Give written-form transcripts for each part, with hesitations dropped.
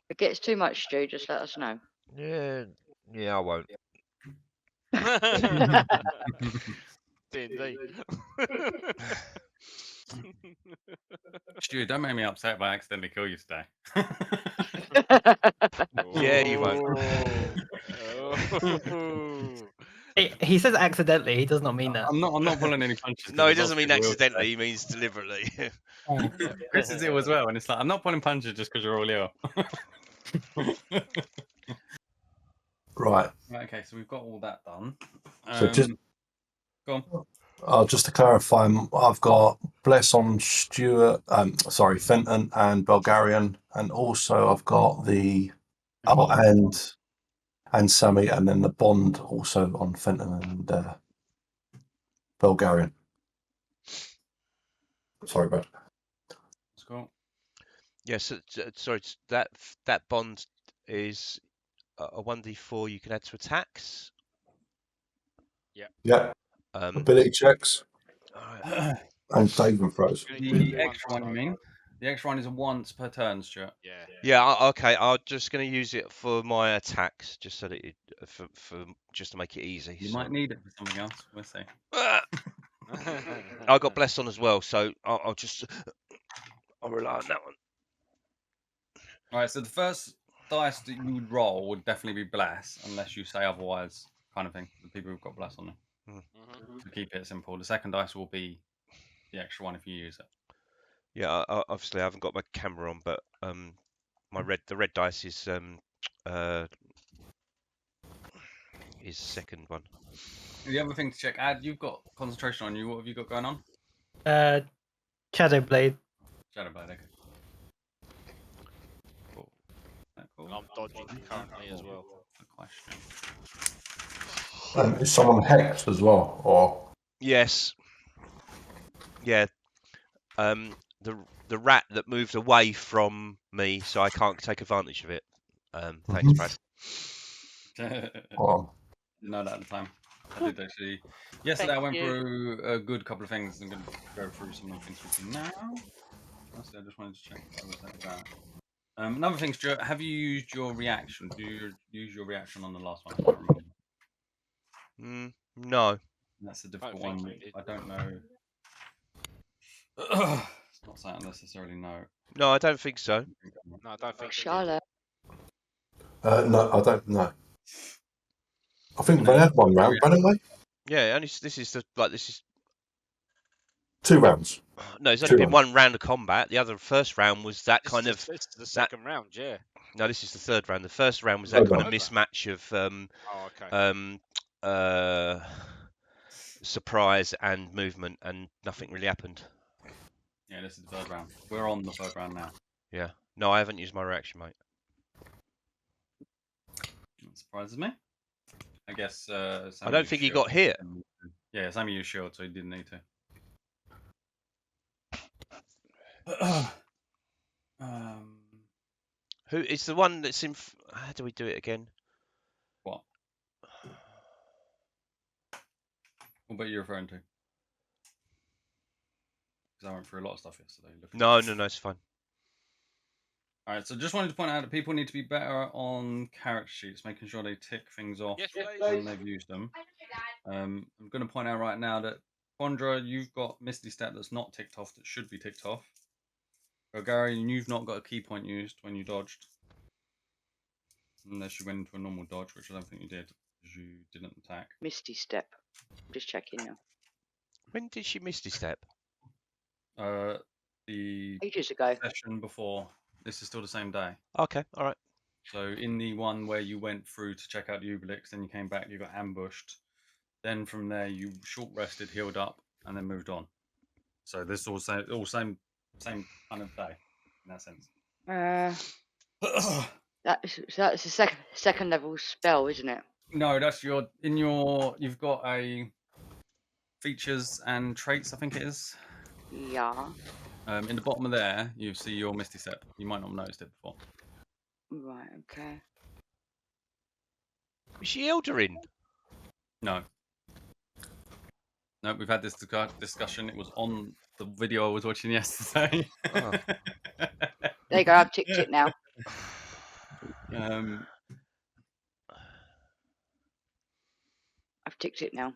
If it gets too much, Stu, just let us know. Yeah, I won't. D&D. Stu, don't make me upset if I accidentally kill you today. Yeah, you won't. Oh. He says accidentally. He does not mean that. I'm not pulling any punches. No, he 'cause doesn't mean lots of people will accidentally. today. He means deliberately. Chris is ill as well, and it's like I'm not pulling punches just because you're all ill. Right. Okay, so we've got all that done. So just go on. just to clarify, I've got Bless on Stuart, Fenton and Bulgarian, and also I've got the and Sammy, and then the Bond also on Fenton and Bulgarian. Sorry, Brad. That's cool. Yes, sorry. That Bond is a 1d4 you can add to attacks. Yeah. Ability checks. And saving throws. The extra one, you mean? The extra one is a once per turn, Stuart. Yeah. Yeah. Okay. I'm just going to use it for my attacks, just so that for just to make it easy. You might need it for something else. We'll see. I got Bless on as well, so I'll rely on that one. All right. So the first dice that you would roll would definitely be Bless, unless you say otherwise, kind of thing. The people who've got Bless on them. To keep it simple. The second dice will be the extra one if you use it. Yeah, obviously I haven't got my camera on, but the red dice is second one. The other thing to check, Ad, you've got concentration on you. What have you got going on? Shadow Blade. Shadow Blade, okay. Cool. And I'm dodging currently as well. Good question. Is someone hexed as well, or? Yes. Yeah. The rat that moved away from me, so I can't take advantage of it. Thanks, Brad. Well, Didn't know that at the time. I did actually. Yesterday I went through a good couple of things. I'm going to go through some of the things with you now. Honestly, I just wanted to check what was that. Another thing, Stuart, have you used your reaction? Do you use your reaction on the last one? I can't remember. No. That's a difficult one. I don't know. It's not something I necessarily know. No, I don't think so. No, I don't think so. Charlotte. no, I don't know. I think they had one round, haven't they? Yeah, only this is 2 rounds. No, it's only been 1 round of combat. The first round was that kind of. This is the second round, yeah. No, this is the third round. The first round was that kind of mismatch of surprise and movement, and nothing really happened. Yeah, this is the third round. We're on the third round now. Yeah. No, I haven't used my reaction, mate. That surprises me. I guess. I don't think he got hit. Yeah, Sammy used shield, so he didn't need to. Who is the one that's in? How do we do it again? What? What are you referring to? Because I went through a lot of stuff yesterday. No, it's fine. All right, so just wanted to point out that people need to be better on character sheets, making sure they tick things off when they've used them. I'm going to point out right now that Quandra, you've got Misty Step that's not ticked off that should be ticked off. Bulgarian, you've not got a key point used when you dodged. Unless you went into a normal dodge, which I don't think you did, because you didn't attack. Misty Step. Just checking now. When did she Misty Step? The ages ago. Session before. This is still the same day. Okay, all right. So in the one where you went through to check out the Ubelix, then you came back, you got ambushed. Then from there you short rested, healed up, and then moved on. So this all same kind of day in that sense. That's a second level spell, isn't it? No, that's you've got a features and traits, I think it is. Yeah. In the bottom of there, you see your Misty Step. You might not have noticed it before. Right, okay. Was she Eldrin? No. No, we've had this discussion. It was on the video I was watching yesterday. There you go, I've ticked it now. I've ticked it now.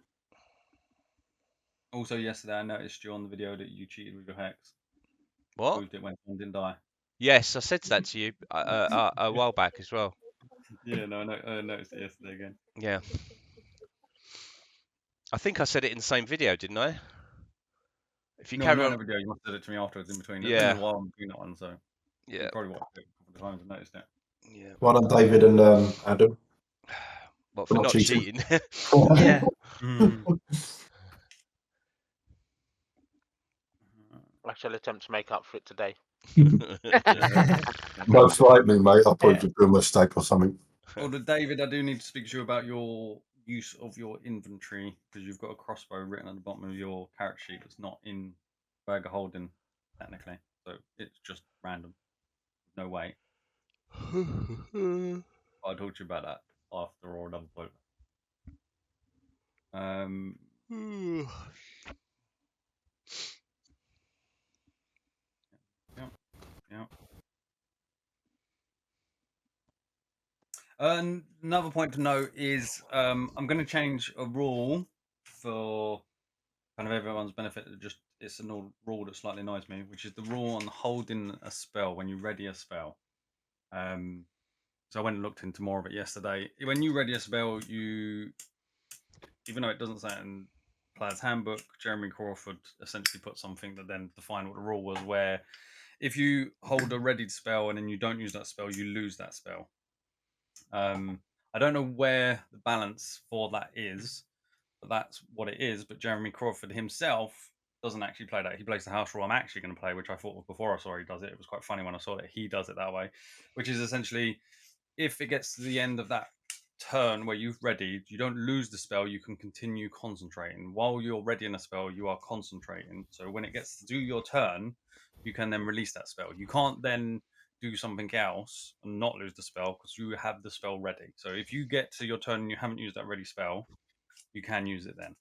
Also, yesterday I noticed you on the video that you cheated with your hex. What? Proved it when someone didn't die. Yes, I said that to you a while back as well. Yeah, no, I noticed it yesterday again. Yeah. I think I said it in the same video, didn't I? If you No, carry not in on. a video. You must have said it to me afterwards in between. There's Yeah. been a while in between that one, so Yeah. you probably watched it a couple of times and noticed it. Yeah. Well done, David and Adam. What, for not cheating? Yeah. I shall attempt to make up for it today. Most likely, mate. I'll probably do a mistake or something. Well, David, I do need to speak to you about your use of your inventory because you've got a crossbow written at the bottom of your character sheet that's not in bag of holding, technically. So it's just random. No way. I'll talk to you about that after or another point. Yeah. Another point to note is I'm going to change a rule for kind of everyone's benefit. It's a rule that slightly annoys me, which is the rule on holding a spell when you ready a spell. So I went and looked into more of it yesterday. When you ready a spell, even though it doesn't say it in Player's Handbook, Jeremy Crawford essentially put something that then defined what the rule was, where if you hold a readied spell and then you don't use that spell, you lose that spell. I don't know where the balance for that is, but that's what it is. But Jeremy Crawford himself doesn't actually play that. He plays the house rule I'm actually going to play, which I thought before I saw he does it. It was quite funny when I saw that he does it that way, which is essentially if it gets to the end of that turn where you've readied, you don't lose the spell, you can continue concentrating. While you're readying a spell, you are concentrating. So when it gets to do your turn, you can then release that spell. You can't then do something else and not lose the spell because you have the spell ready. So if you get to your turn and you haven't used that ready spell, you can use it then.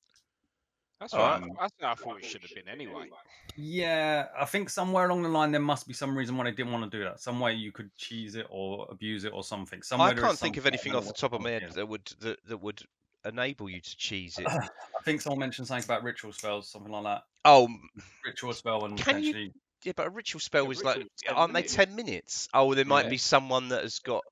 That's right. That's how I thought it should have been anyway. Yeah, I think somewhere along the line there must be some reason why they didn't want to do that. Some way you could cheese it or abuse it or something. Somewhere I can't think of anything off the top of my head that would enable you to cheese it. I think someone mentioned something about ritual spells, something like that. Oh, ritual spell and can potentially. You? Yeah, but a ritual spell is like, aren't they 10 minutes? Oh, there might be someone that has got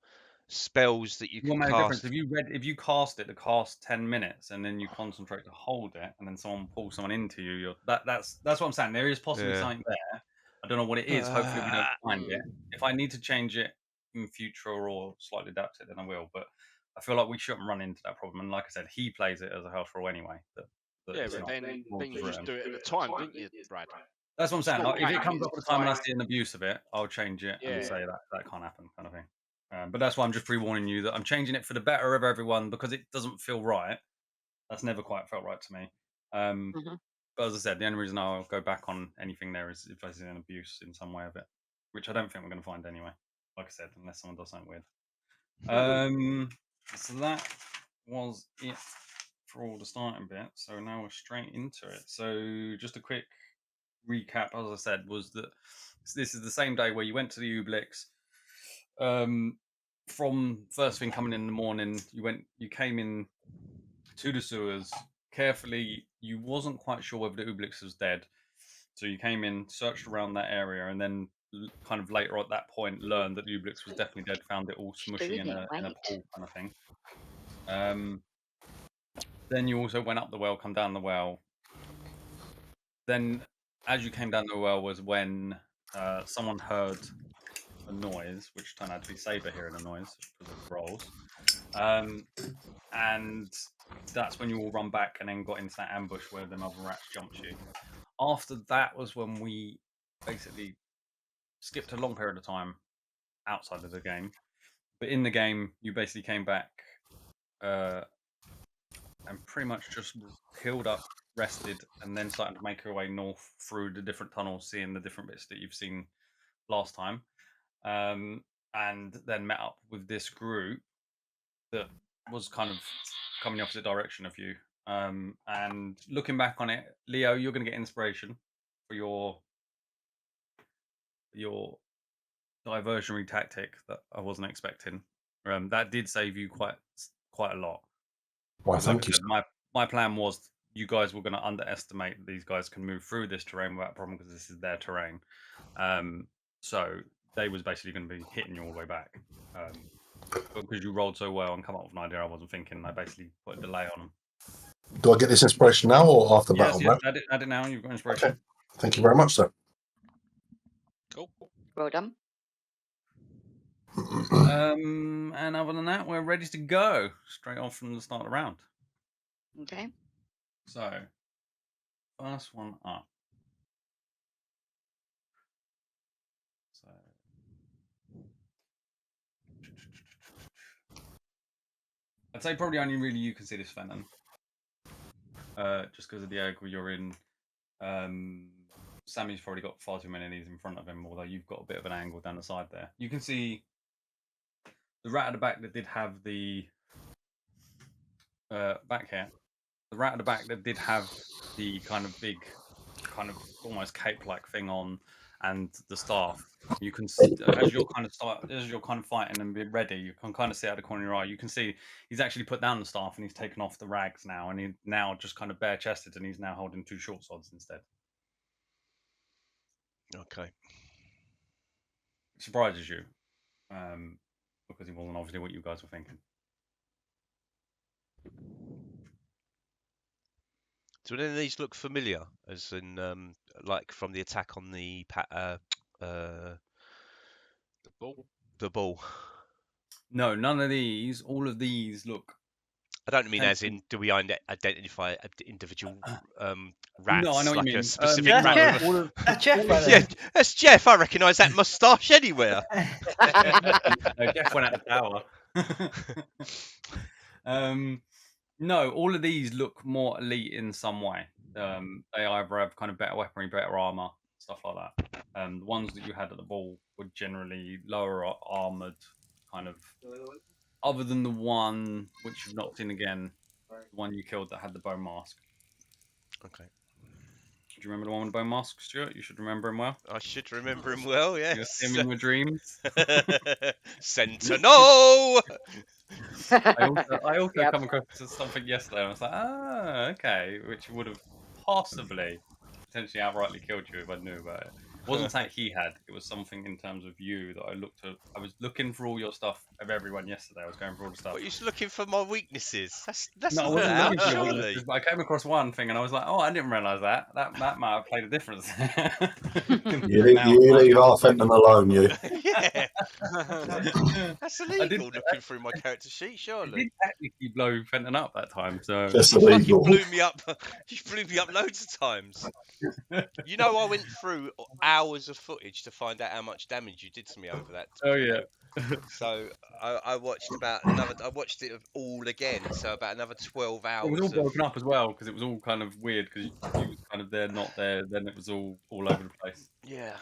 spells that you can cast. If you cast it to cast 10 minutes and then you concentrate to hold it, and then someone pulls someone into you, that's what I'm saying. There is possibly something there. I don't know what it is. Hopefully we don't find it. If I need to change it in future or slightly adapt it, then I will. But I feel like we shouldn't run into that problem. And like I said, he plays it as a house rule anyway. But then you just do it at the time, didn't you, Brad? That's what I'm saying. Like, if it comes up at the time and I see an abuse of it, I'll change it and say that can't happen, kind of thing. But that's why I'm just pre-warning you that I'm changing it for the better of everyone because it doesn't feel right. That's never quite felt right to me. But as I said, the only reason I'll go back on anything there is if I see an abuse in some way of it, which I don't think we're going to find anyway. Like I said, unless someone does something weird. So that was it for all the starting bit. So now we're straight into it. So just a quick recap, as I said, was that this is the same day where you went to the Ublix. From first thing coming in the morning, you came in to the sewers carefully. You wasn't quite sure whether the Ublix was dead, so you came in, searched around that area, and then kind of later at that point learned that the Ublix was definitely dead. Found it all smushy in a pool kind of thing. Then you also went up the well, come down the well. Then, as you came down the well, was when someone heard a noise, which turned out to be Saber hearing a noise because of the rolls. And that's when you all run back and then got into that ambush where the other rats jumped you. After that was when we basically skipped a long period of time outside of the game. But in the game, you basically came back and pretty much just healed up, rested, and then started to make your way north through the different tunnels, seeing the different bits that you've seen last time. And then met up with this group that was kind of coming the opposite direction of you. And looking back on it, Leo, you're going to get inspiration for your diversionary tactic that I wasn't expecting. That did save you quite a lot. Why, Because like thank I you. said, my plan was you guys were going to underestimate that these guys can move through this terrain without problem because this is their terrain. So they was basically going to be hitting you all the way back. But because you rolled so well and come up with an idea I wasn't thinking, I basically put a delay on them. Do I get this inspiration now or after battle, Yes, bro? add it now. You've got inspiration. Okay. Thank you very much, sir. Cool. Well done. And other than that, we're ready to go straight off from the start of the round. Okay. So, first one up. So, I'd say probably only really you can see this, Fenton. Just because of the angle you're in. Sammy's probably got far too many of these in front of him, although you've got a bit of an angle down the side there. You can see the rat at the back that did have the back here. The rat at the back that did have the kind of big, kind of almost cape-like thing on, and the staff. You can see, as you're kind of fighting and be ready, you can kind of see out the corner of your eye. You can see he's actually put down the staff and he's taken off the rags now, and he's now just kind of bare-chested, and he's now holding 2 short swords instead. Okay. It surprises you, because it wasn't obviously what you guys were thinking. Do any of these look familiar? As in, like from the attack on the the ball. No, none of these. All of these look. I don't mean as in, do we identify individual rats? No, I know what like you mean. a specific Jeff, rat. Jeff, Yeah, that's Jeff. I recognise that moustache anywhere. Jeff went out the tower. No, all of these look more elite in some way. They either have kind of better weaponry, better armor, stuff like that. The ones that you had at the ball were generally lower armored, kind of. Other than the one which you've not seen again, the one you killed that had the bone mask. Okay. Do you remember the one with the bone mask, Stuart? You should remember him well. I should remember him well, yes. You see him in your dreams. Sentinel! I also Yep. come across something yesterday, and I was like, ah, okay, which would have possibly potentially outrightly killed you if I knew about it. It wasn't something he had. It was something in terms of you that I looked at. I was looking for all your stuff of everyone yesterday. I was going for all the stuff. What, you're looking for my weaknesses? That's No, I not wasn't allowed, looking for your surely. weaknesses, but I came across one thing, and I was like, oh, I didn't realise that. That might have played a difference. You leave our Fenton alone, you. Yeah. That's illegal looking through my character sheet, I surely. did technically blow Fenton up that time, so That's You fucking illegal. blew me up. You blew me up loads of times. You know, I went through hours of footage to find out how much damage you did to me over that. oh yeah. So I watched about another. I watched it all again. So about another 12 hours. It was all broken up as well because it was all kind of weird because you was kind of there, not there. Then it was all over the place. Yeah.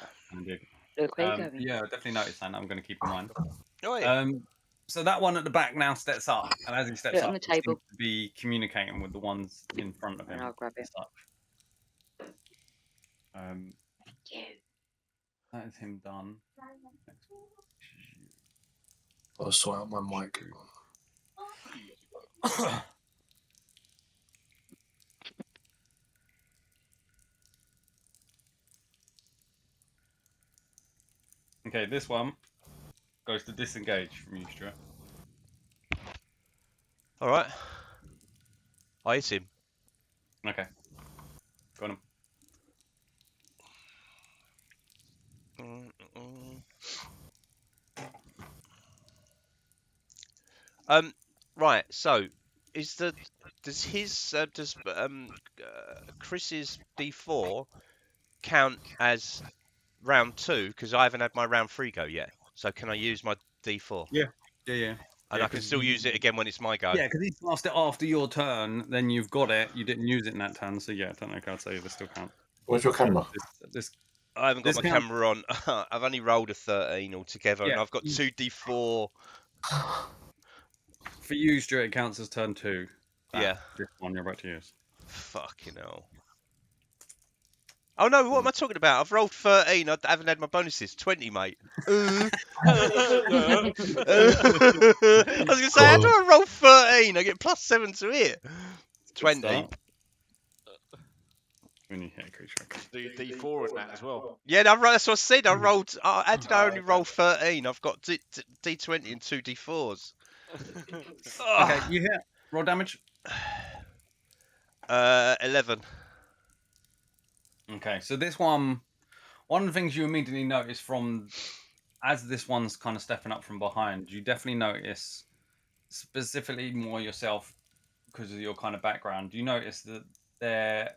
Look where you're going. Yeah, I definitely noticed that. I'm going to keep in mind. Oh, yeah. So that one at the back now steps up, and as he steps Put it up, on the he seems table. to be communicating with the ones in front of him. And I'll grab it. Such. Thank you. That is him done. I'll sort out my mic. Okay, this one goes to disengage from you, Stuart. All right. I hit him. Okay. Got him. Right. So, does Chris's D4 count as round 2? Because I haven't had my round 3 go yet. So can I use my D4? Yeah. And I can still use it again when it's my go. Yeah, because he cast it after your turn, then you've got it. You didn't use it in that turn, so yeah, technically I'd say this still counts. Where's your camera? I haven't got my camera on. I've only rolled a 13 altogether, and I've got 2 D4. For you, Stuart, it counts as turn 2. Yeah. This one you're about to use. Fucking hell. Oh no, what am I talking about? I've rolled 13. I haven't had my bonuses. 20, mate. I was gonna say, how do I roll 13? I get +7 to hit. 20. Start. When you hit a creature. Do D4 and that as well. Yeah, that's what I said. I rolled. How did I only roll 13? I've got D20 and 2 D4s. Okay, you hit. Roll damage. 11. Okay, so this one of the things you immediately notice from as this one's kind of stepping up from behind, you definitely notice specifically more yourself because of your kind of background. You notice that they're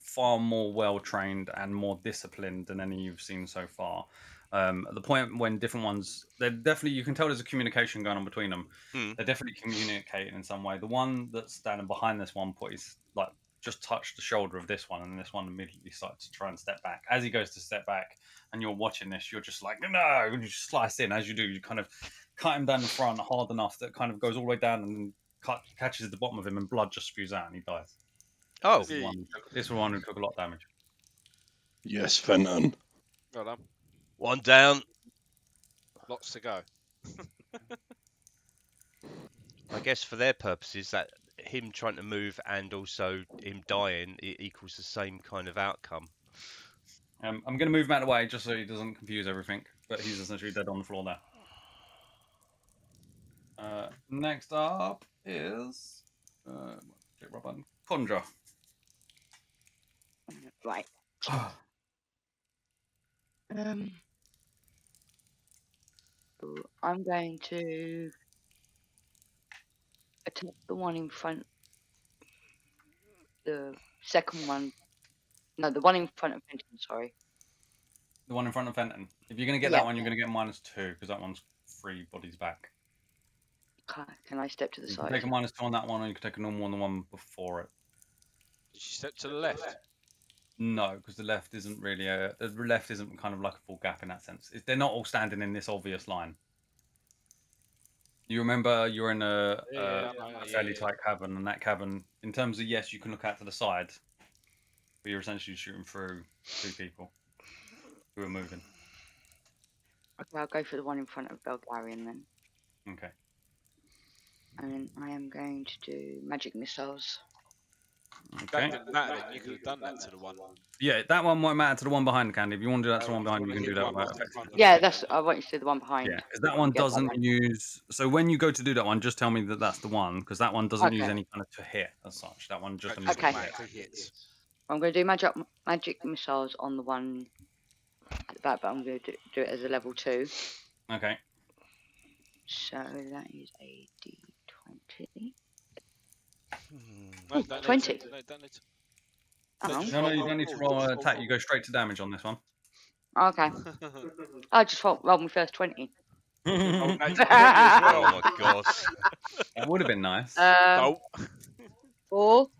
far more well trained and more disciplined than any you've seen so far. At the point when different ones, they're definitely, you can tell there's a communication going on between them. They're definitely communicating in some way. The one that's standing behind this one put his just touched the shoulder of this one, and this one immediately starts to try and step back. As he goes to step back, and you're watching this, you're just like, no, and you just slice in. As you do, you kind of cut him down the front hard enough that kind of goes all the way down and catches the bottom of him, and blood just spews out, and he dies. Oh, This one who took a lot of damage. Yes, Fenton. Well done. one down. Lots to go. I guess for their purposes, that him trying to move and also him dying, it equals the same kind of outcome. I'm going to move him out of the way just so he doesn't confuse everything, but he's essentially dead on the floor there. Next up is Conjure. Right. I'm going to attack the one in front. The second one. No, the one in front of Fenton, sorry. The one in front of Fenton. If you're going to get that one, you're going to get -2 because that one's 3 bodies back. Can I step to the You side? can take a -2 on that one, or you can take a normal on the one before it. Did you step to the left? No, because the left isn't really the left isn't kind of like a full gap in that sense. They're not all standing in this obvious line. You remember you're in a fairly tight cavern, and that cavern, in terms of yes, you can look out to the side, but you're essentially shooting through 2 people who are moving. Okay, I'll go for the one in front of Belgarian then. Okay. And then I am going to do magic missiles. Okay. That didn't matter then. You could have done that to the one. Yeah, that one won't matter to the one behind, Candy. If you want to do that to the one behind, you can do that. Yeah, I want you to do the one behind. Yeah, because that one doesn't use. So when you go to do that one, just tell me that that's the one, because that one doesn't use any kind of to hit as such. That one just Okay. hits. I'm going to do magic missiles on the one at the back, but I'm going to do it as a level 2. Okay. So that is a D20. No, 20. Don't need to. Oh. No, you don't need to roll an attack. You go straight to damage on this one. Okay. I just rolled my first 20. Oh, Oh my god. That would have been nice. No. 4.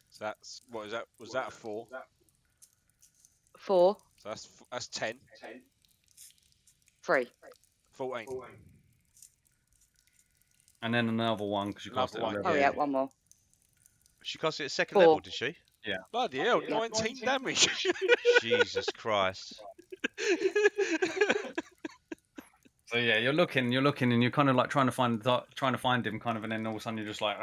So that's what is that? Was that a 4? 4. So that's 10. 3. 14. And then another one because you cast it at Another level. Oh yeah, one more. She cast it at second 4. level, did she? Yeah. Bloody hell, 19 damage. Jesus Christ. So yeah, you're looking, and you're kind of like trying to find him, kind of, and then all of a sudden you're just like,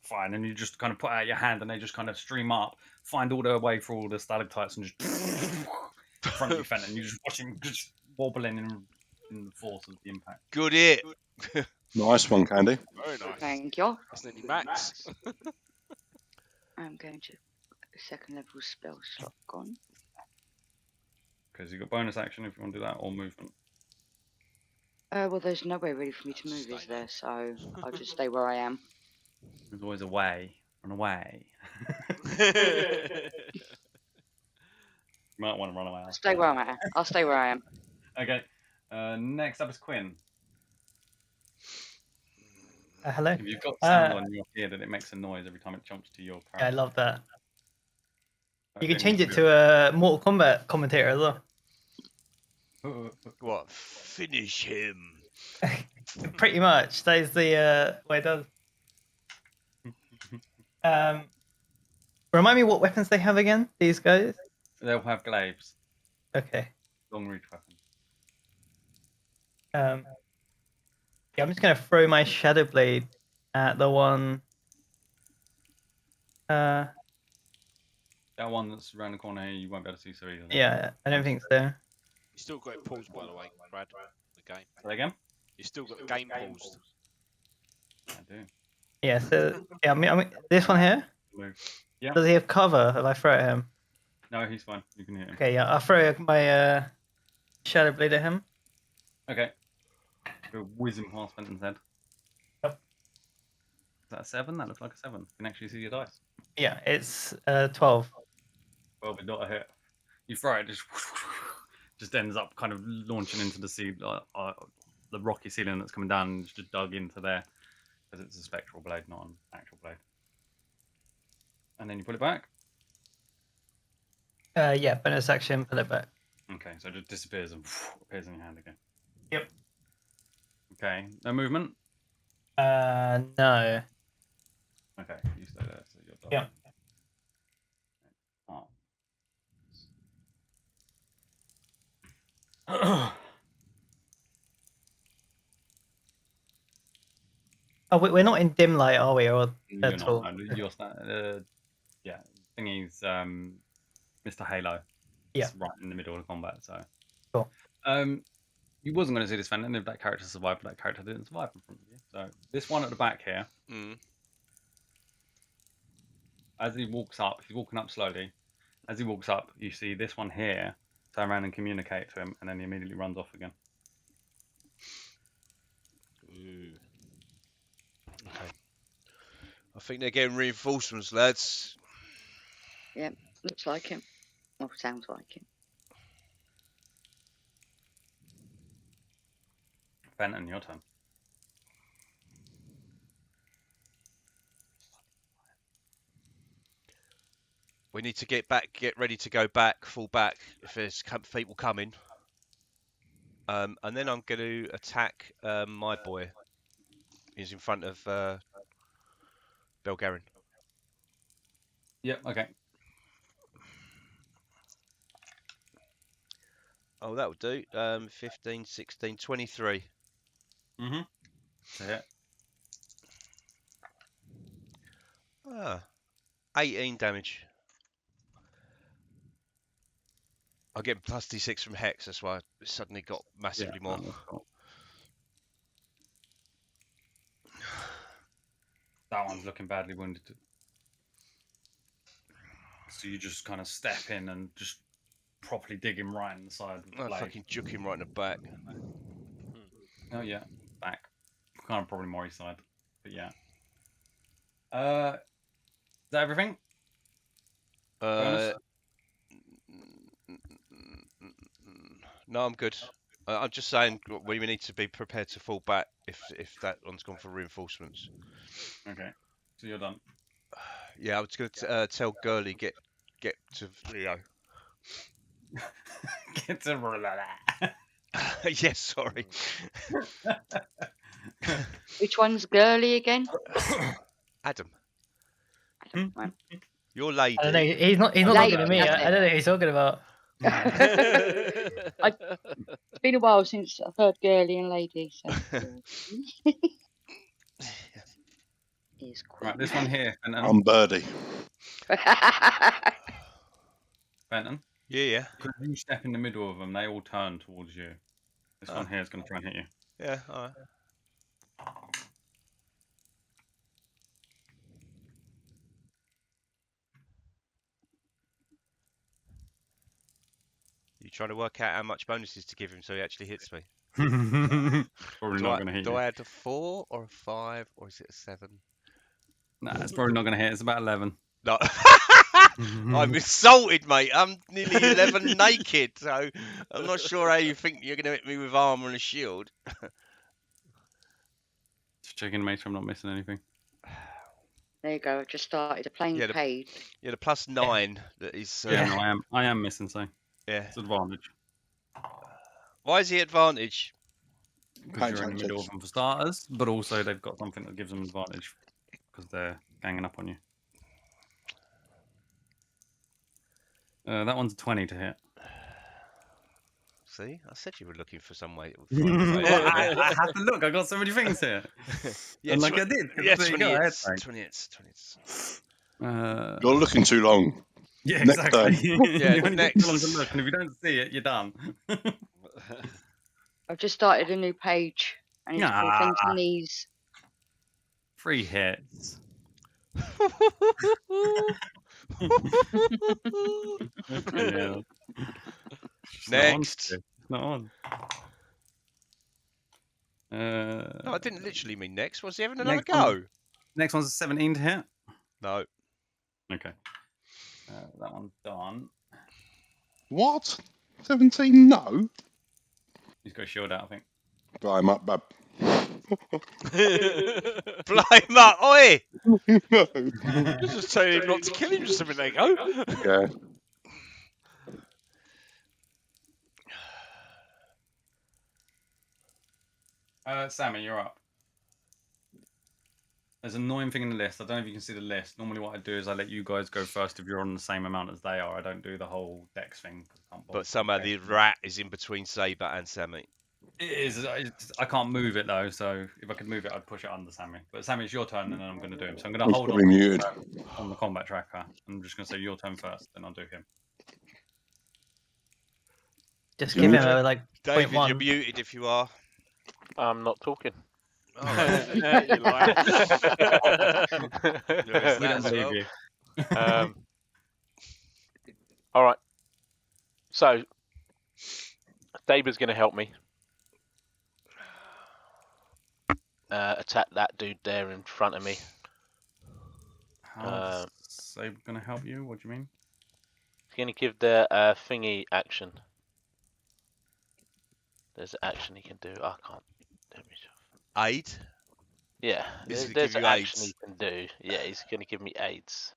fine, and you just kind of put out your hand, and they just kind of stream up, find all their way through all the stalactites, and just in front of you, Fenton. You're just watching, just wobbling in the force of the impact. Good hit. Nice one, Candy. Very nice. Thank you. That's nearly max. I'm going to second level spell slot gone. Because you've got bonus action if you want to do that, or movement. Well, there's no way really for me to move, is there? So I'll just stay where I am. There's always a way. Run away. You might want to run away. Stay where I'm at. I'll stay where I am. Okay. Next up is Quinn. Hello. If you've got sound on your ear that it makes a noise every time it jumps to your Yeah, I character. love that. You can Okay, change it good. to a Mortal Kombat commentator as well. What? Finish him. Pretty much. That is the way it does. Remind me what weapons they have again, these guys? They'll have glaives. Okay. Long reach weapons. Yeah, I'm just gonna throw my shadow blade at the one. That one that's around the corner here, you won't be able to see so easily. Yeah, I don't think so. You still got it paused, by the way, Brad. The game. Say again? You still got the game paused. I do. Yeah, so yeah, I mean this one here. Move. Yeah. Does he have cover if I throw it at him? No, he's fine. You can hit him. Okay, yeah, I'll throw my shadow blade at him. Okay. Go whiz him past Fenton's head. Yep. Is that a 7? That looks like a 7. You can actually see your dice. Yeah, it's 12. Well, but not a hit. You throw it, just ends up kind of launching into the sea, the rocky ceiling that's coming down, and just dug into there because it's a spectral blade, not an actual blade. And then you put it back. Yeah, bonus action, pull it back. Okay, so it just disappears and appears in your hand again. Yep. Okay, no movement. No. Okay, you stay there, so you're done. Yeah. Oh. Oh, we're not in dim light, are we? Or You're at all? not. No, you're yeah, thingy's Mr. Halo. Yeah. It's right in the middle of the combat, so. Cool. You wasn't going to see this Fenton if that character survived, but that character didn't survive in front of you. So this one at the back here, as he walks up, he's walking up slowly. As he walks up, you see this one here turn around and communicate to him, and then he immediately runs off again. Ooh. Okay. I think they're getting reinforcements, lads. Yeah, looks like him. Or sounds like him. Fenton, your turn. We need to get ready to go back, fall back if there's people coming. And then I'm going to attack my boy. He's in front of Belgarian. Yep, okay. Oh, that'll do. 15, 16, 23. Mm-hmm. That's a hit. Ah, 18 damage. I get plus D6 from Hex, that's why it suddenly got massively more. Cool. That one's looking badly wounded. So you just kind of step in and just properly dig him right in the side with the I blade. fucking juke him right in the back. Oh yeah, back. Kind of probably more east side, but yeah. Is that everything? No, I'm good. I'm just saying we need to be prepared to fall back if that one's gone for reinforcements. Okay, so you're done. Yeah, I was going to tell Gurley get to Rio. Get to Yes, sorry. Which one's girly again? Adam, Right. your lady. I don't know. He's not Lady, talking to me. that's I don't know what he's talking about. It's been a while since I've heard girly and lady. So. Is Right, this one here, Fenton. I'm Birdie. Fenton. Yeah. Because you step in the middle of them, they all turn towards you. This one here is going to try and hit you. Yeah, alright. You trying to work out how much bonuses to give him so he actually hits me? Probably not going to hit Do you. I add a 4 or a 5 or is it a 7? Nah, it's probably not going to hit. It's about 11. No. I'm insulted, mate. I'm nearly 11 naked, so I'm not sure how you think you're going to hit me with armour and a shield. Just checking to make sure I'm not missing anything. There you go. I've just started a plain page. Yeah, the plus 9 that is. Yeah, no, I am missing, so Yeah. it's advantage. Why is he advantage? Because you're in the middle of them for starters, but also they've got something that gives them advantage because they're ganging up on you. That one's a 20 to hit. See, I said you were looking for some way. Find a way Well, around it. I have to look. I got so many things here. Yeah, And like I did. Yeah, There you 20 go, I had hits. like- 20 hits. 20 hits. You're looking too long. Yeah, Next exactly. Yeah, you only get next. too long to look, and if you don't see it, you're done. I've just started a new page. I need to call Fenton these. 3 hits. Yeah. Next. It's not on. No, I didn't literally mean next. Was he having another Next one. go? Next one's a 17 to hit. No. Okay. That one's done. What? 17? No. He's got a shield out, I think. Blow him up, bub. Blow him up, oi! No. Just telling him not to kill him just a minute ago. Yeah. Sammy, you're up. There's an annoying thing in the list. I don't know if you can see the list. Normally what I do is I let you guys go first if you're on the same amount as they are. I don't do the whole dex thing. But somehow the rat is in between Saber and Sammy. It is. I can't move it though, so if I could move it, I'd push it under Sammy. But Sammy, it's your turn, and then I'm going to do him. So I'm going to He's hold probably on muted. on the combat tracker. I'm just going to say your turn first, then I'll do him. Just give him a like David, 0.1. you're muted if you are. I'm not talking. Oh, right. You lie. There's We that don't as believe well. you. All right. So, David's going to help me attack that dude there in front of me. How's Saber going to help you? What do you mean? He's going to give the thingy action. There's an action he can do. I can't do it myself. Aid? Yeah, He's gonna there's give an you action AIDS. he can do. Yeah, he's going to give me AIDS.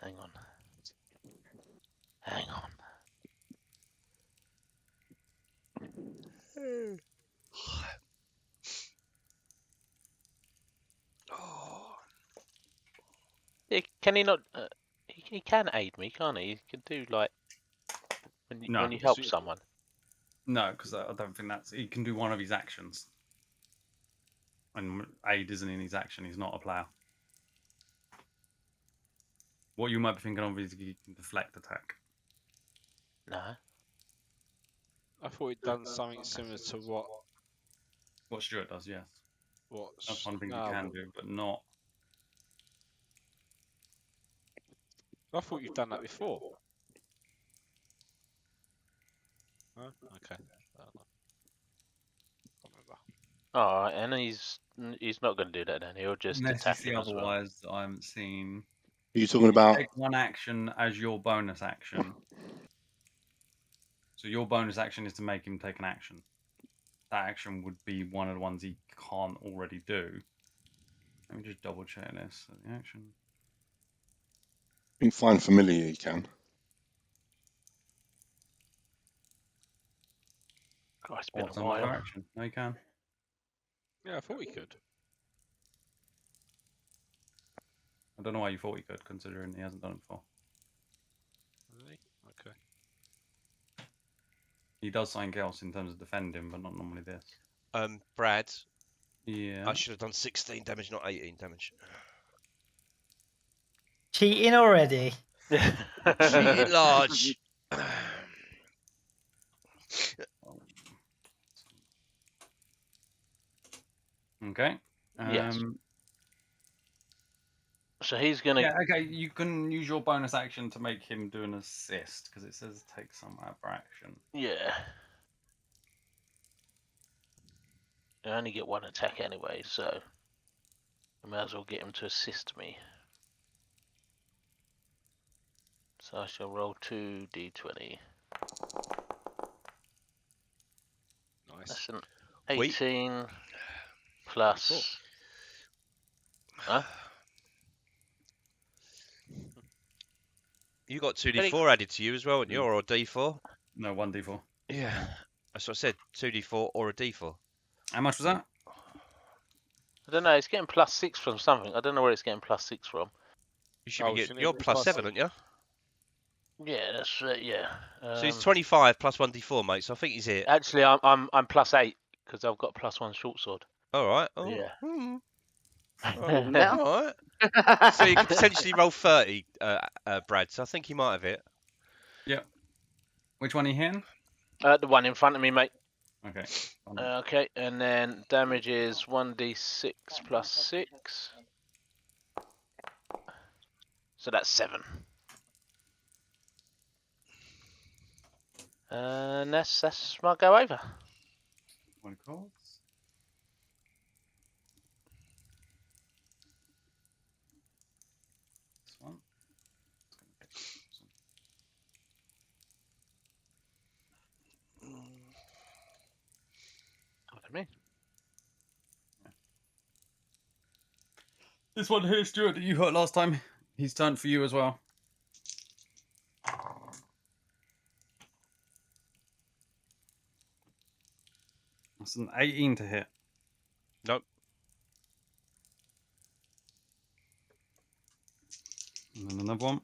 Hang on. Hang on. Yeah, can he not? He can aid me, can't he? He can do like when you, No. when you help someone. No, because I don't think that's. He can do one of his actions. And aid isn't in his action. He's not a player. What you might be thinking of is he can deflect attack. No. I thought he'd done something similar to What Stuart does, yes. what. That's one thing no, you can do, but not. I thought you've done that before. Huh? Okay. I don't know. Can't remember. All right, and he's not going to do that then. He'll just Unless you attack see him as well. otherwise, I haven't seen. Are you talking about? Take one action as your bonus action. So your bonus action is to make him take an action. That action would be one of the ones he can't already do. Let me just double check this. So the action. You can find familiar, you can. God, it's been What's a another while. action? No, you can. Yeah, I thought he could. I don't know why you thought he could, considering he hasn't done it before. Really? Okay. He does something else in terms of defending, but not normally this. Brad, Yeah. I should have done 16 damage, not 18 damage. Cheating already. Cheating large. Okay. Yes. So he's gonna. Yeah, okay, you can use your bonus action to make him do an assist, because it says take some for action. Yeah. I only get one attack anyway, so I may as well get him to assist me. So I shall roll 2d20. Nice. That's an Wait. 18 plus. Huh? You got 2d4 added to you as well, and you're or a d4. No, 1d4. Yeah. That's what I said. 2d4 or a d4. How much was that? I don't know. It's getting +6 from something. I don't know where it's getting +6 from. You should Oh, be shouldn't it you're be +7, +6? aren't you? Yeah, that's yeah. So he's 25 plus 1d4, mate. So I think he's here. Actually, I'm +8 because I've got +1 short sword. All right. Oh, Yeah. Oh, no. all right. So you could potentially roll 30, Brad. So I think he might have it. Yep. Which one are you hitting? The one in front of me, mate. Okay. Okay, and then damage is 1d6 plus 6. So that's 7. And that's my go over. One calls. This one. Look at me. This one here, Stuart, that you hurt last time. He's turned for you as well. That's an 18 to hit. Nope. And then another one.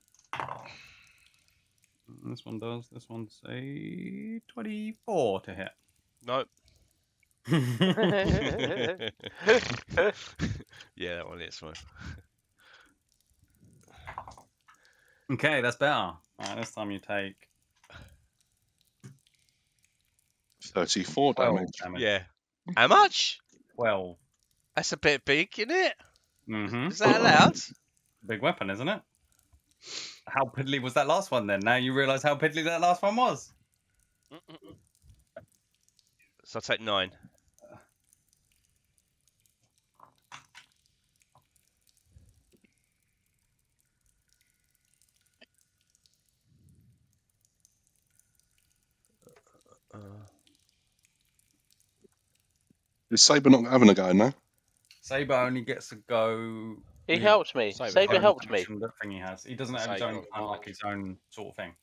And this one does. This one's a 24 to hit. Nope. Yeah, that one hits one. Okay, that's better. All right, this time you take 34 12 damage. Yeah. How much? 12. That's a bit big, isn't it? Mm-hmm. Is that allowed? Big weapon, isn't it? How piddly was that last one then? Now you realise how piddly that last one was. So I'll take 9. Is Saber not having a go, no? Saber only gets to go. He with helped me. Saber Saber helped me. action, that thing he has. He doesn't have his Saber. own kind of like his own sort of thing.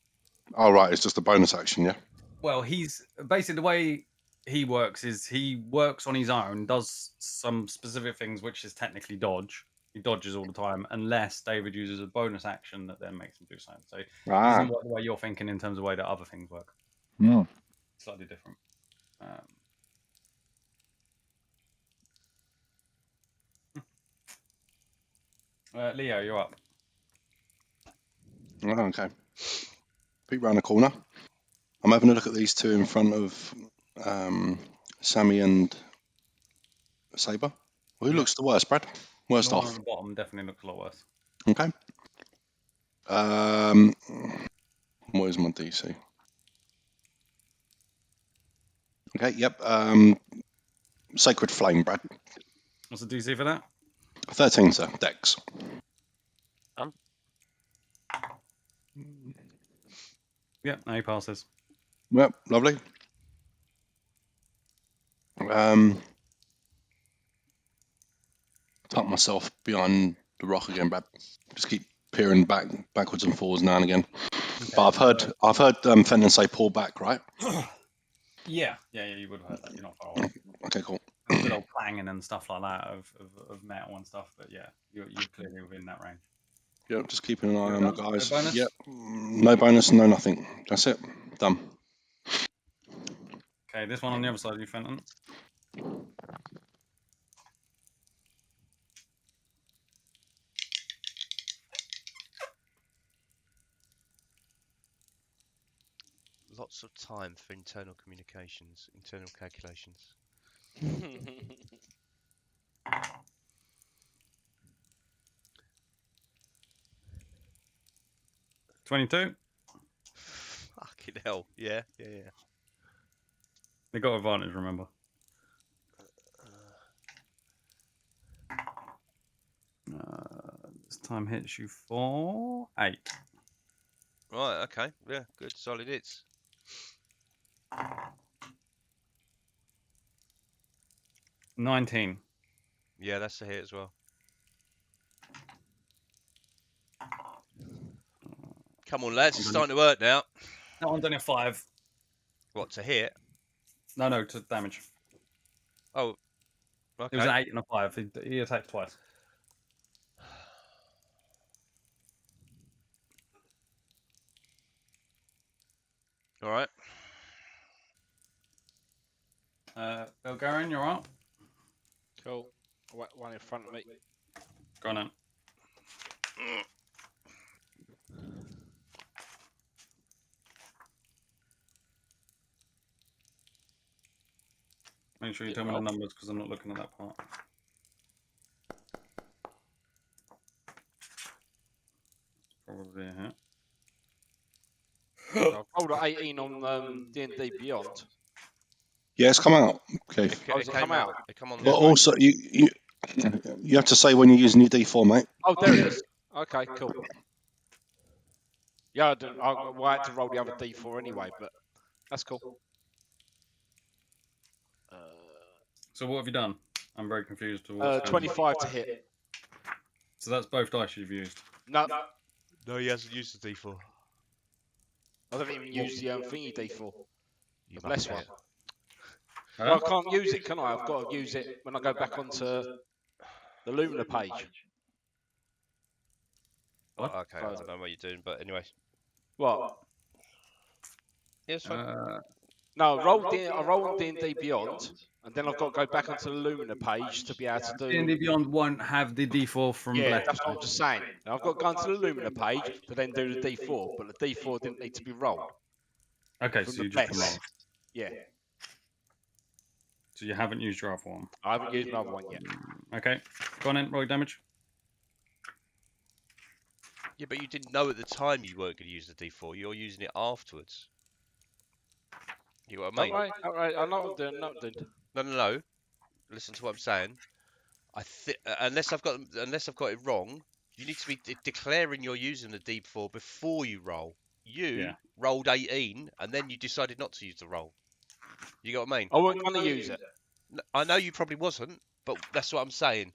Oh, right, it's just a bonus action, yeah? Well, he's basically the way he works is he works on his own, does some specific things which is technically dodge. He dodges all the time, unless David uses a bonus action that then makes him do something. So it doesn't work the way you're thinking in terms of the way that other things work. Mm. Slightly different. Leo, you're up. Oh, okay. Peek round the corner. I'm having a look at these two in front of Sammy and Saber. Well, who looks the worst, Brad? Worst The one off. on the bottom definitely looks a lot worse. Okay. What is my DC? Okay, yep. Sacred Flame, Brad. What's the DC for that? 13, sir. Dex. Yeah, now he passes. Yep, lovely. Tuck myself behind the rock again, Brad. Just keep peering backwards and forwards now and again. Okay, But I've heard Fenton say pull back, right? Yeah, you would have heard that. You're not far away. Okay, cool. Good old clanging and stuff like that of metal and stuff. But yeah, you're clearly within that range. Yep, just keeping an eye You're on my done? guys. No bonus? Yep, no bonus, no nothing. That's it. Done. Okay, this one on the other side of you, Fenton. Lots of time for internal communications, internal calculations. 22. Fucking hell. Yeah. They got advantage, remember. This time hits you for 8. Right, okay. Yeah, good. Solid hits. 19. Yeah, that's a hit as well. Come on, lads. It's starting to work now. That one's only a 5. What, to hit? No, to damage. Oh, Okay. It was an 8 and a 5. He attacked twice. All right. Belgarian, you're up. Cool. One in front of me. Go on then. Make sure you tell me the numbers because I'm not looking at that part. Probably a hit. I've rolled an 18 on D&D Beyond. Yeah, it's come out. Okay. It come out? It come on But there. also, you have to say when you're using your D4, mate. Oh, there it is. Okay, cool. Yeah, I had to roll the other D4 anyway, but that's cool. So what have you done? I'm very confused. To 25 to hit. So that's both dice you've used. No, No, he hasn't used the D4. I don't even use the thingy D4. You The bless must one. say it. Well, I can't use it, can I? I've got to use it when I go back onto the Luminor page. What? Okay, I don't know what you're doing, but anyway. What? Yeah, it's fine. No, I roll on D&D Beyond, and then I've got to go back onto the Luminor page to be able to do... D&D Beyond won't have the D4 from Yeah, Bless. that's what I'm just saying. Now, I've got to go onto the Luminor page to then do the D4, but the D4 didn't need to be rolled. Okay, From so the you just can Bless. roll. Yeah, So you haven't used your other one. I haven't used another one yet. Okay, go on in, roll damage. Yeah, but you didn't know at the time you weren't going to use the D4. You're using it afterwards. You got what I mean? All right, I know what I'm doing, No. Listen to what I'm saying. Unless I've got it wrong, you need to be declaring you're using the D4 before you roll. You rolled 18, and then you decided not to use the roll. You got what I mean? I wasn't going to use it. I know you probably wasn't, but that's what I'm saying.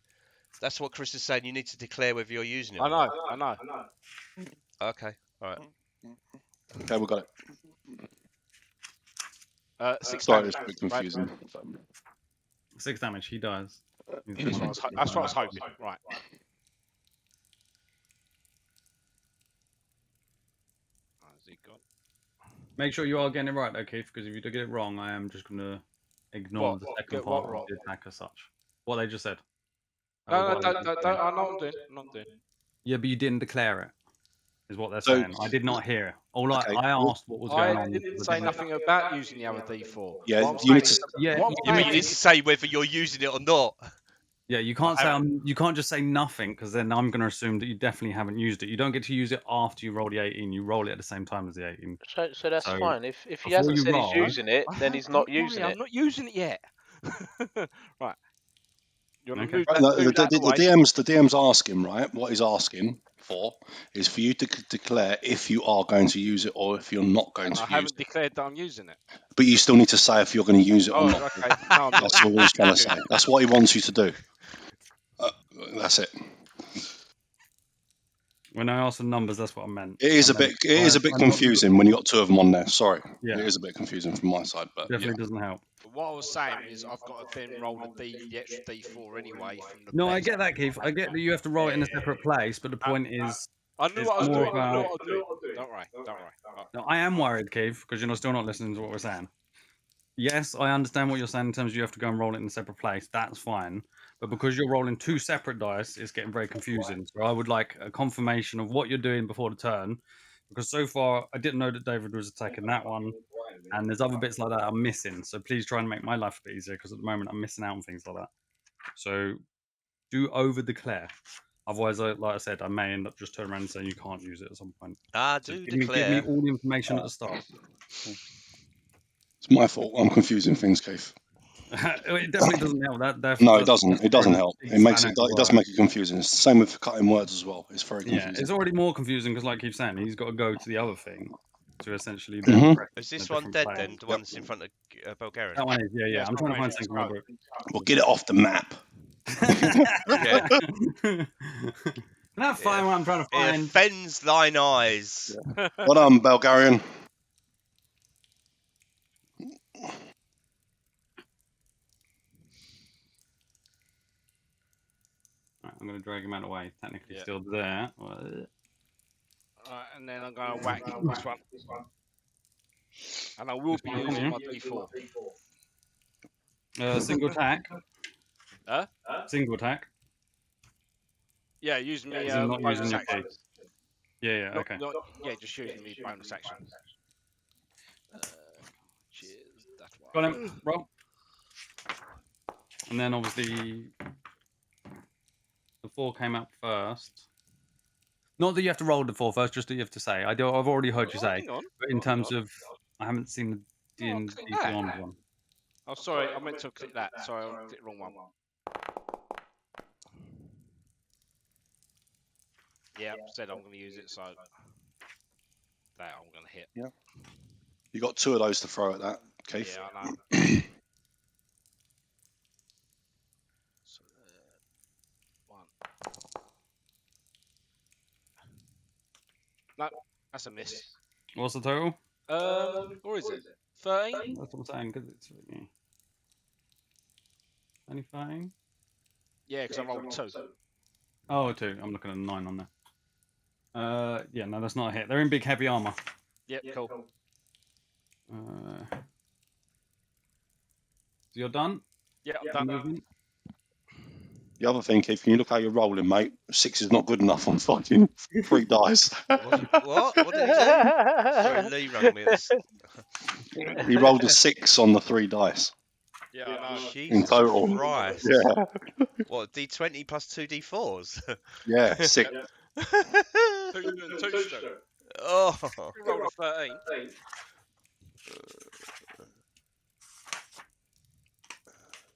That's what Chris is saying. You need to declare whether you're using it. I know. Okay, all right. Okay, we got it. 6 Sorry, damage. it's a bit confusing. 6 damage, he dies. That's what I was hoping. Right. How's he gone? Make sure you are getting it right though, Keith, because if you do get it wrong, I am just going to ignore the second part of the attack as such. What they just said. No, don't. I know what I'm doing. Yeah, but you didn't declare it, is what they're saying. I did not hear. I asked what was going on. I didn't say nothing about using the other D4. Yeah, you need to. You need to say whether you're using it or not. Yeah, you can't say you can't just say nothing because then I'm going to assume that you definitely haven't used it. You don't get to use it after you roll the 18. You roll it at the same time as the 18. So that's fine. If he hasn't said he's using it, then he's not using it. I'm not using it yet. Right. Okay. The DM's asking, right? What he's asking for is for you to declare if you are going to use it or if you're not going to use it. I haven't declared that I'm using it. But you still need to say if you're going to use it or not. Okay. No, That's all he's trying to say. That's what he wants you to do. That's it. When I asked for numbers, that's what I meant. It is a bit confusing when you got two of them on there. Sorry. Yeah. It is a bit confusing from my side, but definitely doesn't help. But what I was saying is I've got to then roll the extra D4 anyway. From the No, I get that, Keith. I get that you have to roll it in a separate place, but the point is... I knew what I was doing. Don't worry. No, I am worried, Keith, because you're still not listening to what we're saying. Yes, I understand what you're saying in terms of you have to go and roll it in a separate place. That's fine. But because you're rolling two separate dice, it's getting very confusing. So I would like a confirmation of what you're doing before the turn. Because so far, I didn't know that David was attacking that one. And there's other bits like that I'm missing. So please try and make my life a bit easier, because at the moment I'm missing out on things like that. So do over-declare. Otherwise, like I said, I may end up just turning around and saying you can't use it at some point. Declare. Give me all the information at the start. it's my fault. I'm confusing things, Keith. It definitely doesn't help. No, it doesn't. It doesn't help. It does make it confusing. It's the same with cutting words as well. It's very confusing. Yeah, it's already more confusing because, like I keep saying, he's got to go to the other thing to essentially. Is this one dead then? The one that's in front of Bulgaria? That one is. Yeah. I'm trying to find something in my book. Well, get it off the map. Yeah. Not find what I'm trying to It find. offends thine eyes. Well done, Bulgarian. I'm going to drag him out of the way. Technically Yeah. still there. Alright, and then I'm going to whack this one. And I will be using my D4. Single attack. Huh? Single attack. Yeah, using me As in not bonus using your action. key. Yeah, Not- okay. yeah, just using me bonus action. Cheers. That's why. Got him. Roll. And then obviously the 4 came out first. Not that you have to roll the 4 first, just that you have to say. I've already heard you say. Hang on. But in terms of, I haven't seen the D&D click that. Beyond one. Oh, sorry, I meant to click that. Sorry, I clicked the wrong one. Yeah, said I'm going to use it, so that I'm going to hit. You got 2 of those to throw at that, Keith. Yeah, I know. So, 1. No, that's a miss. What's the total? Or is it? 13? That's what I'm saying, because it's... Yeah. Only 13? Yeah, because I rolled 2. Oh, 2. I'm looking at a 9 on there. Yeah, no, that's not a hit. They're in big, heavy armor. Yep, cool. So you're done? Yeah, I'm done. Movement? The other thing, Keith, can you look how you're rolling, mate? 6 is not good enough on fucking 3 dice. What? What did he do? Sorry, Lee rang me. He rolled a 6 on the 3 dice. Yeah, I know. Jesus total. Christ. Yeah. What, D20 plus 2 D4s? Yeah, 6. Two Stu. Oh. You rolled a 13.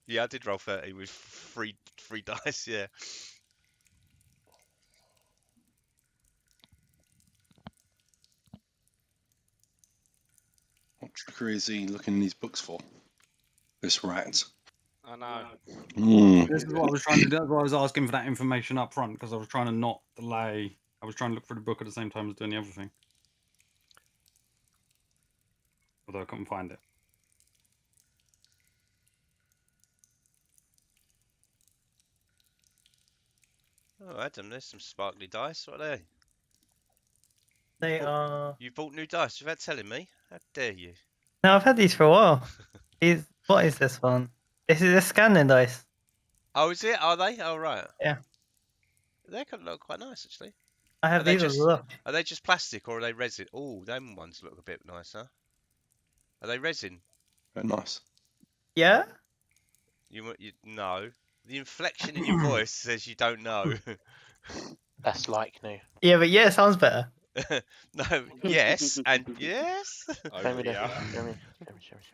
Yeah, I did roll 30 with three dice, yeah. What trickery is he looking in these books for? This rat. I know. This is what I was trying to do. That's why I was asking for that information up front, because I was trying to not delay. I was trying to look for the book at the same time as doing the other thing. Although I couldn't find it. Oh, Adam, there's some sparkly dice. What are they? They are. You bought new dice without telling me? How dare you? No, I've had these for a while. What is this one? This is a scanning dice. Oh, is it? Are they? Oh, right. Yeah. They could look quite nice, actually. I have Are they these as just- well. Are they just plastic or are they resin? Oh, them ones look a bit nicer. Are they resin? Very nice. Yeah? You no. The inflection in your voice says you don't know. That's like new. Yeah, but yeah, it sounds better. No, yes, and yes. Show me the- yeah. show me.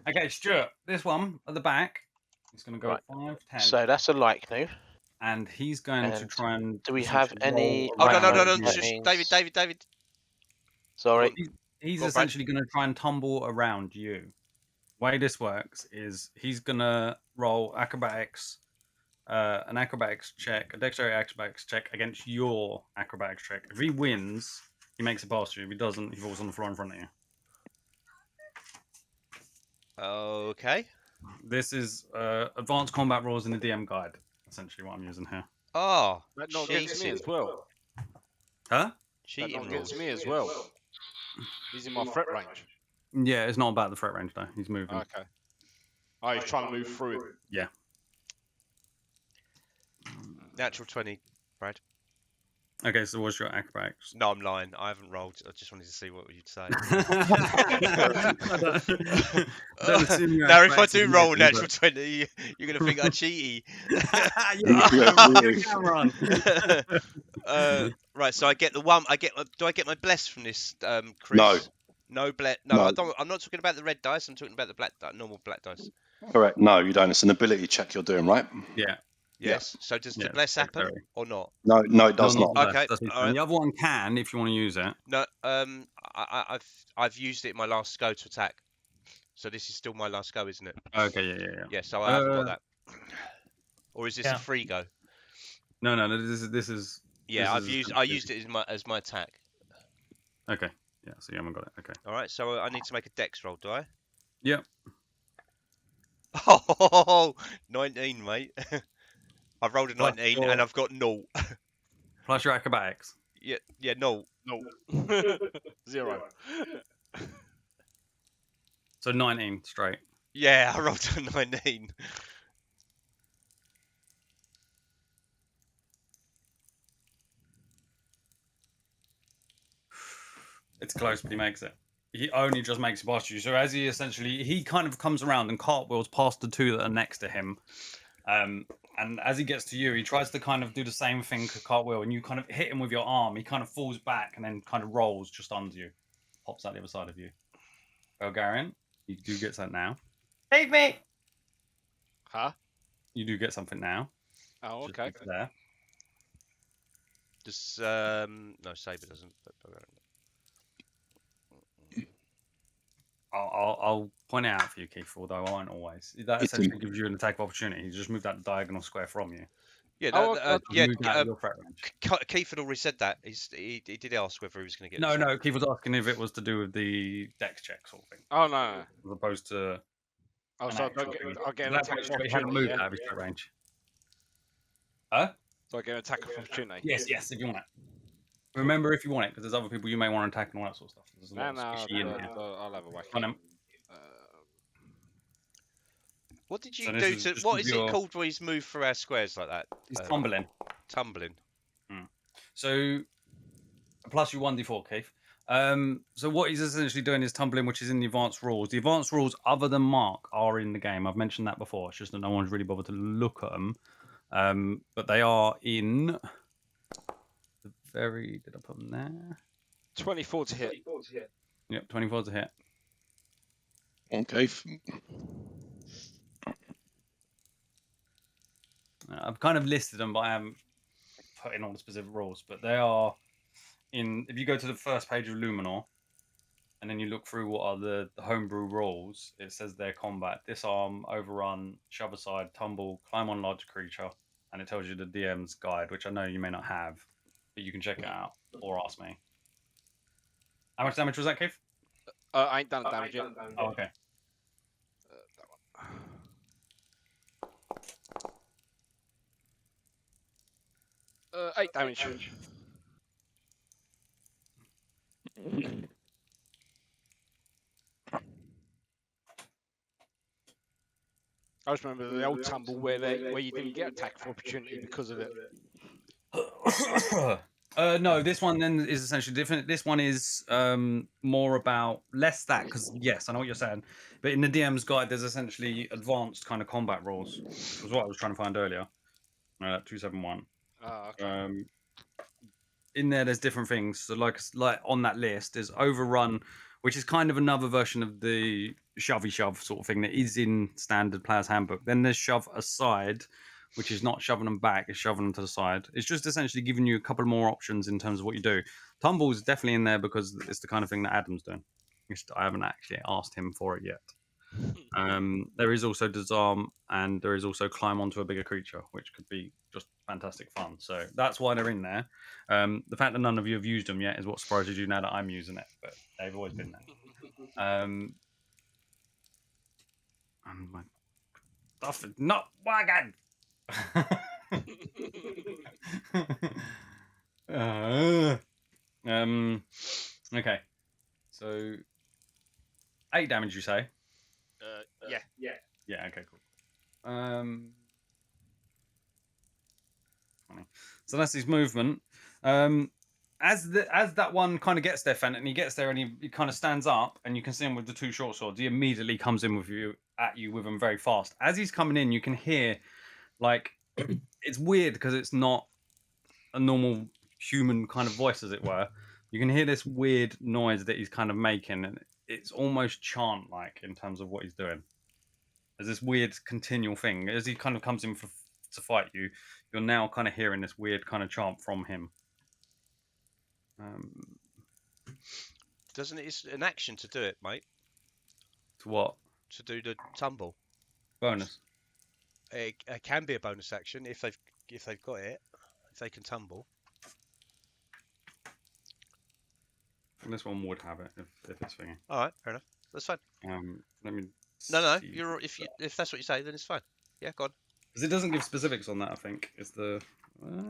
Okay, Stuart, this one at the back. He's going to go Right. 5, 10. So that's a like new. And he's going to And try and. do we have essentially any- roll Oh, no, no, no, around no. you. Just, means- David. Sorry. He's Go on, Brad. essentially going to try and tumble around you. Way this works is he's going to roll acrobatics, an acrobatics check, a dexterity acrobatics check against your acrobatics check. If he wins, he makes it past you. If he doesn't, he falls on the floor in front of you. Okay. This is advanced combat rules in the DM guide, essentially what I'm using here. Oh, That not against me cheating. as well. Huh? That Cheating not against rules. me as well. He's in my threat range. Yeah, it's not about the threat range though. He's moving. Okay. Oh, he's trying to move through it. Natural 20, Brad. Okay, so what's your acrobatics? No, I'm lying. I haven't rolled. I just wanted to see what you'd say. Now, if I do roll a natural 20, you're going to think I'm cheaty. Right, so I get the one. Do I get my bless from this, Chris? No. No bless. No, No. I don't. I'm not talking about the red dice. I'm talking about the normal black dice. Correct. No, you don't. It's an ability check you're doing, right? Yeah. Yes. So does the Yeah, bless happen dexterity. or not? No, it does No, not. Okay, That's what alright. The other one can if you want to use it. No. I've used it in my last go to attack. So this is still my last go, isn't it? Okay, yeah. Yeah. So I haven't got that. Or is this Yeah. a free go? No. This is. Yeah, This is I used it as my attack. Okay. Yeah. So you haven't got it. Okay. All right. So I need to make a dex roll, do I? Yep. Oh, 19, mate. I've rolled a Plus 19 your- and I've got 0. Plus your acrobatics. Yeah, 0. No. 0. So 19 straight. Yeah, I rolled a 19. It's close, but he makes it. He only just makes it past you. So as he kind of comes around and cartwheels past the two that are next to him. And as he gets to you, he tries to kind of do the same thing to cartwheel, and you kind of hit him with your arm. He kind of falls back and then kind of rolls just under you, pops out the other side of you. Belgarian, you do get something now. Save me! Huh? You do get something now. Oh, Just okay. be there. Just no, Saber doesn't. But I'll point it out for you, Keith, although I won't always. That essentially gives you an attack of opportunity. You just move that diagonal square from you. yeah, Move out of your threat range. Keith had already said that. He did ask whether he was going to get. No, this. no. Keith was asking if it was to do with the dex check sort of thing, Oh, no. as opposed to. Oh, an so actual thing. I'll get an That attack way, of you haven't opportunity. moved Yeah? out of your threat range. Huh? So I get an attack of opportunity. Yes, if you want it. Remember, if you want it, because there's other people you may want to attack and all that sort of stuff. There's a No, lot no, of squishy in here. I'll have a whack. Go on, then. What did you So do this is to? just What with is your- it called when he's moved through our squares like that? He's tumbling. Tumbling. So, plus you 1d4, Keith. So what he's essentially doing is tumbling, which is in the advanced rules. The advanced rules, other than Mark, are in the game. I've mentioned that before. It's just that no one's really bothered to look at them. But they are in the very. Did I put them there? 24 to hit. Yep, 24 to hit. Okay. I've kind of listed them, but I haven't put in all the specific rules. But they are in. If you go to the first page of Luminor, and then you look through what are the homebrew rules, it says their combat: disarm, overrun, shove aside, tumble, climb on large creature, and it tells you the DM's guide, which I know you may not have, but you can check it out or ask me. How much damage was that, Keith? I ain't done damage yet. Oh, okay. 8 damage. I just remember the old tumble where you didn't get attack for opportunity because of it. No, this one then is essentially different. This one is more about less that, because yes, I know what you're saying, but in the DM's guide, there's essentially advanced kind of combat rules, which was what I was trying to find earlier. 271. Oh, okay. In there's different things. So like on that list is overrun, which is kind of another version of the shovey shove sort of thing that is in standard player's handbook. Then there's shove aside, which is not shoving them back, it's shoving them to the side. It's just essentially giving you a couple more options in terms of what you do. Tumble is definitely in there because it's the kind of thing that Adam's doing. I haven't actually asked him for it yet. There is also disarm, and there is also climb onto a bigger creature, which could be just fantastic fun. So that's why they're in there. The fact that none of you have used them yet is what surprises you now that I'm using it, but they've always been there. And my stuff is not working. Okay. So 8 damage, you say? Yeah. Yeah. Okay. Cool. Funny. So that's his movement. As that one kind of gets there, Fenton, and he gets there and he kind of stands up, and you can see him with the two short swords. He immediately comes in at you with them very fast. As he's coming in, you can hear, like, it's weird because it's not a normal human kind of voice, as it were. You can hear this weird noise that he's kind of making, and it's almost chant-like in terms of what he's doing. There's this weird continual thing. As he kind of comes in to fight you, you're now kind of hearing this weird kind of chant from him. Doesn't it? It's an action to do it, mate. To what? To do the tumble. Bonus. It can be a bonus action if they've got it. If they can tumble. And this one would have it if it's thingy. All right, fair enough. That's fine. Let me. No. see. If that's what you say, then it's fine. Yeah, go on. Because it doesn't give specifics on that. I think is the.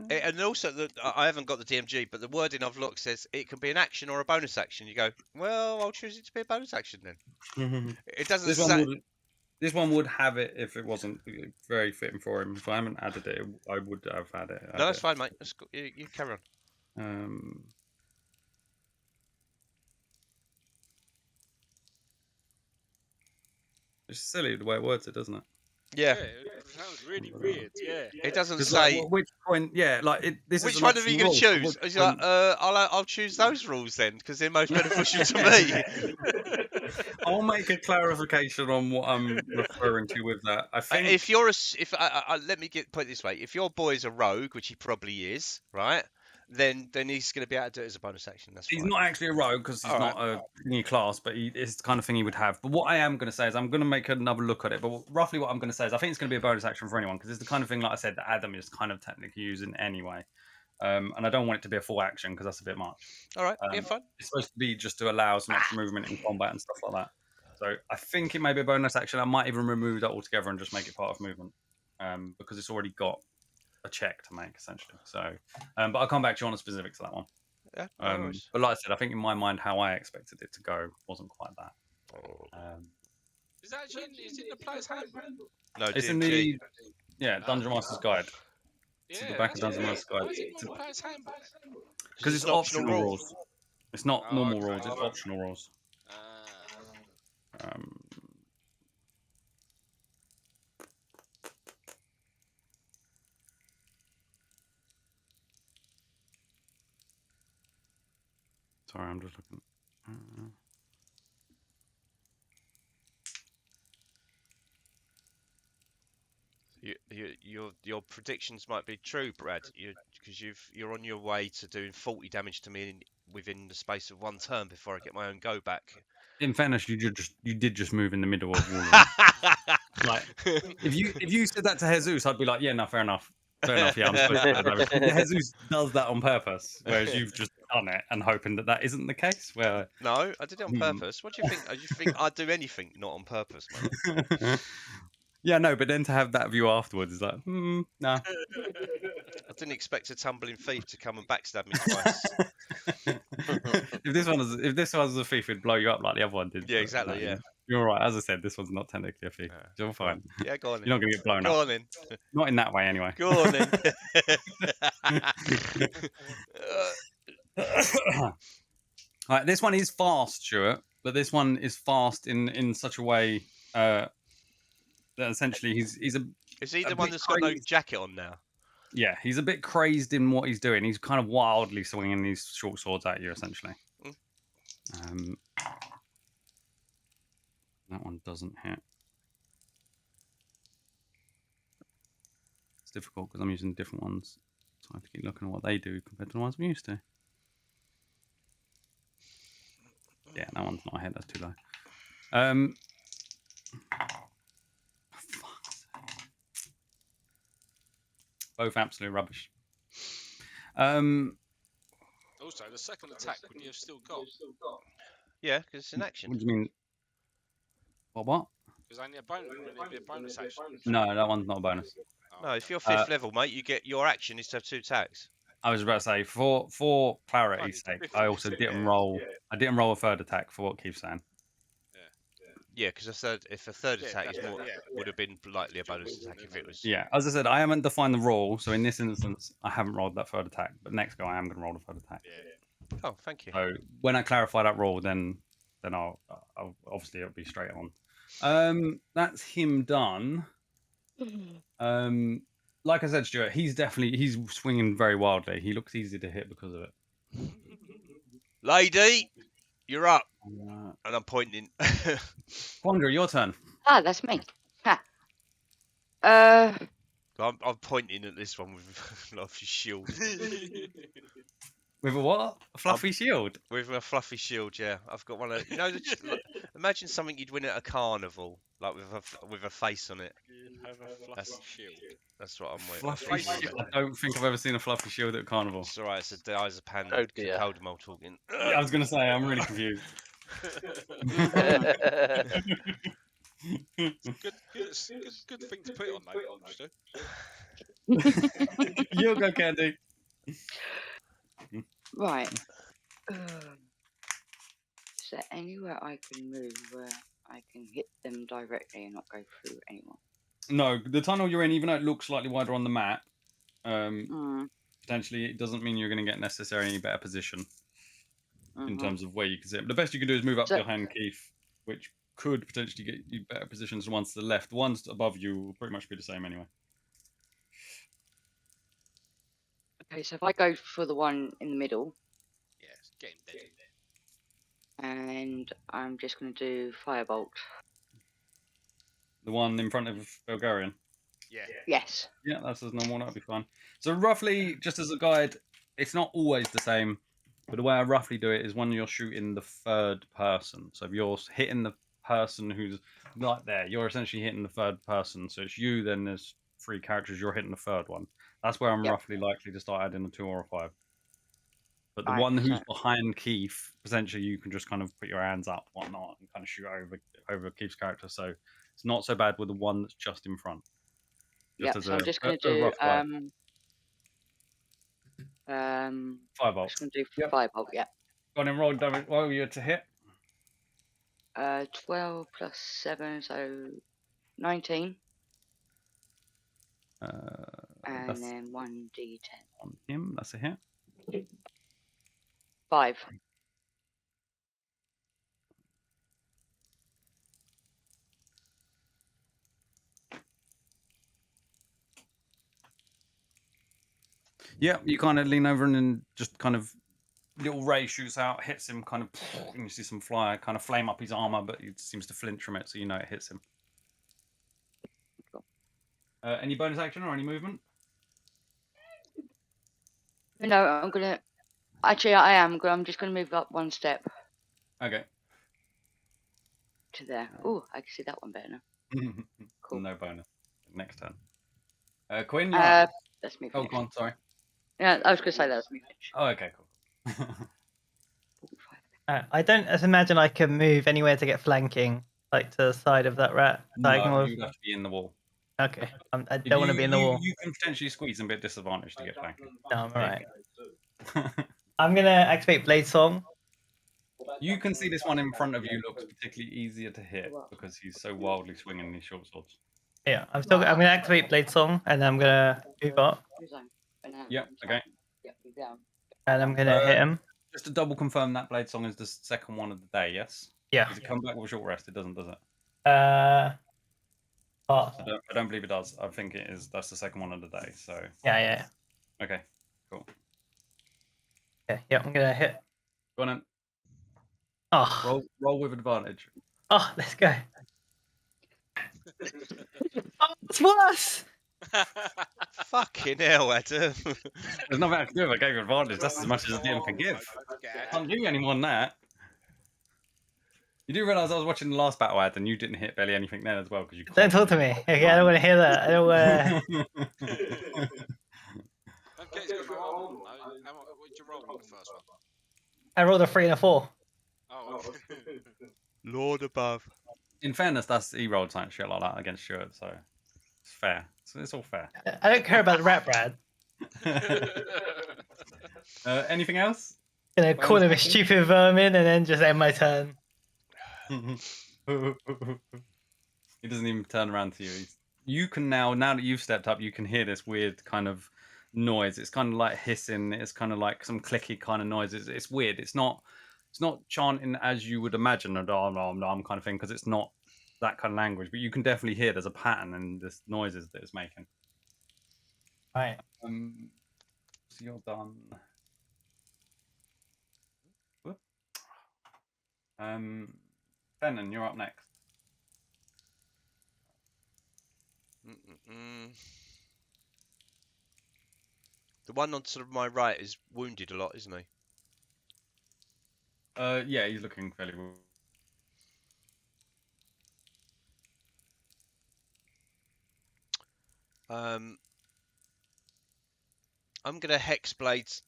And also, I haven't got the DMG, but the wording I've looked says it can be an action or a bonus action. You go, well, I'll choose it to be a bonus action then. It doesn't say. This one would have it if it wasn't very fitting for him. If I haven't added it, I would have had it. No, that's fine, mate. You carry on. It's silly the way it words it, doesn't it? Yeah. It sounds really weird. Yeah. It doesn't say which point. Yeah, this which is one are you going to choose? He's like, I'll choose those rules then because they're most beneficial to me. I'll make a clarification on what I'm referring to with that. I think if you're let me put it this way: if your boy's a rogue, which he probably is, right? Then he's going to be able to do it as a bonus action. That's he's fine. not actually a rogue because he's not a new class, but it's the kind of thing he would have. But what I am going to say is I'm going to make another look at it. But roughly what I'm going to say is I think it's going to be a bonus action for anyone because it's the kind of thing, like I said, that Adam is kind of technically using anyway. And I don't want it to be a full action because that's a bit much. All right, yeah, fine. It's supposed to be just to allow some extra movement in combat and stuff like that. So I think it may be a bonus action. I might even remove that altogether and just make it part of movement because it's already got a check to make essentially. So, but I'll come back to you on the specifics of that one. Yeah. But like I said, I think in my mind how I expected it to go wasn't quite that. Is that actually in the player's handbook? No, it's DMG. in the Dungeon Master's Guide. Yeah, to the back of Dungeon Master's Guide. Because it's optional rules. It's not normal rules. It's optional rules. Sorry, I'm just looking. Your predictions might be true, Brad. Because you're on your way to doing 40 damage to me within the space of one turn before I get my own go back. In fairness, you did just move in the middle of all of them. Like if you said that to Jesus, I'd be like, yeah, no, fair enough. Fair enough, yeah, I'm supposed to do that. Jesus does that on purpose, whereas you've just done it and hoping that isn't the case. Where no, I did it on purpose. What do you think? Do you think I'd do anything not on purpose, mate? Yeah, no, but then to have that view afterwards is like, nah. I didn't expect a tumbling thief to come and backstab me twice. if this was a thief, it'd blow you up like the other one did. Yeah, exactly. Yeah. You're right. As I said, this one's not technically a thief. You're fine. Yeah, go on. You're not going to get blown up. Go on in. Not in that way, anyway. Go on in. Right, this one is fast, Stuart, but this one is fast in such a way that essentially he's a. Is he the one that's got no jacket on now? Yeah, he's a bit crazed in what he's doing. He's kind of wildly swinging these short swords at you, essentially. That one doesn't hit. It's difficult because I'm using different ones, so I have to keep looking at what they do compared to the ones I'm used to. Yeah, that one's not a hit. That's too low. Both absolute rubbish. Also, the second attack would you have still got? Yeah, because it's an action. What do you mean? What? Because only a bonus. Wouldn't it be a bonus action? No, that one's not a bonus. No, if you're 5th level, mate, you get your action is to have 2 attacks. I was about to say for clarity's sake, I also didn't roll. I didn't roll a third attack for what Keith's saying. Yeah, because if a third attack is more, would have been likely a bonus attack if it was. Yeah, as I said, I haven't defined the rule, so in this instance, I haven't rolled that third attack. But next go, I am going to roll the third attack. Yeah. Oh, thank you. So when I clarify that rule, then I'll obviously it'll be straight on. That's him done. Like I said, Stuart, he's swinging very wildly. He looks easy to hit because of it. Lady, you're up. And I'm pointing. Quandra, your turn. Ah, that's me. Ha. I'm pointing at this one with a fluffy shield. With a what? A fluffy shield? With a fluffy shield, yeah. I've got one of imagine something you'd win at a carnival, like with a face on it. Have a fluffy shield. That's what I'm waiting. Fluffy shield. I don't think I've ever seen a fluffy shield at a carnival. It's alright, it's a diazepam Coldemol talking. I was going to say, I'm really confused. Good at It's a good thing to put it on, though. You'll go, Candy. Right. Is there anywhere I can move where I can hit them directly and not go through anyone? No, the tunnel you're in, even though it looks slightly wider on the map, Mm. potentially it doesn't mean you're going to get necessarily any better position in Mhm. terms of where you can sit. But the best you can do is move up So- behind Keith, which could potentially get you better positions than ones to the left. The ones above you will pretty much be the same anyway. Okay, so if I go for the one in the middle, Yeah, it's getting dead. and I'm just going to do firebolt. The one in front of Bulgarian. Yeah. Yes. Yeah, that's as normal. That'll be fine. So roughly, just as a guide, it's not always the same, but the way I roughly do it is when you're shooting the third person. So if you're hitting the person who's right there, you're essentially hitting the third person. So it's you, then there's 3 characters, you're hitting the third one. That's where I'm Yep. roughly likely to start adding a 2 or a 5. But the Right, one who's so- behind Keith, essentially, you can just kind of put your hands up, whatnot, and kind of shoot over Keith's character. So it's not so bad with the one that's just in front. Yep, as so I'm just going a to do rough guide. 5-volt. just going to do Yep. firebolt. Yeah. Go on and roll damage. Roll you to hit. 12 plus 7, so 19, and That's then 1d10. on him. That's a hit. 5. Yeah, you kind of lean over and then just kind of little ray shoots out, hits him, kind of, and you see some fly kind of flame up his armor, but he seems to flinch from it, so you know it hits him. Cool. Any bonus action or any movement? No, I'm going to. Actually, I am. I'm just going to move up 1 step Okay. to there. Oh, I can see that one better now. Cool. No bonus. Next turn. Quinn, you're up. That's me. Oh, Finished. go on, sorry. Yeah, I was going to say that was me. Finished. Oh, okay, cool. 45. I don't imagine I can move anywhere to get flanking, like to the side of that rat. So I can No, move- you'd have to be in the wall. Okay, I don't want to be in the wall. You can potentially squeeze and be at disadvantage to get flanking. No, I'm alright. I'm gonna activate Blade Song. You can see this one in front of you looks particularly easier to hit because he's so wildly swinging these short swords. Yeah, I'm gonna activate Blade Song, and I'm gonna move up, Yep, okay. and I'm gonna hit him. Just to double confirm, that Blade Song is the second one of the day, yes? Yeah. Does it come back with a short rest? It doesn't, does it? Oh, I don't believe it does. I think it is. That's the second one of the day. So yeah. okay, cool. Okay, yeah, I'm gonna hit. Go on then. Oh, Roll with advantage. oh, let's go. Oh, it's worse. Fucking hell, Adam. There's nothing I can do if I gave you advantage. That's as much as a DM can give. I can't give you any more than that. You do realise I was watching the last battle ad and you didn't hit barely anything then as well because you. Don't talk to me. Okay, I don't want to hear that. I don't want to. Okay, it's got no armor. No. What did you roll on the first one? I rolled a 3 and a 4. Oh, okay. Lord above. In fairness, he rolled something shit like that against Stuart, so it's fair. So it's all fair. I don't care about the rat, Brad. Anything else? Gonna call him a stupid vermin and then just end my turn. He doesn't even turn around to you. You can now that you've stepped up, you can hear this weird kind of noise. It's kind of like hissing. It's kind of like some clicky kind of noise. It's weird. It's not chanting as you would imagine a dom kind of thing because it's not that kind of language. But you can definitely hear there's a pattern in this noises that it's making. Right. So you're done. Whoop. Benon, you're up next. The one on sort of my right is wounded a lot, isn't he? Yeah, he's looking fairly well. I'm gonna Hexblades.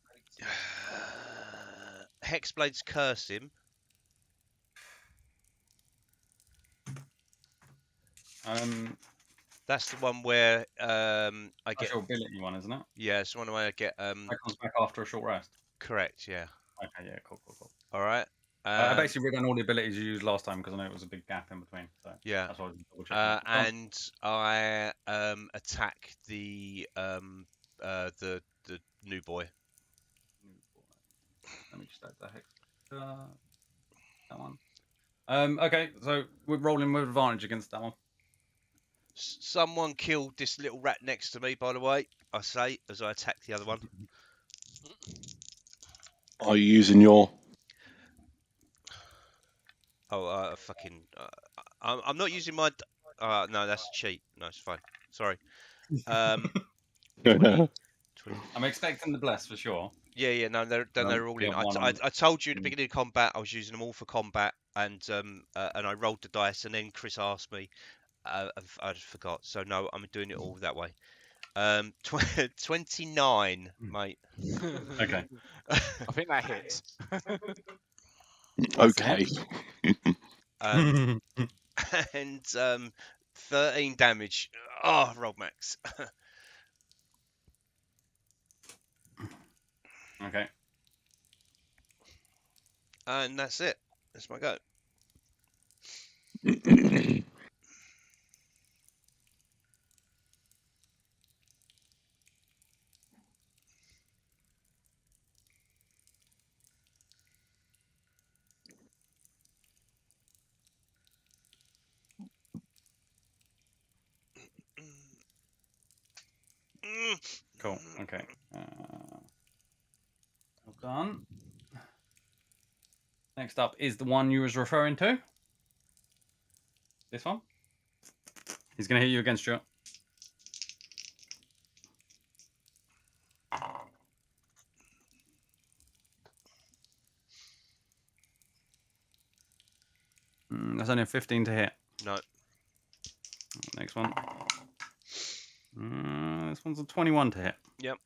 Hexblades curse him. That's the one where I That's get. your ability one, isn't it? Yeah, it's the one where I get. That comes back after a short rest. Correct. Yeah. Okay, yeah, cool. All right. I basically read down all the abilities you used last time because I know it was a big gap in between. So Yeah. that's why I was double checking. And I attack the new boy. Let me just add that hex. That one. Okay, so we're rolling with advantage against that one. Someone killed this little rat next to me, by the way. I say as I attack the other one. Are you using your? Oh, fucking! I'm not using my. No, that's a cheat. No, it's fine. Sorry. 20. I'm expecting the bless for sure. Yeah. No, they're all in. I told you at the beginning of combat I was using them all for combat, and I rolled the dice, and then Chris asked me. I forgot. So no, I'm doing it all that way. 29, mate. Okay. I think that hits. Okay. And 13 damage. Oh, roll max. Okay. And that's it. That's my go. Cool. Okay. Well done. Next up is the one you was referring to. This one. He's going to hit you again, Stuart. That's only a 15 to hit. No. Next one. This one's a 21 to hit. Yep.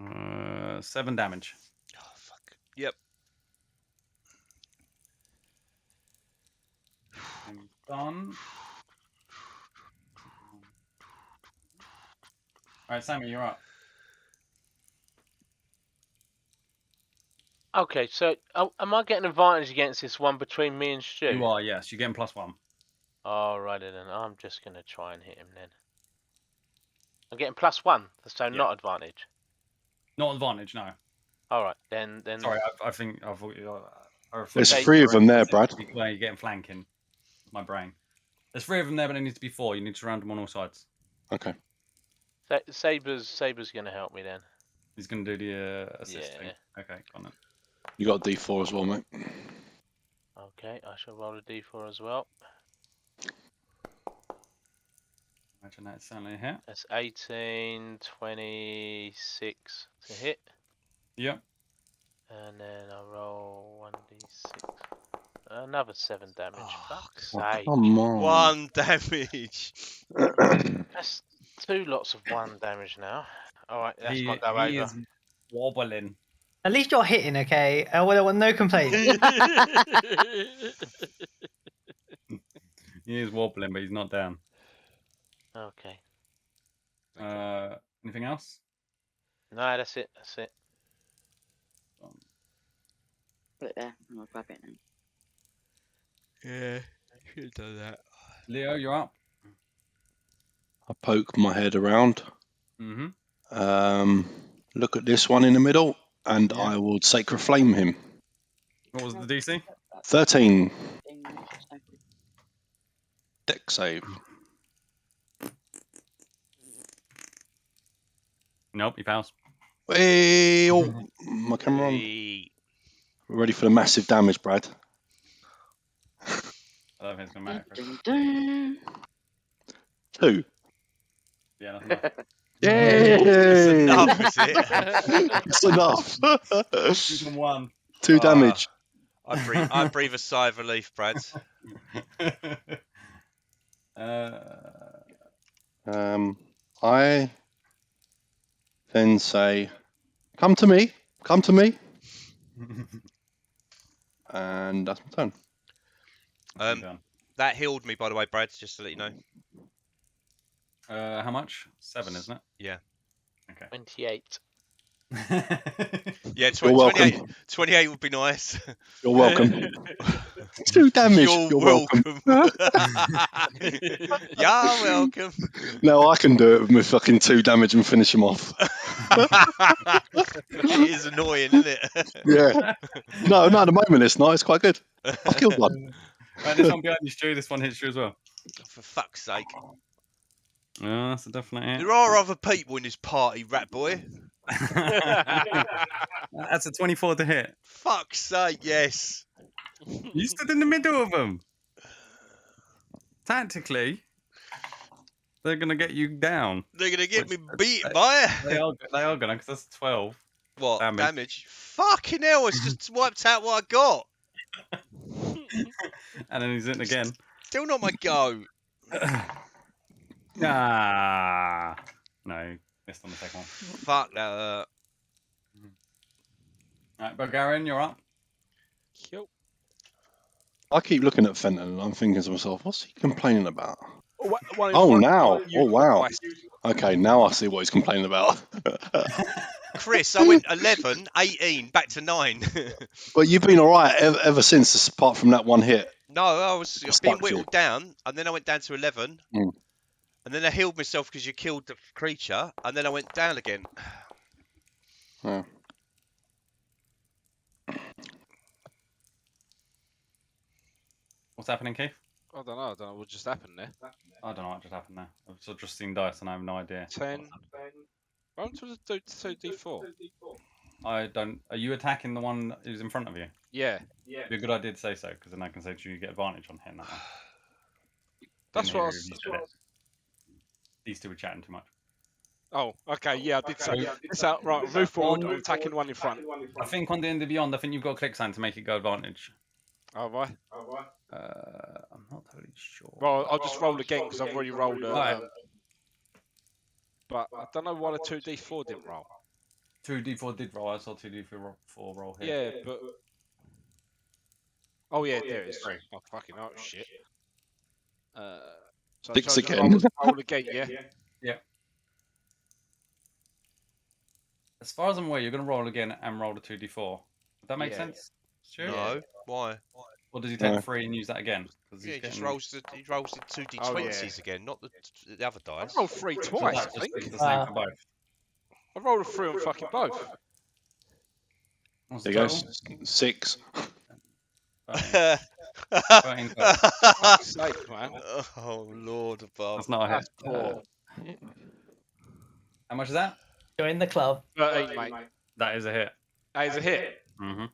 Uh, 7 damage. Oh, fuck. Yep. Done. Alright, Sammy, you're up. Okay, so am I getting advantage against this one between me and Stu? You are, yes. You're getting +1. Alrighty then. I'm just going to try and hit him then. I'm getting +1, so Yeah. not advantage. Not advantage, no. Alright, then. Sorry, I think I thought you. There's 3 of them there, Brad. Where you're getting flanking. My brain. There's 3 of them there, but there needs to be 4. You need to surround them on all sides. Okay. Saber's going to help me then. He's going to do the assisting. Yeah. Okay, got it. You got a D4 as well, mate. Okay, I shall roll a d4 as well. Imagine that's certainly a hit. That's 18, 26 to hit. Yep. And then I roll 1d6. Another 7 damage. Fuck's Oh, sake. come on. 1 damage. That's 2 lots of 1 damage now. Alright, that's my go He over. is wobbling. At least you're hitting, okay? Well, no complaints. He is wobbling, but he's not down. Okay. Anything else? No, that's it. That's it. Put it there, and I'll grab it then. Yeah, should have done that. Leo, you're up. I poke my head around. Mm-hmm. Look at this one in the middle, and Yeah. I will Sacred Flame him. What was the DC? 13. Deck save. Nope, he fails. Hey, oh, my camera on. Hey. We're ready for the massive damage, Brad. I don't think it's going to matter. Dun, dun, 2. Yeah, nothing else. Yay! That's enough, is it? That's enough. 2 and 1. 2 damage. I breathe a sigh of relief, Brad. I then say, come to me, come to me. And that's my turn. That healed me, by the way, Brad. Just to let you know. How much? 7, isn't it? Yeah. Okay. 28. Yeah, You're welcome. 28 would be nice. You're welcome. 2 damage. You're welcome. You're welcome. Now I can do it with my fucking 2 damage and finish him off. It is annoying, isn't it? Yeah. No, at the moment it's not. It's quite good. I've killed one. Right, this one behind you, Stu. This one hits you as well. For fuck's sake. Yeah, that's a definite hit. There are other people in this party, rat boy. That's a 24 to hit. Fuck's sake, yes. You stood in the middle of them. Tactically, they're gonna get you down. They're gonna get me beat by it. They are gonna, because that's 12. What Damage. damage? Fucking hell! It's just wiped out what I got. And then he's in again. Still not my go. Ah, no, missed on the second one. Fuck that. Right, Bulgarian, you're up. Cool. I keep looking at Fenton and I'm thinking to myself, what's he complaining about? One in Oh, front, now. one you Oh, wow. twice. Okay, now I see what he's complaining about. Chris, I went 11, 18, back to 9. But you've been all right ever since, apart from that one hit. No, I was Stuck being you. whittled down, and then I went down to 11. Mm. And then I healed myself because you killed the creature, and then I went down again. Yeah. What's happening, Keith? I don't know what just happened there. I don't know what just happened there. I've just seen dice and I have no idea. 10. Why don't you do 2d4? I don't. Are you attacking the one who's in front of you? Yeah. It'd be a good idea to say so, because then I can say to you, you get advantage on hitting that one. That's Didn't what I hear was. if you said it. These two were chatting too much. Oh, okay, yeah, I did say. So, right, move forward. I'm attacking the one in front. I think on the end of Beyond, I think you've got a click sign to make it go advantage. Oh, right. I'm not totally sure. Well, I'll just roll again because I've already rolled. Right. But I don't know why the 2d4 didn't roll. 2d4 did roll. I saw 2d4 roll here. Yeah, but. Oh, yeah, there it is. Oh, fucking oh, shit. So 6 so just again. roll again, yeah? Yeah. As far as I'm aware, you're going to roll again and roll the 2d4. Would that make Yeah. sense? Sure. No, why? Or does he take No. the 3 and use that again? 'Cause Yeah, he's he just getting- rolls the 2d20s again, not the other I dice. rolled 3 So twice, that's I think. just the same for both. I rolled a 3 on fucking both. What's There the you go. total? 6. 13 total. Fuck's sake, man. Oh, Lord above. That's not a hit. That's poor. How much is that? Join the club. 13, mate. That is a hit. That is a hit. Mm-hmm.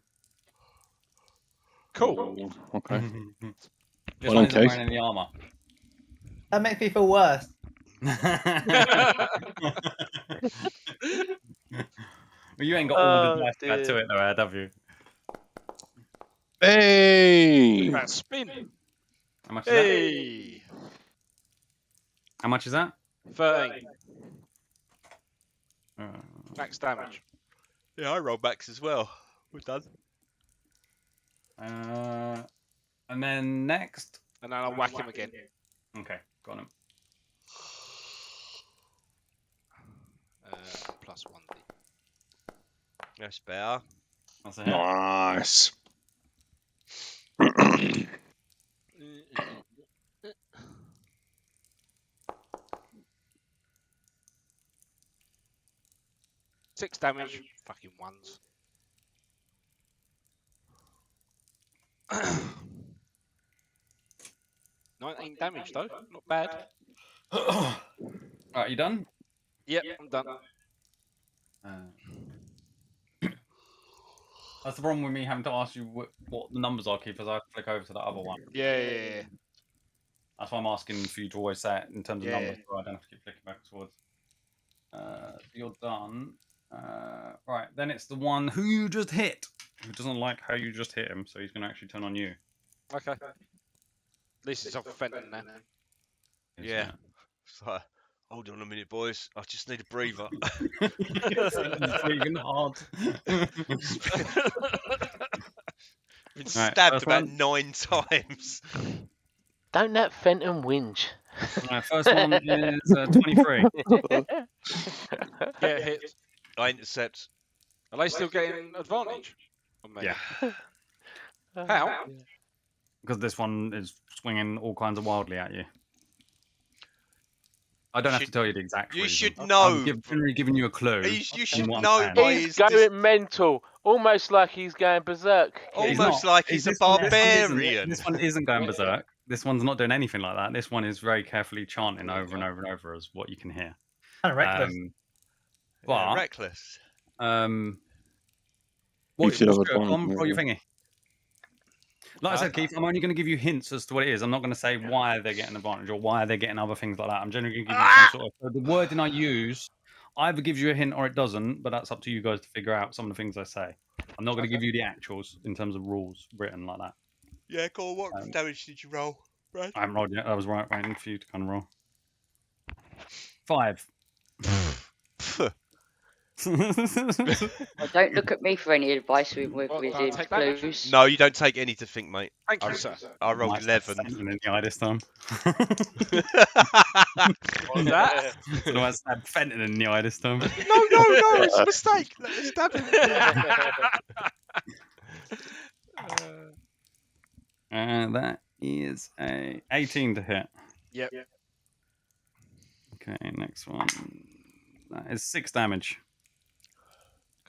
Cool. Okay. This Well one done, isn't Keith. wearing any armor. That makes me feel worse. Well, you ain't got all the Oh, dice to add to it, though, Ed, have you? Hey! That spin. How much is that? Hey. How much is that? 13. Uh, Max damage. Yeah, I roll backs as well. We're done. and then next. And then I'll whack him again. Okay, got him. Plus 1d. That's better. That's a hit. Nice. 6 damage. Fucking ones. $19 damage though. Not bad. Alright, you done? Yep, I'm done. That's the problem with me having to ask you what the numbers are, Keith, as I flick over to the other one. Yeah. That's why I'm asking for you to always say it in terms of Yeah. numbers, so I don't have to keep flicking back and forwards. You're done. Right, then it's the one who you just hit. Who doesn't like how you just hit him, so he's going to actually turn on you. Okay. At least it's off Fenton then. Yeah. So, hold on a minute, boys. I just need a breather. It's breathing hard. Been Right, stabbed first about one. 9 times. Don't let Fenton whinge. First one is 23. Get hit. I intercept. Are they still getting advantage on me? Yeah. How? Because this one is swinging all kinds of wildly at you. I don't have to tell you the exact You reason. should know. I'm generally giving you a clue. You should what I'm know saying. by He's his going mental, almost like he's going berserk. He's almost not. like he's a This one isn't. barbarian. This one isn't going berserk. This one's not doing anything like that. This one is very carefully chanting over and over and over as what you can hear. Kind of reckless. But Reckless. You should have advantage, roll your maybe. thingy. Like I said, Keith, I'm only going to give you hints as to what it is. I'm not going to say why they're getting advantage or why they're getting other things like that. I'm generally going to give you some sort of... The wording I use either gives you a hint or it doesn't, but that's up to you guys to figure out some of the things I say. I'm not going to give you the actuals in terms of rules written like that. Yeah, go on. What damage did you roll, Brad? I haven't rolled yet. I was waiting for you to kind of roll. 5. Well, don't look at me for any advice with his take damage. clues. No, you don't take any to think, mate. Thank you, sir. I rolled 11. In the eye this time. What was that? So I stabbed Fenton in the eye this time. No, it's a mistake. Let me stab him. And that is a 18 to hit. Yep. Okay, next one. That is 6 damage.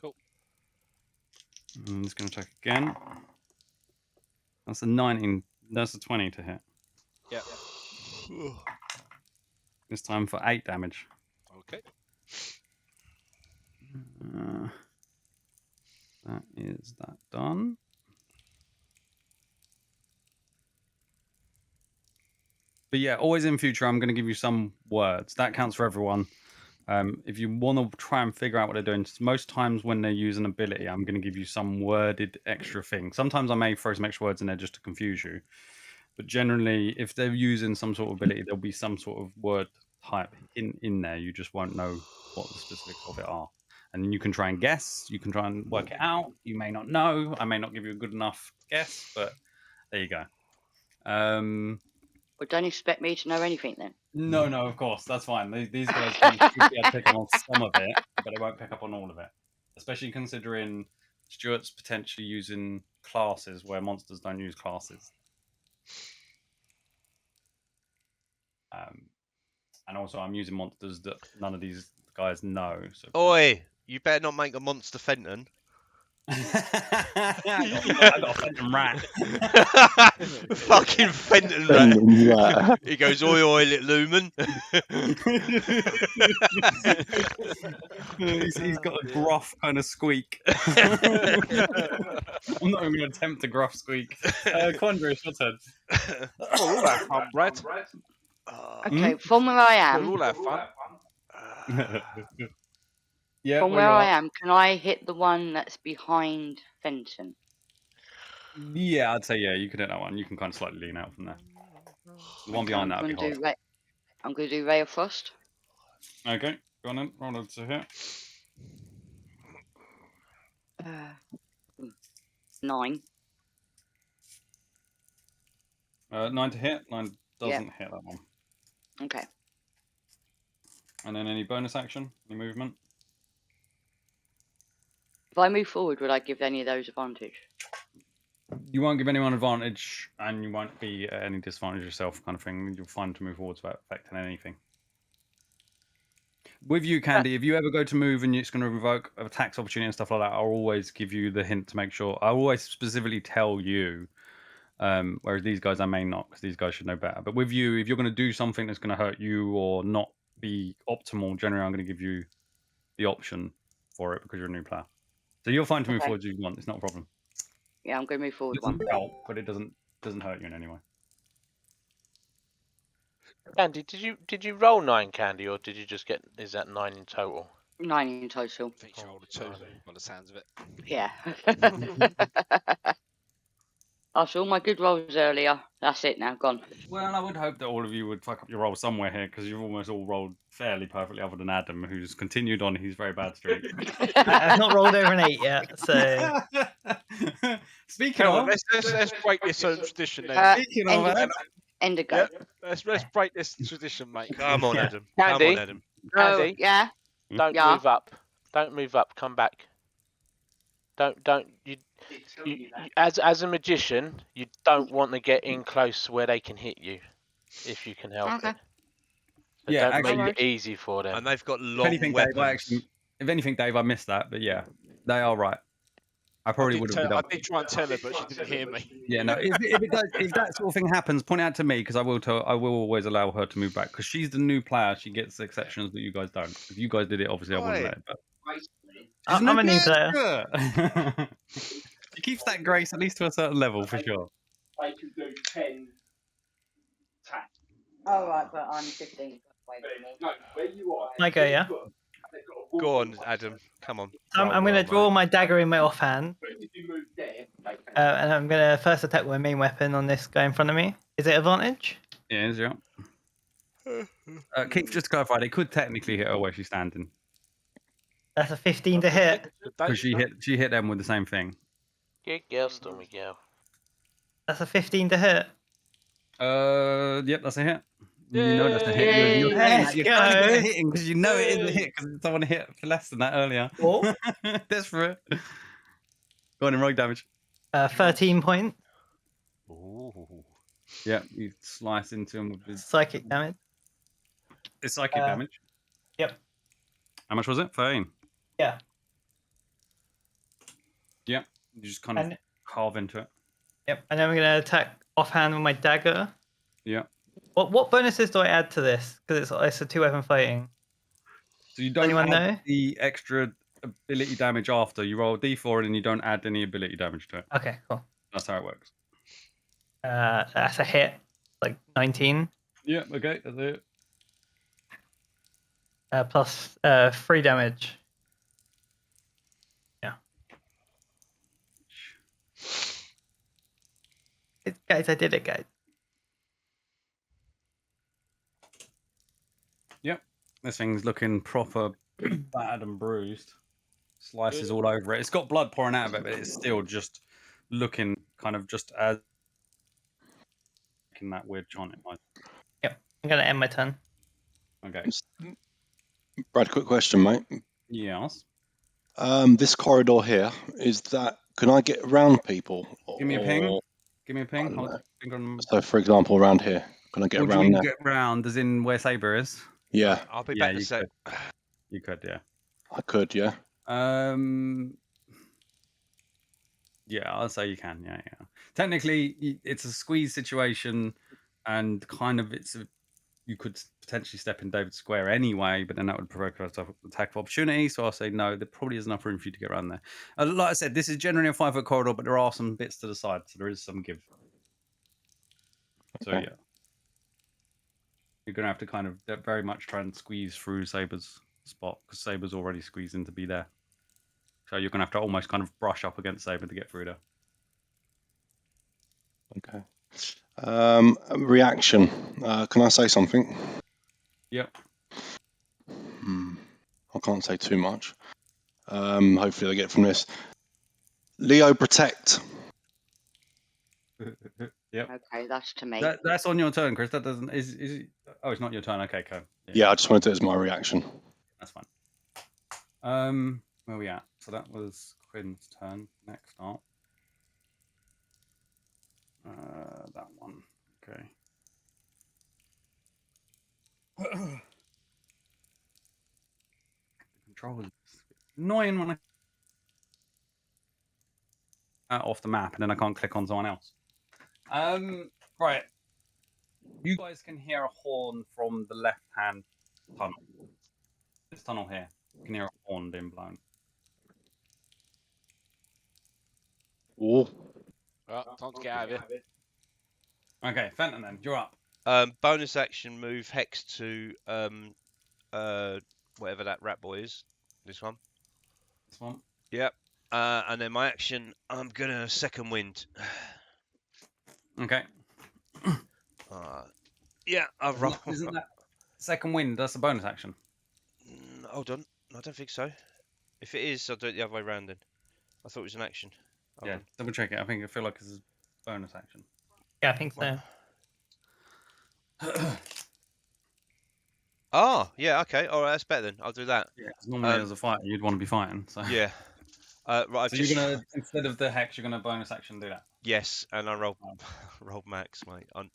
Cool. I'm just going to check again. That's a 19. That's a 20 to hit. Yep. This time for 8 damage. Okay. That is that done. But yeah, always in future, I'm going to give you some words. That counts for everyone. If you want to try and figure out what they're doing, most times when they use an ability, I'm going to give you some worded extra thing. Sometimes I may throw some extra words in there just to confuse you. But generally, if they're using some sort of ability, there'll be some sort of word type in there. You just won't know what the specifics of it are. And you can try and guess. You can try and work it out. You may not know. I may not give you a good enough guess, but there you go. Well, don't expect me to know anything then. No, of course, that's fine. These guys can be able to pick up on some of it, but they won't pick up on all of it. Especially considering Stuart's potentially using classes where monsters don't use classes. And also, I'm using monsters that none of these guys know. So Oi, you better not make a monster Fenton. I got a Fenton rat. Fucking Fenton rat. He goes, oi, little lumen. He's got a gruff kind of squeak. I'm not even going to attempt a gruff squeak. Quandra, your turn. All that fun, Brad. Okay, from where I am, All that fun. Yeah, from where I am, can I hit the one that's behind Fenton? Yeah, I'd say you can hit that one. You can kind of slightly lean out from there. The one behind that would be hard. I'm going to do Ray of Frost. Okay, go on then. Roll it to hit. 9. 9 to hit. 9 doesn't hit that one. Okay. And then any bonus action? Any movement? If I move forward, would I give any of those advantage? You won't give anyone advantage, and you won't be at any disadvantage yourself, kind of thing. You'll find to move forwards without affecting anything. With you, Candy, if you ever go to move and it's going to revoke a tax opportunity and stuff like that, I'll always give you the hint to make sure. I always specifically tell you, whereas these guys I may not, because these guys should know better. But with you, if you're going to do something that's going to hurt you or not be optimal, generally I'm going to give you the option for it because you're a new player. So you're fine to move forward if you want. It's not a problem. Yeah, I'm going to move forward It doesn't help, but it doesn't hurt you in any way. Candy, did you roll 9, Candy, or did you just get? Is that 9 in total? 9 in total. I think she rolled a 2 by the sounds of it. Yeah. After all my good rolls earlier, that's it now, gone. Well, I would hope that all of you would fuck up your roll somewhere here, because you've almost all rolled fairly perfectly, other than Adam, who's continued on his very bad streak. I've not rolled over an 8 yet, so Speaking Come of, on, let's break this tradition then. speaking of, Adam, Indigo. Yeah, let's break this tradition, mate. Come on, Yeah. Adam. Come Candy? on, Adam. Oh, Candy, yeah. don't Yeah. move up. Don't move up. Come back. Don't you, as a magician, you don't want to get in close where they can hit you, if you can help Okay. it. So Yeah, don't actually- make it easy for them. And they've got if long anything, weapons. Dave, I missed that, but yeah, they are right. I probably would have I done. did try and tell her, but she didn't hear me. Yeah, no. If that sort of thing happens, point it out to me because I will always allow her to move back because she's the new player. She gets exceptions that you guys don't. If you guys did it, obviously I wouldn't let it. But I'm a new player. player. She keeps that grace at least to a certain level for sure. I can do 10 taps. Oh, right, but I'm 15. No, where you are. I go, yeah? Go on, Adam. Come on. I'm Roll going to well, draw mate. my dagger in my offhand. But if you move there, And I'm going to first attack with my main weapon on this guy in front of me. Is it advantage? Yeah. Keith, just to clarify, they could technically hit her where she's standing That's a 15 to hit. because she hit them with the same thing. Good girl, Stormy girl. That's a 15 to hit. Yep, that's a hit. You know that's a hit. You're Let's trying to get go. a hitting because you know it is a hit because someone hit for less than that earlier. Oh. Desperate. Go on in rogue damage. 13 points. Ooh. Yeah, you slice into him with his Psychic damage. psychic damage. Yep. How much was it? 13. Yeah. Yeah, you just kind of And, carve into it. yep. And then we're going to attack offhand with my dagger. Yeah. What bonuses do I add to this? Because it's a 2-weapon fighting. So you don't Anyone add know? the extra ability damage after. You roll a d4 and you don't add any ability damage to it. Okay, cool. That's how it works. That's a hit. Like 19. Yeah, okay, that's it. Plus 3 damage. Yeah. Guys, I did it, guys. Yep. This thing's looking proper battered and bruised. Slices all over it. It's got blood pouring out of it, but it's still just looking kind of just as in that weird chanting. Yep. I'm going to end my turn. Okay. Brad, quick question, mate. Yes. This corridor here, can I get around people? Give me a ping. or- Give me a I ping. don't Hold know. on. Finger on- So, for example, around here, can I get What do you around mean there? get round, as in where Saber is? Yeah, I'll be Yeah, back in a you sec. You could, yeah. I could, yeah. Yeah, I'll say you can. Yeah. Technically, it's a squeeze situation, and kind of you could potentially step in David's square anyway, but then that would provoke an attack of opportunity. So I'll say no. There probably is enough room for you to get around there. Like I said, this is generally a 5-foot corridor, but there are some bits to the side, so there is some give. So Okay. yeah, you're gonna have to kind of very much try and squeeze through Saber's spot because Saber's already squeezed in to be there. So you're gonna have to almost kind of brush up against Saber to get through there. Okay. Reaction. Can I say something? Yep. I can't say too much. Hopefully they get from this. Leo, protect. Yep. Okay, that's to me. That's on your turn, Chris. That doesn't is it? Oh, it's not your turn. Okay, cool. Yeah, I just wanted it as my reaction. That's fine. Where are we at? So that was Quinn's turn. Next up. That one. Okay. The controls annoying when I off the map and then I can't click on someone else. Right. You guys can hear a horn from the left-hand tunnel. This tunnel here. You can hear a horn being blown. Oh, Time to get out of here. Okay, Fenton then, you're up. Bonus action move Hex to whatever that rat boy is. This one. This one. Yep. And then my action, I'm gonna second wind. Okay. Yeah, I've rolled. Isn't that second wind? That's a bonus action. Hold on, I don't think so. If it is, I'll do it the other way around then. I thought it was an action. Hold Yeah, on. double check it. I feel like it's a bonus action. Yeah, I think so. Oh, yeah, okay. All right, that's better then. I'll do that. Yeah, 'cause normally as a fighter, you'd want to be fighting. So Yeah. Right, I've so just... you're gonna instead of the hex, you're gonna bonus action do that. Yes, and I rolled max, mate. I'm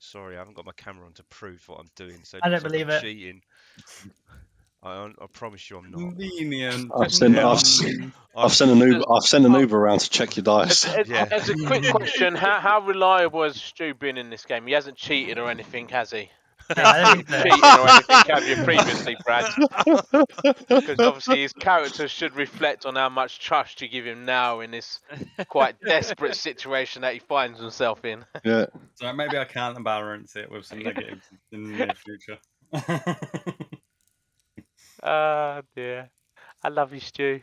sorry, I haven't got my camera on to prove what I'm doing, so it I looks don't like I'm believe it. cheating. I promise you I'm not. Convenient. I've sent Yeah, I've sent an Uber. I've sent an Oh. Uber around to check your dice. Yeah. As a quick question, how reliable has Stu been in this game? He hasn't cheated or anything, has he? No, I don't think so. Cheating or anything, have you previously, Brad? Because obviously his character should reflect on how much trust you give him now in this quite desperate situation that he finds himself in. Yeah. So maybe I counterbalance it with some negatives in the near future. Ah, dear. I love you, Stu.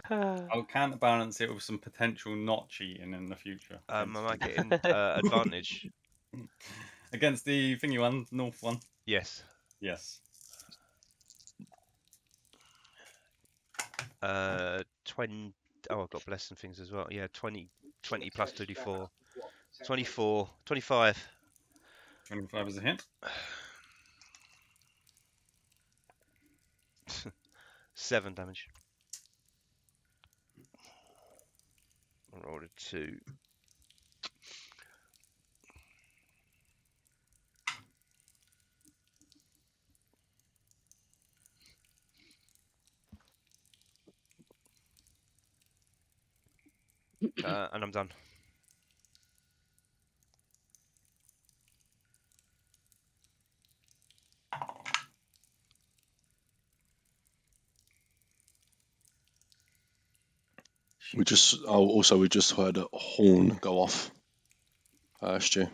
I'll counterbalance it with some potential not cheating in the future. Am I getting advantage? Against the thingy one, north one? Yes. Yes. 20. Oh, I've got blessing things as well. Yeah, 20 plus 2d4. 24. 25. 25 is a hit. 7 damage. I rolled a 2. And I'm done. We just heard a horn go off. Stu.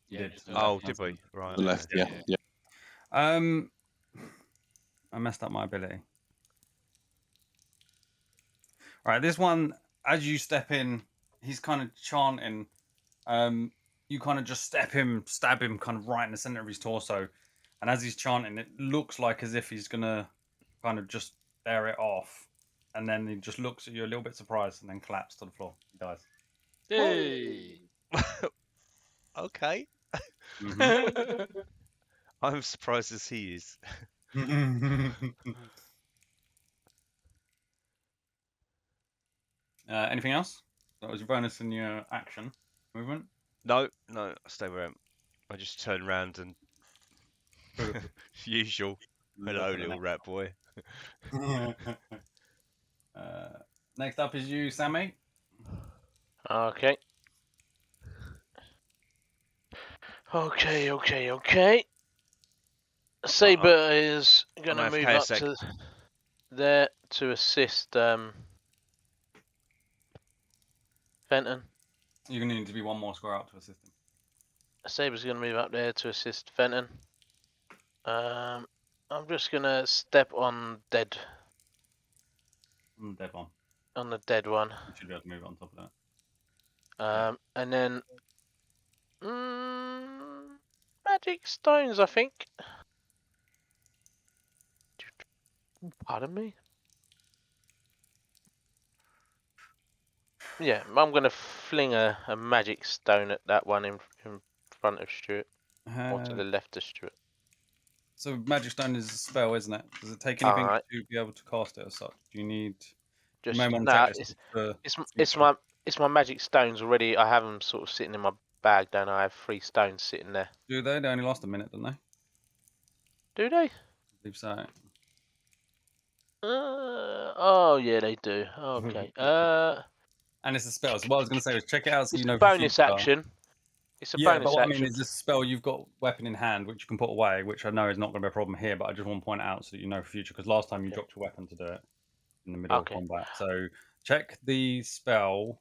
Yeah. Oh, did we? Right. The left. Yeah. Yeah. I messed up my ability. Right, this one, as you step in, he's kind of chanting. You kind of just stab him, kind of right in the center of his torso. And as he's chanting, it looks like as if he's gonna kind of just bear it off. And then he just looks at you a little bit surprised and then collapses to the floor. He dies. Hey. Okay. Mhm. I'm surprised as he is. Anything else? That was your bonus in your action movement. No, I stay where I am. I just turn around and usual. Hello, little rat boy. Next up is you, Sammy. Okay. Okay. Saber is going to I'm move AFK a up sec. to there to assist Fenton. You're going to need to be one more square up to assist him. Saber's going to move up there to assist Fenton. I'm just going to step on dead. On the dead one. On the dead one. You should be able to move on top of that. And then magic stones, I think. Pardon me. Yeah, I'm gonna fling a magic stone at that one in front of Stuart, or to the left of Stuart. So magic stone is a spell, isn't it? Does it take anything Alright. to be able to cast it as such? Do you need? Just you may want to nah, check this for it's future. my magic stones already. I have them sort of sitting in my bag, don't I? I have 3 stones sitting there. Do they? They only last a minute, don't they? Do they? I believe so. Oh yeah, they do. Okay. And it's a spell. So what I was going to say was check it out so It's you know. a bonus action. It's a Yeah, bonus but what I action. mean is this spell you've got weapon in hand which you can put away, which I know is not going to be a problem here, but I just want to point out so that you know for future because last time you dropped your weapon to do it in the middle of combat. So check the spell.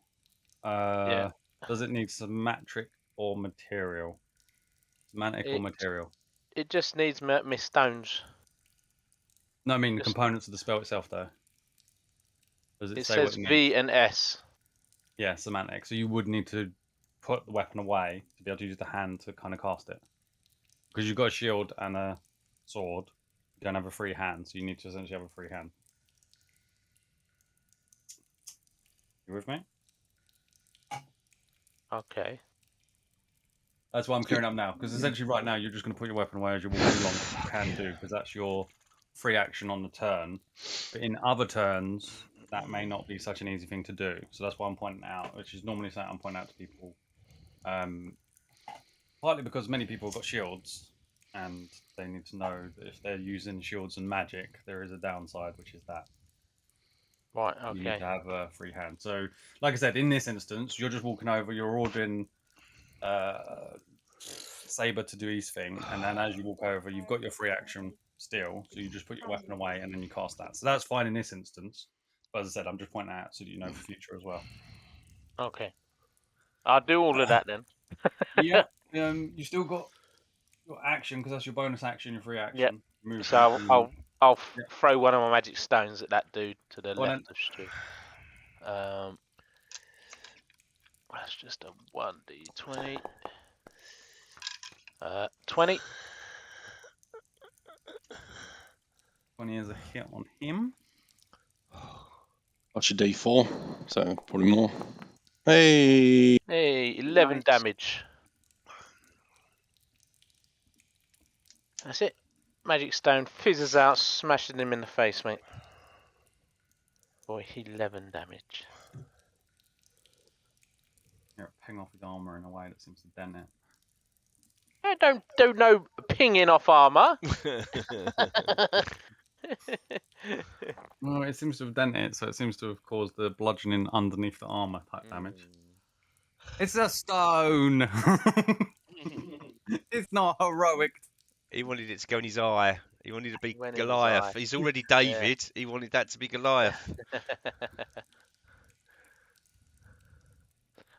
Does it need somatic or material? Somatic or material? It just needs my stones. No, I mean the components of the spell itself, though. Does it say says what it needs? V and S. Yeah, semantic. So you would need to put the weapon away to be able to use the hand to kind of cast it. Because you've got a shield and a sword. You don't have a free hand, so you need to essentially have a free hand. You with me? Okay. That's why I'm clearing up now, because essentially right now you're just going to put your weapon away as you're walking along, which you can do, because that's your free action on the turn. But in other turns, that may not be such an easy thing to do. So that's why I'm pointing out, which is normally something I'm pointing out to people. Partly because many people have got shields, and they need to know that if they're using shields and magic, there is a downside, which is that. Right, You need okay. to have a free hand. So, like I said, in this instance, you're just walking over, you're ordering Saber to do his thing, and then as you walk over, you've got your free action still, so you just put your weapon away and then you cast that. So that's fine in this instance. But as I said, I'm just pointing out so that you know for future as well. Okay. I'll do all of that then. Yeah. You still got your action because that's your bonus action, your free action. Yep. Movement, So and I'll Yeah. throw one of my magic stones at that dude to the Go on left of Stu. That's just a 1d20. 20. 20 is a hit on him. That's your D4, so probably more. Hey! Hey, 11 Nice. damage. That's it. Magic stone fizzes out, smashing him in the face, mate. Boy, 11 damage. Yeah, ping off his armor in a way that seems to dent it. I don't do no pinging off armor. Well, it seems to have dented it, so it seems to have caused the bludgeoning underneath the armor type damage. It's a stone. It's not heroic. He wanted it to go in his eye. He wanted to be Went in his Goliath. eye. He's already David. He wanted that to be Goliath.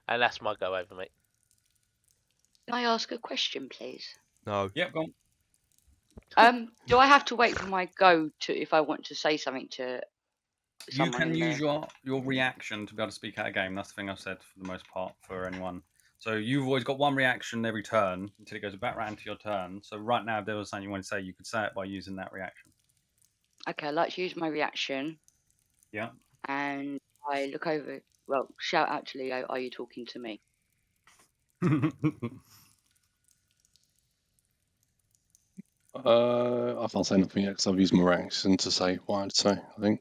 And that's my go over, mate. Can I ask a question, please? No. Yep, go on. Do I have to wait for my go to if I want to say something to You someone can in use there? your reaction to be able to speak out a game. That's the thing I've said for the most part for anyone. So you've always got one reaction every turn until it goes back round to your turn. So right now, if there was something you want to say, you could say it by using that reaction. Okay, I'd like to use my reaction. Yeah. And I look over. Well, shout out to Leo. Are you talking to me? I can't say nothing yet because I've used my reaction to say what I'd say, I think.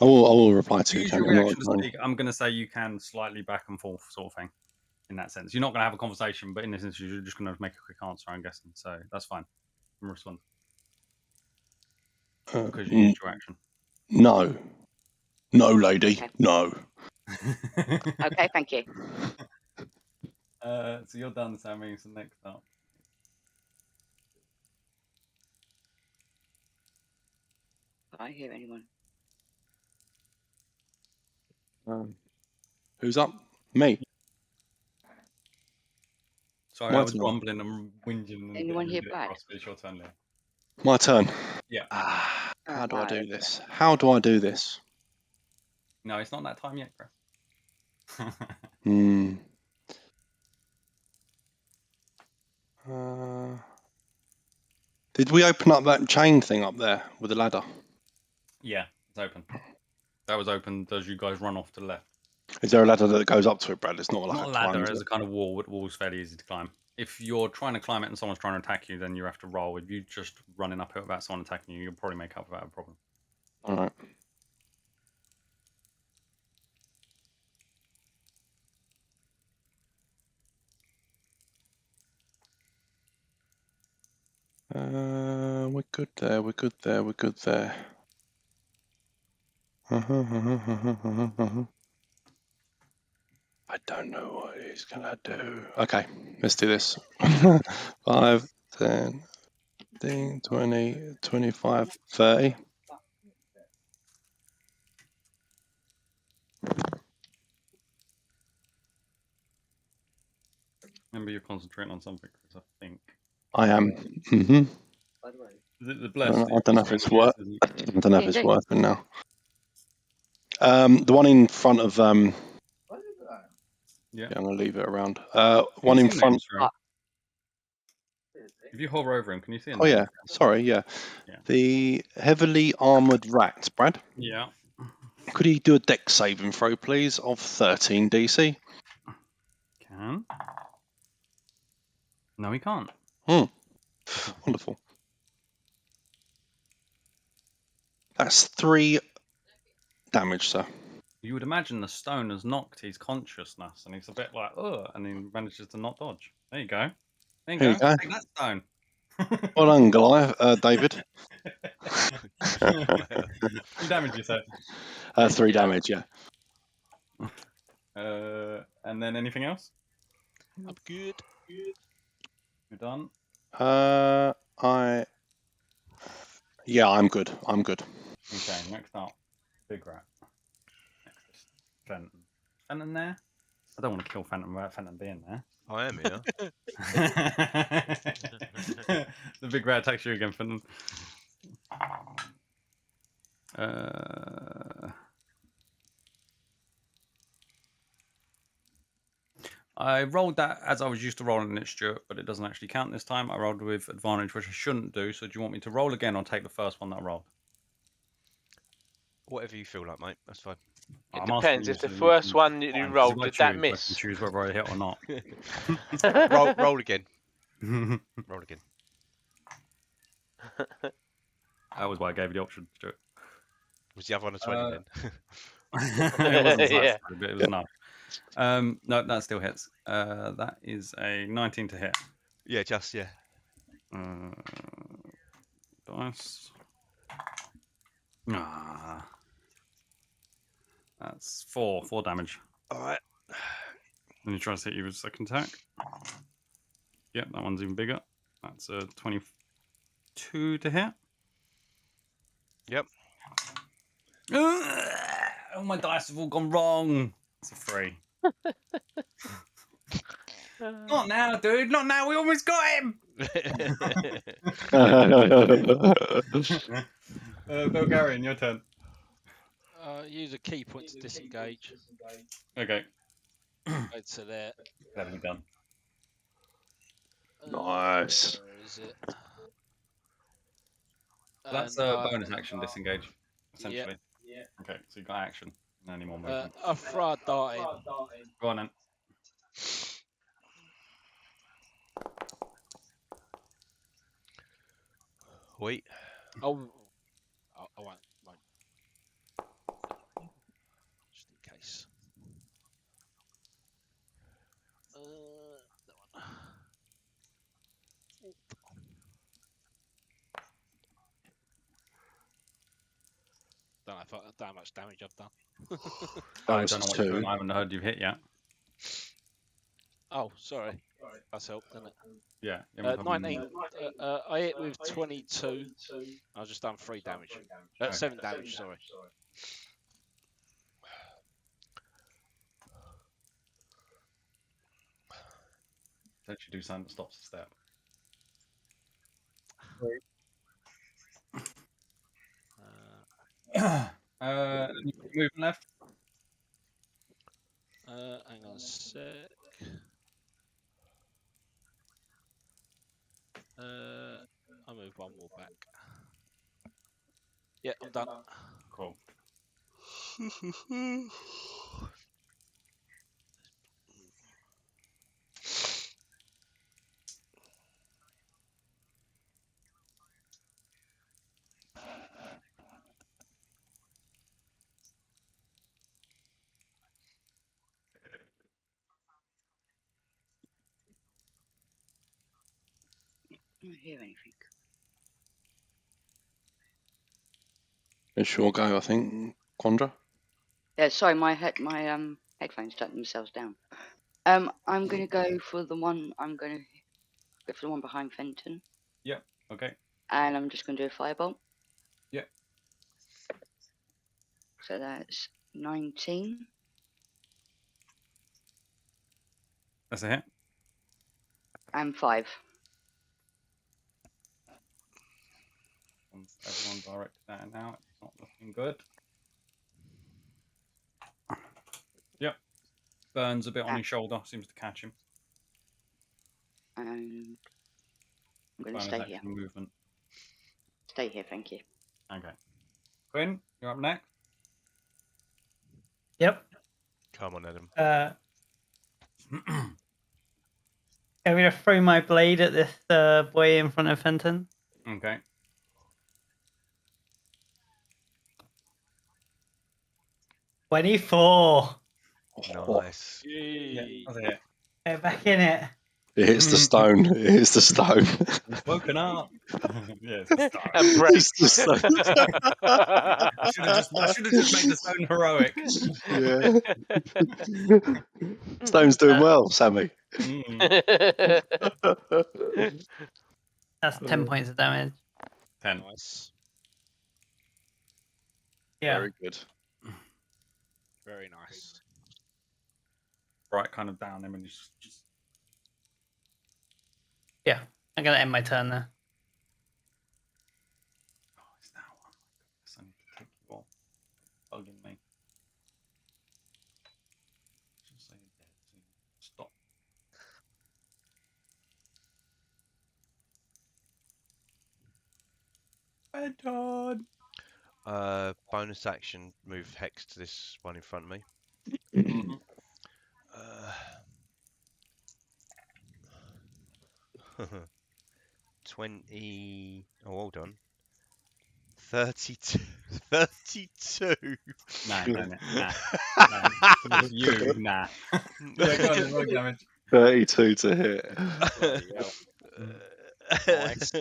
I will reply to you, Use Ken. your I'm not reaction to ignoring speak. I'm going to say you can slightly back and forth sort of thing in that sense. You're not going to have a conversation, but in this instance, you're just going to make a quick answer, I'm guessing. So that's fine. I'm respond you. because you used your action. No. No, lady. Okay. No. Okay, thank you. So you're done, Sammy. So next up. Can I hear anyone? Who's up? Me. Sorry, My I was turn. rumbling and whinging and Anyone getting here a bit back? cross, but it's your turn, Leo. My turn. Yeah. How do I do okay. this? How do I do this? No, it's not that time yet, Chris. Did we open up that chain thing up there with the ladder? Yeah, it's open. That was open as you guys run off to the left. Is there a ladder that goes up to it, Brad? It's not like Not a ladder, it's a kind of wall. The wall's fairly easy to climb. If you're trying to climb it and someone's trying to attack you, then you have to roll. If you just running up it without someone attacking you, you'll probably make up without a problem. All right. We're good there. We're good there. We're good there. I don't know what he's gonna do. Okay, let's do this. 5, 10, 15, 20, 25, 30. Remember, you're concentrating on something, Chris, I think. I am. By the way, Is it the I blessed? don't know if it's worth. I don't know if it's Indeed. working now. The one in front of what is that? Yeah. I'm gonna leave it around. Can One you in see front. names, sorry? If you hover over him, can you see a Oh name? yeah, sorry, yeah. Yeah. The heavily armored rat, Brad. Yeah. Could he do a dex saving throw, please, of 13 DC? Can. No, he can't. Wonderful. That's 3 damage, sir. You would imagine the stone has knocked his consciousness, and he's a bit like, ugh, and he manages to not dodge. There you go. There you There go. you go. Take that stone. Well done, Goliath, David. 3 damage, you said. 3 damage, yeah. And then anything else? I'm good. You're done. Yeah, I'm good. I'm good. Okay, next up, Big Rat. Next is Fenton. Fenton there? I don't want to kill Fenton without Fenton being there. I am here. The Big Rat attacks you again, Fenton. I rolled that as I was used to rolling it, Stuart, but it doesn't actually count this time. I rolled with advantage, which I shouldn't do. So do you want me to roll again or take the first one that I rolled? Whatever you feel like, mate. That's fine. It depends. If the first one that you rolled, did that I miss? can choose whether I hit or not. roll again. Roll again. That was why I gave you the option, Stuart. Was the other one a 20 then? It wasn't Yeah. but it was enough. No, that still hits. That is a 19 to hit. Yeah, just, yeah. Dice. That's 4 damage. Alright. Then he tries to hit you with a second attack. Yep, that one's even bigger. That's a 22 to hit. Yep. Oh, my dice have all gone wrong. It's a 3. Not now, dude. Not now. We almost got him. Bulgarian, your turn. Use a key point to disengage. Okay. Go to there. Cleverly done. Nice. Where is it? That's a bonus action disengage, essentially. Yeah. Okay, so you got action. No any more movement. I'll throw a dart in. Go on then. Wait. Oh, I won't. Just in case. That one. Don't know how much damage I've done. I don't know what you're doing. I haven't heard you've hit yet. Oh, sorry. That's helped, didn't it? Yeah. 19. I hit with 22. I've just done 3 damage. 7 damage, sorry. Actually do something that stops the step. Moving left. Hang on a sec. I'll move one more back. Yeah, I'm done. Cool. I don't hear anything. It's your go, I think, Quandra. Yeah, sorry, my headphones turned themselves down. I'm gonna go for the one. I'm gonna go for the one behind Fenton. Yep. Okay. And I'm just gonna do a firebolt. Yep. So that's 19. That's a hit. And 5. Everyone direct that now. It's not looking good. Yep. Burns a bit on his shoulder. Seems to catch him. And I'm gonna Bonus stay action here. movement. Stay here, thank you. Okay. Quinn, you're up next. Yep. Come on, Adam. I'm gonna throw my blade at this boy in front of Fenton. Okay. $24. Nice. Yeah, that's it. Get back in it. It hits the stone. It hits the stone. He's woken up. Yeah, it's the stone. And It's the stone. I should have just made the stone heroic. Yeah. Stone's doing well, Sammy. That's 10 points of damage. 10. Nice. Yeah. Very good. Very nice. Right, kind of down him and just Yeah. I'm gonna end my turn there. oh, it's that one. I need to take you off. Bugging me. Just say dead soon. Stop. Bedtime. Bonus action, move Hex to this one in front of me. Mhm. 20. Oh, hold on. 32. 32. Nah. You, nah. Yeah, go on, there's no damage. 32 to hit. Bloody hell. Nice.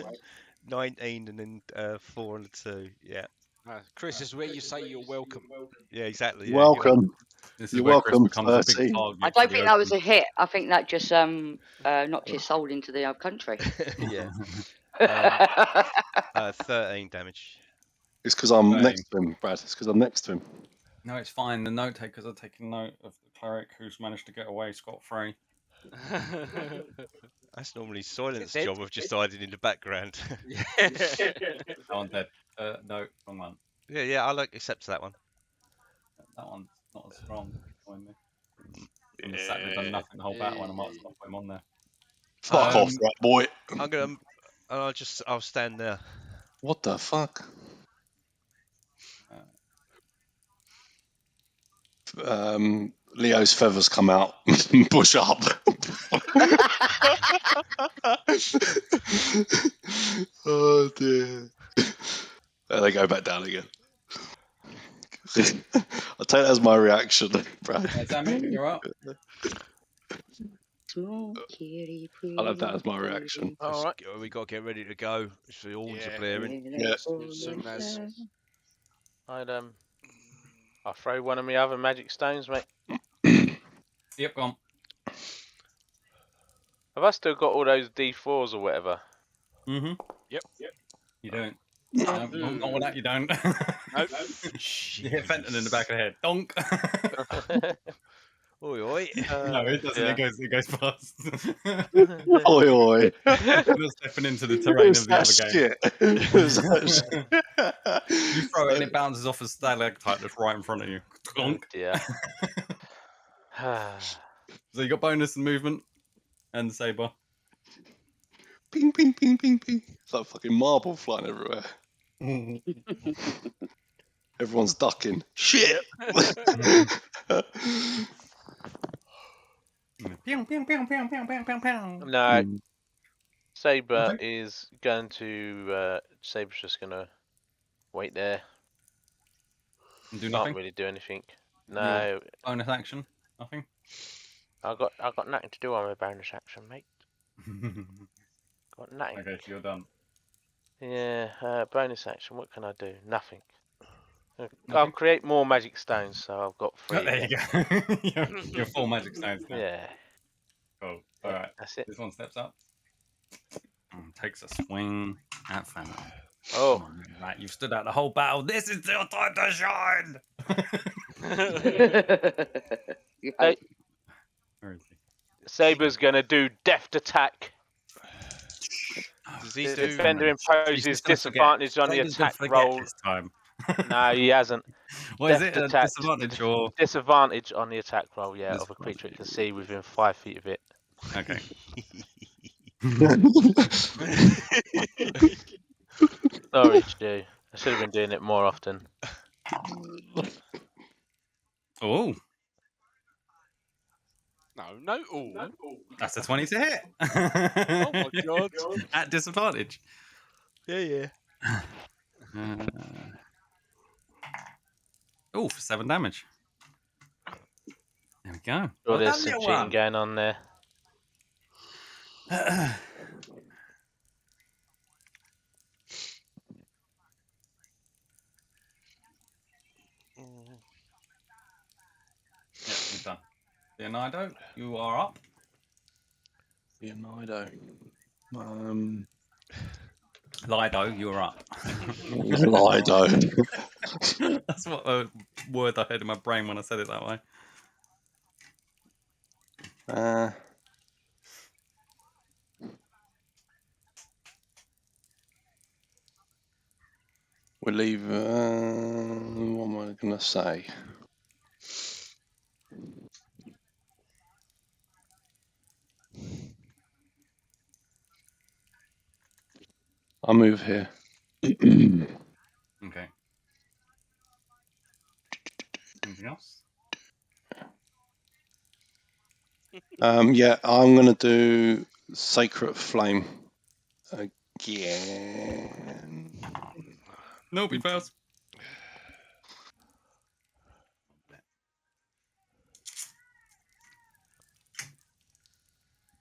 19 and then 4 and a 2. Yeah. Chris, this is where you say you're welcome. Yeah, exactly. Yeah. Welcome. This is You're where Chris welcome, becomes a big 30. target. I don't think that was a hit. I think that just knocked his soul into the country. Yeah. 13 damage. It's because I'm Same. next to him, Brad. It's because I'm next to him. No, it's fine. The note takers are taking note of the cleric who's managed to get away scot-free. That's normally Silent's Dead. job of just hiding in the background. That one's dead. No, wrong one. Yeah, I'll accept that one. That one's not as strong. Join me. From the sat there done nothing the whole battle, and I might as well put him on there. Fuck off, that boy. I'm gonna. I'll stand there. What the fuck? Leo's feathers come out. Push up. Oh dear. There they go back down again. I'll take that as my reaction, Brad. Sammy, you're up. I'll have that as my reaction. All right. We got to get ready to go. So the horns Yeah. are blaring. Yeah. As soon as I'll throw one of my other magic stones, mate. Yep, go on. Have I still got all those D4s or whatever? Mm-hmm. Yep. You don't. No, not with that, you don't. Nope. You hit Fenton in the back of the head. Donk. Oi, oi. No, it doesn't. Yeah. It goes past. Oi, oi. You're stepping into the terrain of the other game. Shit. Who's that shit? You throw it and it bounces off a stalactite that's right in front of you. Donk. Yeah. So you got bonus and movement and the saber. Ping, ping, ping, ping, ping. It's like fucking marble flying everywhere. Everyone's ducking. Shit. No, Saber is going to. Saber's just gonna wait there. And do Can't nothing. really do anything. No, Bonus action. Nothing. I got nothing to do on my bonus action, mate. Got nothing. Okay, so you're done. Yeah, bonus action. What can I do? Nothing. I'll Nothing? create more magic stones, so I've got 3. Oh, there you go. you're full magic stones now. Yeah, Cool. All right. that's it. This one steps up. And takes a swing at Fenton. Oh, Right, you've stood out the whole battle. This is your time to shine. Hey, Where is he? Saber's gonna do deft attack. Does he The do? defender He's imposes just gonna disadvantage on the Saber's gonna attack forget roll. this time. No, he hasn't. What is Deft it? A attack. disadvantage or? Disadvantage on the attack roll, yeah, of a creature it can Disadvantage. see within 5 feet of it. Okay. Sorry, Stu. I should have been doing it more often. Oh, No. Oh. that's a 20 to hit. Oh my god. At disadvantage. Yeah. Oh, for 7 damage. There we go. Sure, Well there's done, some little cheating one. going on there. Yeah, he's done. Leonardo, you are up. Leonardo. Lido, you are up. Lido. That's what a word I heard in my brain when I said it that way. We'll leave. What am I going to say? I'll move here. Okay. Anything else? Yeah, I'm going to do Sacred Flame again. Nope, he fails.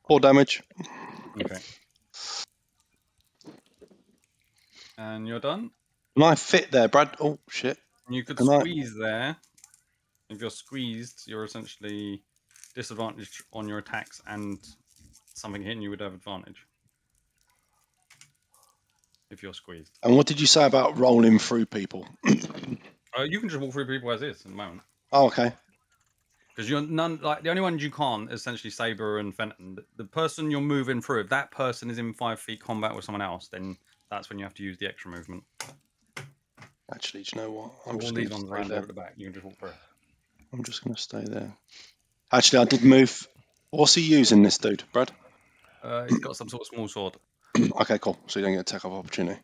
4 damage. Okay. And you're done. Can I fit there, Brad? Oh, shit. You could Can I- squeeze there. If you're squeezed, you're essentially disadvantaged on your attacks, and something hitting you would have advantage. If you're squeezed. And what did you say about rolling through people? You can just walk through people as is at the moment. Oh, okay. Because you're none like the only ones you can't is essentially Saber and Fenton. The person you're moving through, if that person is in 5 feet combat with someone else, then that's when you have to use the extra movement. Actually, do you know what? I'm all these ones around over the back. You can just walk through. I'm just going to stay there. Actually, I did move. What's he using, this dude, Brad? He's got some sort of small sword. Okay, cool. So you don't get a attack of opportunity.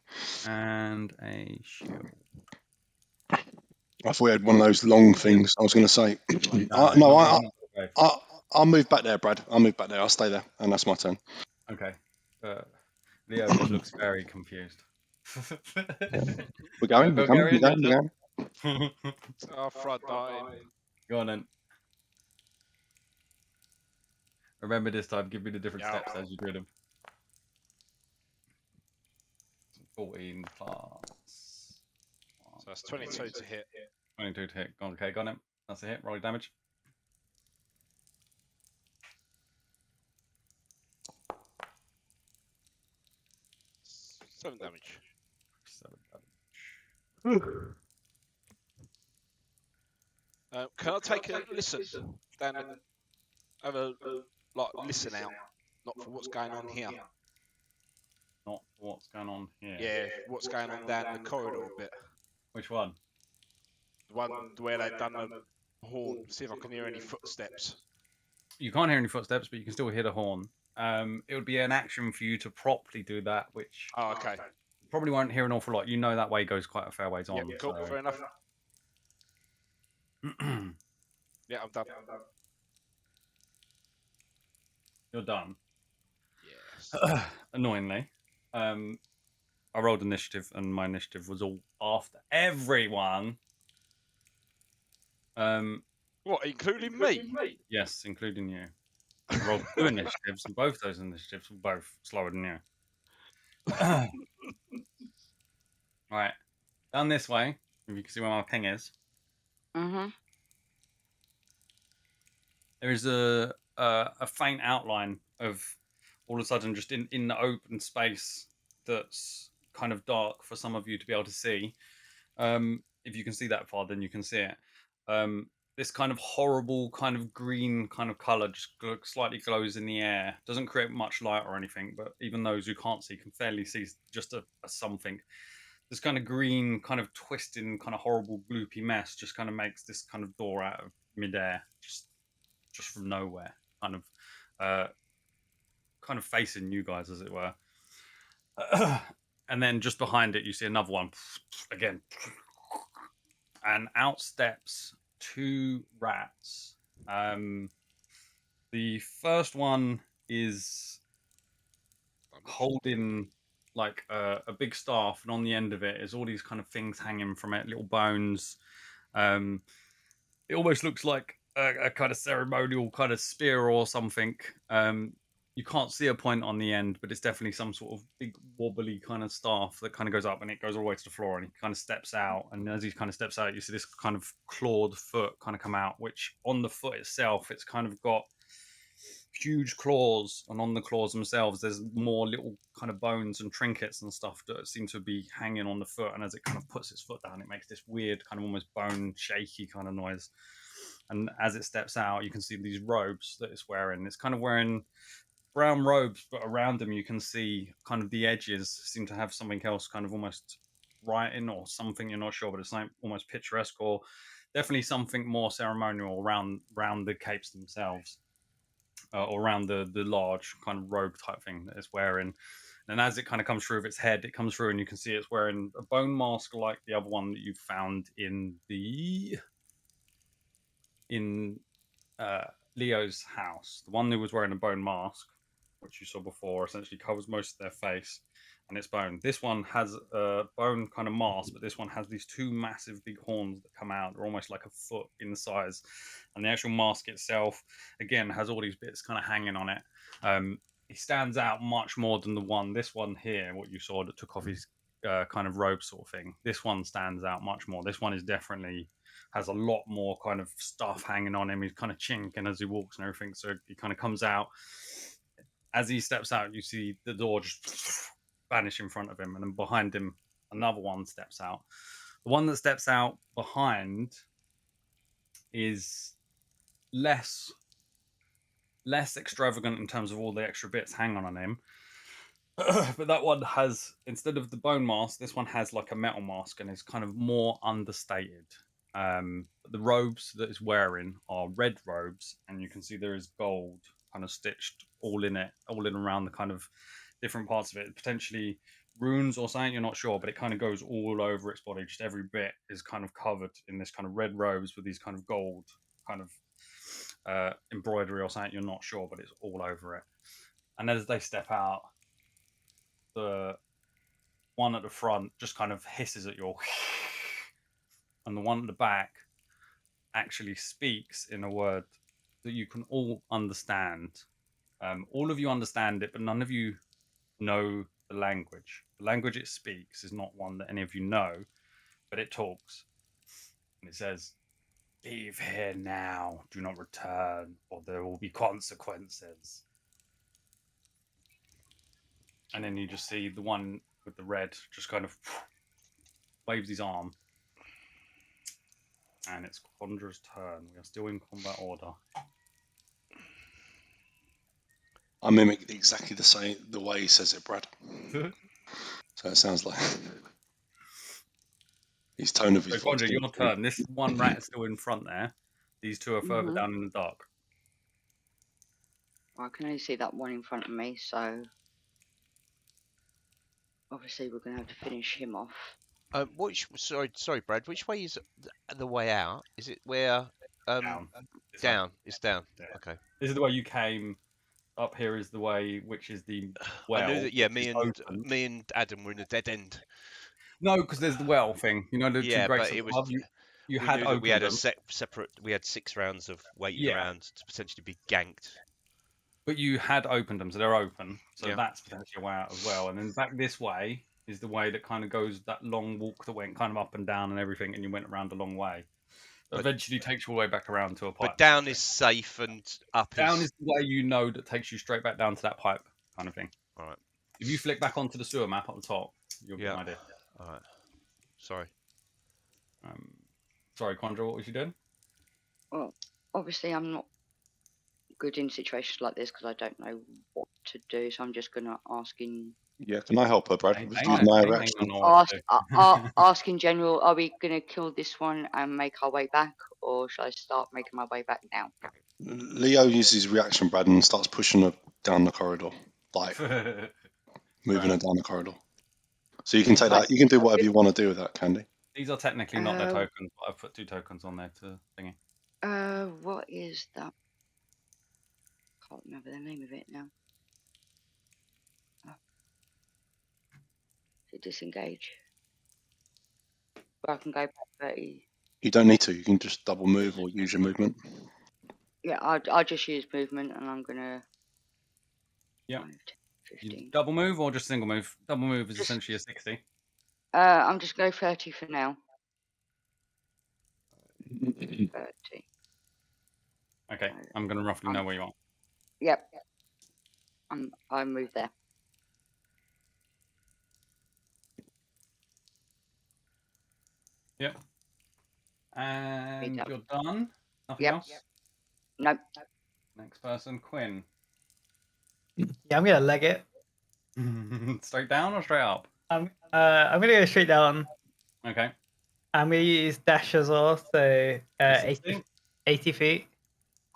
And a shield. I thought we had one of those long things. I was going to say. I'll move back there, Brad. I'll move back there. I'll stay there, and that's my turn. Okay. Leo just looks very confused. We're going. We're going. Oh, front darting. Go on then. Remember this time, give me the different steps as you do them. 14 plus. So that's 22 to hit. 22 to hit. Okay, got him. That's a hit. Roll damage. 7 damage. 7 damage. Can I take a listen down and have a listen out, not for what's going on here? Not what's going on here. Yeah, what's going on down the corridor a bit. Which one? The one where they've done the horn. See if I can hear any footsteps. You can't hear any footsteps, but you can still hear the horn. It would be an action for you to properly do that, which okay. Probably won't hear an awful lot. You know that way goes quite a fair ways on. Yeah, cool. So. Fair enough. Yeah, I'm done. You're done. Yes. Annoyingly, I rolled initiative, and my initiative was all after everyone. What, including me? Yes, including you. I rolled 2 initiatives, and both those initiatives were both slower than you. Right, down this way. If you can see where my ping is. There is a faint outline of all of a sudden just in the open space that's kind of dark for some of you to be able to see. If you can see that far, then you can see it. This kind of horrible kind of green kind of color just slightly glows in the air. Doesn't create much light or anything, but even those who can't see can fairly see just a something. This kind of green, kind of twisting, kind of horrible gloopy mess just kind of makes this kind of door out of midair, just from nowhere, kind of facing you guys, as it were. And then just behind it, you see another one again, and out steps 2 rats. The first one is holding like a big staff, and on the end of it is all these kind of things hanging from it, little bones. It almost looks like a kind of ceremonial kind of spear or something. You can't see a point on the end, but it's definitely some sort of big wobbly kind of staff that kind of goes up and it goes all the way to the floor, and he kind of steps out. And as he kind of steps out, you see this kind of clawed foot kind of come out, which on the foot itself, it's kind of got huge claws, and on the claws themselves there's more little kind of bones and trinkets and stuff that seem to be hanging on the foot. And as it kind of puts its foot down, it makes this weird kind of almost bone shaky kind of noise. And as it steps out, you can see these robes that it's wearing. It's kind of wearing brown robes, but around them you can see kind of the edges seem to have something else kind of almost writing or something, you're not sure, but it's like almost picturesque or definitely something more ceremonial around the capes themselves. Or around the large kind of robe type thing that it's wearing. And as it kind of comes through with its head, it comes through and you can see it's wearing a bone mask like the other one that you found in Leo's house. The one who was wearing a bone mask, which you saw before, essentially covers most of their face and its bone. This one has a bone kind of mask, but this one has these 2 massive big horns that come out. They're almost like a foot in size. And the actual mask itself, again, has all these bits kind of hanging on it. He stands out much more than this one here, what you saw that took off his kind of robe sort of thing. This one stands out much more. This one is definitely has a lot more kind of stuff hanging on him. He's kind of chinking as he walks and everything. So he kind of comes out. As he steps out, you see the door just vanish in front of him, and then behind him, another one steps out. The one that steps out behind is less extravagant in terms of all the extra bits hanging on him. But that one has, instead of the bone mask, this one has like a metal mask and is kind of more understated. The robes that it's wearing are red robes, and you can see there is gold kind of stitched all in around the kind of different parts of it, potentially runes or something, you're not sure, but it kind of goes all over its body. Just every bit is kind of covered in this kind of red robes with these kind of gold kind of embroidery or something, you're not sure, but it's all over it. And as they step out, the one at the front just kind of hisses at you, and the one at the back actually speaks in a word that you can all understand. All of you understand it, but none of you know the language. The language it speaks is not one that any of you know, but it talks. And it says, "Leave here now. Do not return, or there will be consequences." And then you just see the one with the red just kind of waves his arm. And it's Conjurer's turn. We are still in combat order. I mimic exactly the way he says it, Brad. So it sounds like his tone of his voice. Conjurer, your turn. This one rat is still in front there. These 2 are further down in the dark. I can only see that one in front of me, so obviously we're going to have to finish him off. Sorry, Brad. Which way is the way out? Is it where? Down. Down. It's down. Yeah. Okay. This is the way you came. Up here is the way, which is the well. I knew that. Yeah, me and Adam were in a dead end. No, because there's the well thing. You know the 2 greats above you. You had opened we had them. separate. We had 6 rounds of waiting around to potentially be ganked. But you had opened them, so they're open. So that's potentially a way out as well. And then back this way is the way that kind of goes that long walk that went kind of up and down and everything, and you went around a long way. But eventually takes you all the way back around to a pipe. But down is safe, and up down is the way you know that takes you straight back down to that pipe kind of thing. All right. If you flick back onto the sewer map at the top, you'll get an idea. All right. Sorry. Sorry, Conjure, what was you doing? Well, obviously I'm not good in situations like this because I don't know what to do, so I'm just going to ask in... Yeah, can I help her, Brad? Ask in general, are we going to kill this one and make our way back, or should I start making my way back now? Leo uses reaction, Brad, and starts pushing her down the corridor, like moving her down the corridor. So you can take that. You can do whatever you want to do with that, Candy. These are technically not their Uh, tokens, but I've put 2 tokens on there to thingy. what is that? Can't remember the name of it now. To disengage. But I can go back 30. You don't need to. You can just double move or use your movement. Yeah, I'll just use movement, and I'm gonna. Yeah. 5, 10, You 15. double move or just single move? Double move is Just- essentially a 60. I'm just going 30 for now. 30. Okay, I'm going to roughly know where you are. Yep. I moved there. Yep. And Yep. you're done? Nothing Yep. else? Nope. Next person, Quinn. Yeah, I'm gonna leg it. Straight down or straight up? I'm gonna go straight down. Okay. I'm gonna use dash as well, so 60? 80 feet.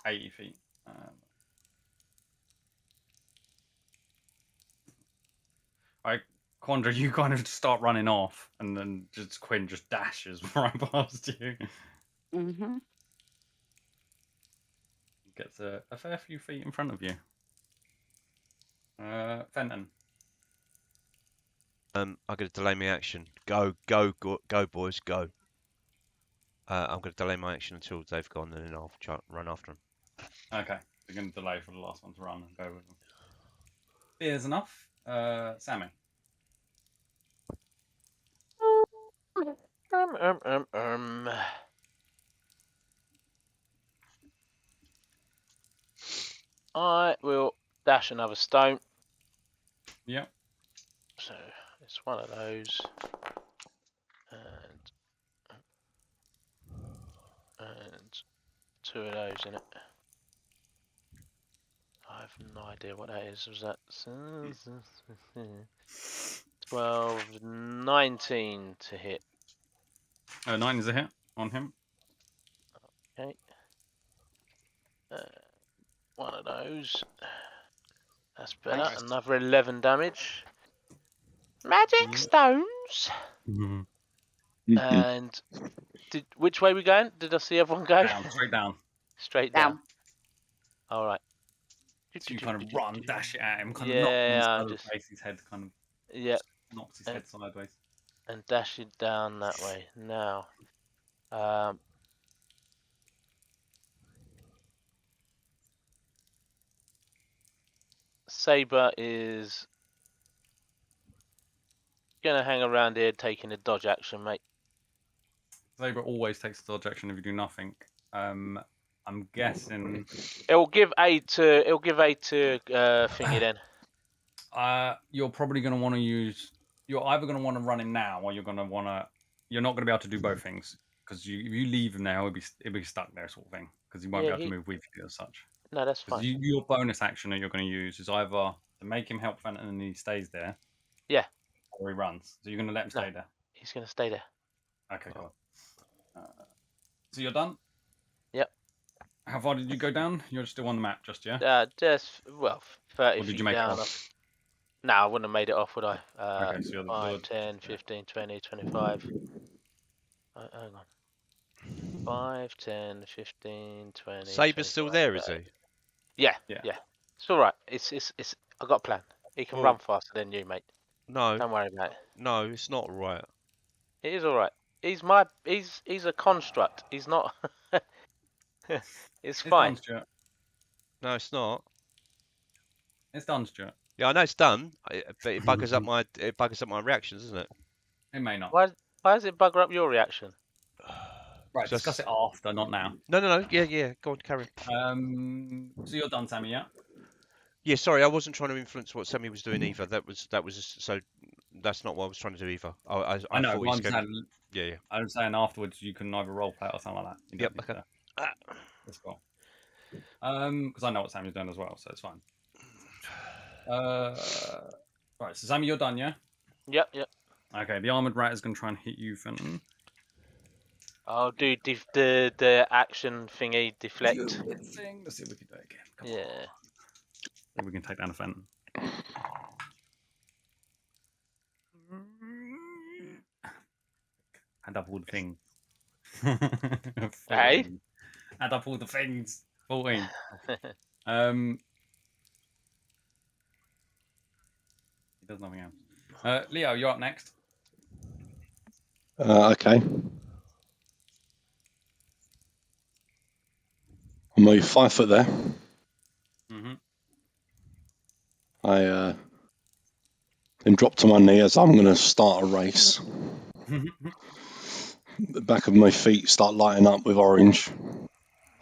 80 feet. Alright, Quandra, you kind of start running off, and then just Quinn just dashes right past you. Mm-hmm. Gets a fair few feet in front of you. Fenton. I'm going to delay my action. Go, boys, go. I'm going to delay my action until they've gone, and then I'll try run after them. Okay, we're going to delay for the last one to run and go with them. Here's enough. Sammy. I will dash another stone. Yep. So it's one of those, and 2 of those in it. I have no idea what that is. Was that 12, 19 to hit? 9 is a hit on him. Okay. One of those. That's better. Nice. Another 11 damage. Magic stones. And which way we going? Did I see everyone go? Down, straight down. Straight down. All right. So you kind of run, dash it at him, kind of Yeah, knock I'm him just. face, his head kind of knocks his head sideways. And dash it down that way. Now, Saber is gonna hang around here taking a dodge action, mate. Saber always takes a dodge action if you do nothing. I'm guessing. It'll give aid to thingy then. You're probably going to want to use. You're either going to want to run him now, or you're going to want to. You're not going to be able to do both things because if you leave him now, he'll be stuck there, sort of thing. Because he won't be able to move with you as such. No, that's fine. Your bonus action that you're going to use is either to make him help Fenton and he stays there. Yeah. Or he runs. So you're going to let him stay there. He's going to stay there. Okay, cool. So you're done. Yep. How far did you go down? You're still on the map, just 30 or did feet you make down. it off? No, I wouldn't have made it off, would I? Okay, so you're 5, 10, 15, 20, 25. Hang on. 5, 10, 15, 20. Saber's still there, is he? Yeah. It's all right. It's. I got a plan. He can run faster than you, mate. No. Don't worry about it. No, it's not right. It is all right. He's a construct. He's not. It's fine. Done, Stuart. No, it's not. It's done, Stuart. Yeah, I know it's done, but it buggers up my reactions, isn't it? It may not. Why does it bugger up your reaction? Right, discuss it after, not now. No. Yeah. Go on, carry on. So you're done, Sammy, yeah? Yeah, sorry, I wasn't trying to influence what Sammy was doing either. That was so. That's not what I was trying to do either. I know. Thought I'm saying, yeah. I'm saying afterwards you can either role play it or something like that. Yep. Okay. Let's go. Because I know what Sammy's doing as well, so it's fine. Right, so Sammy, you're done, yeah? Yep. Okay, the armored rat is going to try and hit you, Fenton. I'll do the action thingy deflect. Let's see if we can do it again. Come on. Maybe we can take down a Fenton. Add up all the things. Hey? 14. Add up all the things. 14. He does nothing else. Leo, you're up next. Okay. I'll move 5 foot there. Mm-hmm. I then drop to my knee as I'm going to start a race. The back of my feet start lighting up with orange.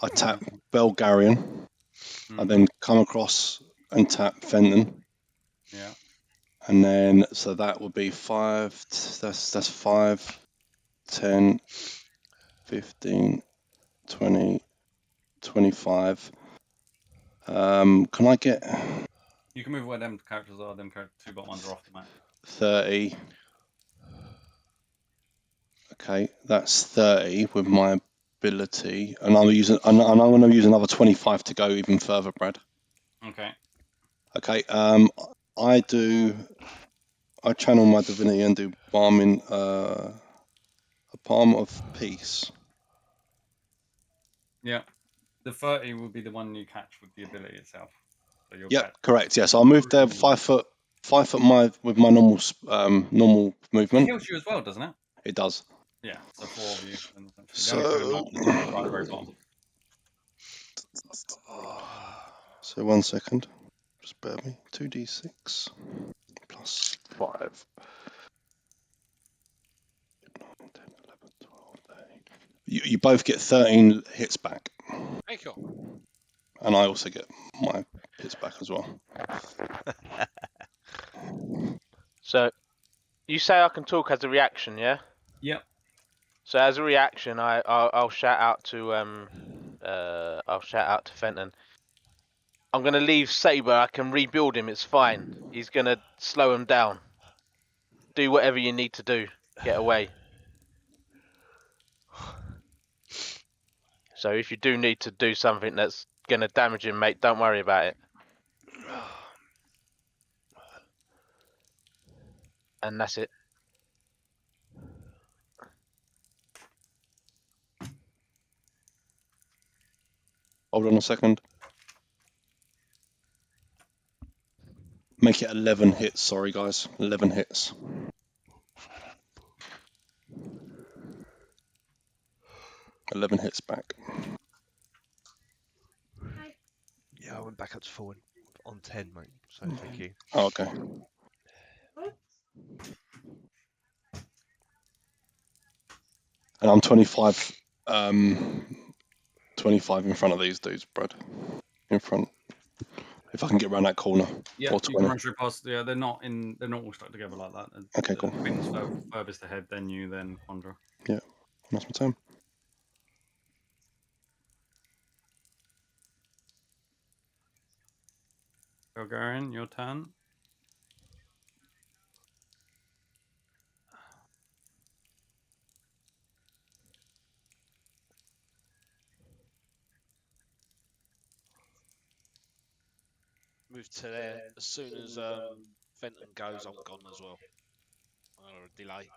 I tap Belgarian. I then come across and tap Fenton. Yeah. And then, so that would be 5, that's 5, 10, 15, 20, 25. Can I get You can move where them characters are. Them 2x1s are off the map. 30? Okay, that's 30 with my ability. And I'm going to use another 25 to go even further, Brad. Okay. Okay, I channel my divinity and do balming, a palm of peace. Yeah. The 30 will be the one you catch with the ability itself. So you'll Yep, catch. correct. Yes, I'll move there 5 foot. 5 foot with my normal It movement. heals you as well, doesn't it? It does. Yeah. So 4 of you. Then essentially. The only 2 are not on the top, right at the very bottom. So 1 second. Just bear me. 2d6 plus 5. 9, 10, 11, 12, 13. You both get 13 hits back. Hey, cool. And I also get my hits back as well. So, you say I can talk as a reaction, yeah? Yep. So as a reaction, I'll shout out to Fenton. I'm gonna leave Saber. I can rebuild him. It's fine. He's gonna slow him down. Do whatever you need to do. Get away. So if you do need to do something that's gonna damage him, mate, don't worry about it. And that's it. Hold on a second. Make it 11 hits. Sorry, guys. 11 hits. Hits back. Yeah, I went back up to 4 on 10, mate. So thank you. Oh, okay. And I'm 25. 25 in front of these dudes, Brad. In front. If I can get around that corner. Yeah, Or you 20. can run straight past. Yeah, they're not all stuck together like that. Okay, cool. Quinn's furthest ahead, then you, then Quandra. Yeah, that's my turn. Belgarian, your turn. Move to there. As soon as Fenton goes, I'm gone as well. Or a delay.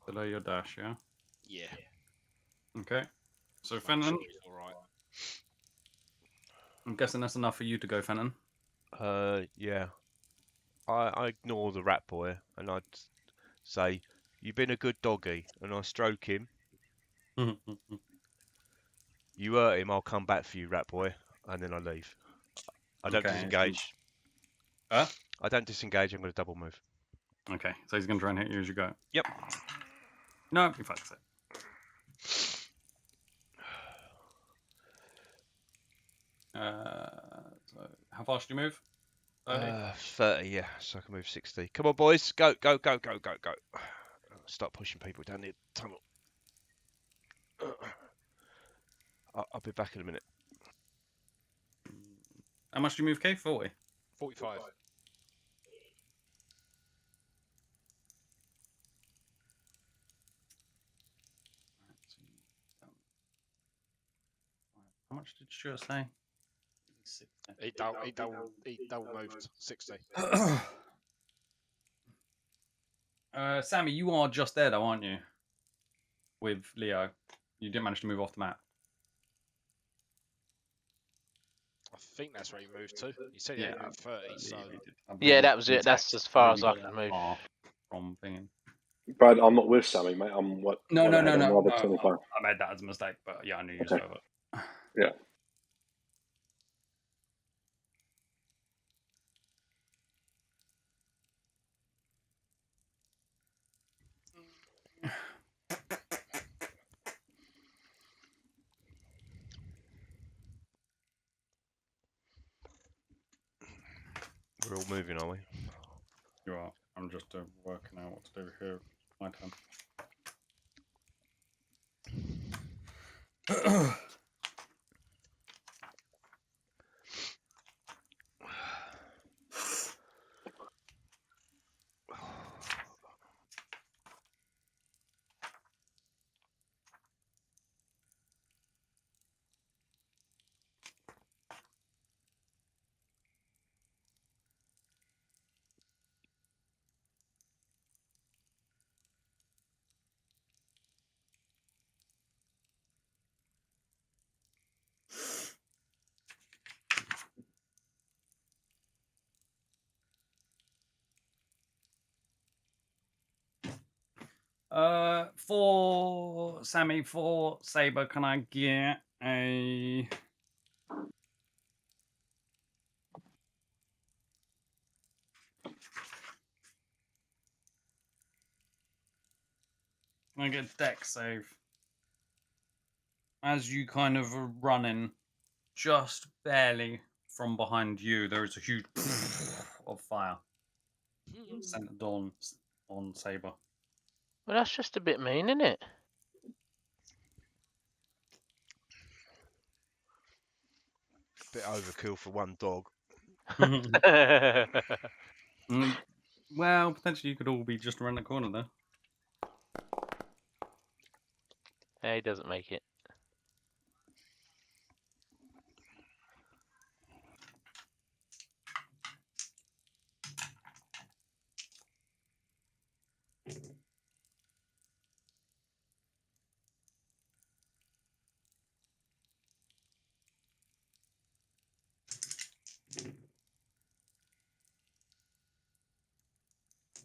Delay your dash, yeah? Yeah. Okay. So Just make Fenton, sure he's all right. I'm guessing that's enough for you to go, Fenton. Yeah. I ignore the rat boy and I'd say, "You've been a good doggy," and I stroke him. You hurt him, I'll come back for you, rat boy, and then I leave. I don't disengage. Huh? I don't disengage. I'm going to double move. Okay, so he's going to try and hit you as you go. Yep. No, he fucks it. So how fast do you move? 30? 30, yeah. So I can move 60. Come on, boys. Go, go, go, go, go, go. Start pushing people down the tunnel. I'll be back in a minute. How much do you move, Keith? 40? 45. How much did Stuart say? He double moved 60. Sammy, you are just there though, aren't you? With Leo, you didn't manage to move off the map. I think that's where he moved to. He said he only moved 30, so... Yeah, that was it. That's as far as I can move. From thinking. Brad, I'm not with Sammy, mate. I'm what? No. I'm another 25. I made that as a mistake, but yeah, I knew you was Okay. over. Yeah. We're all moving, are we? You are. I'm just working out what to do here. My turn. For Sammy, for Saber, can I get a... Can I get a deck save? As you kind of are running, just barely from behind you, there is a huge of fire centered on Saber. Well, that's just a bit mean, isn't it? Bit overkill for one dog. Well, potentially you could all be just around the corner there. He doesn't make it.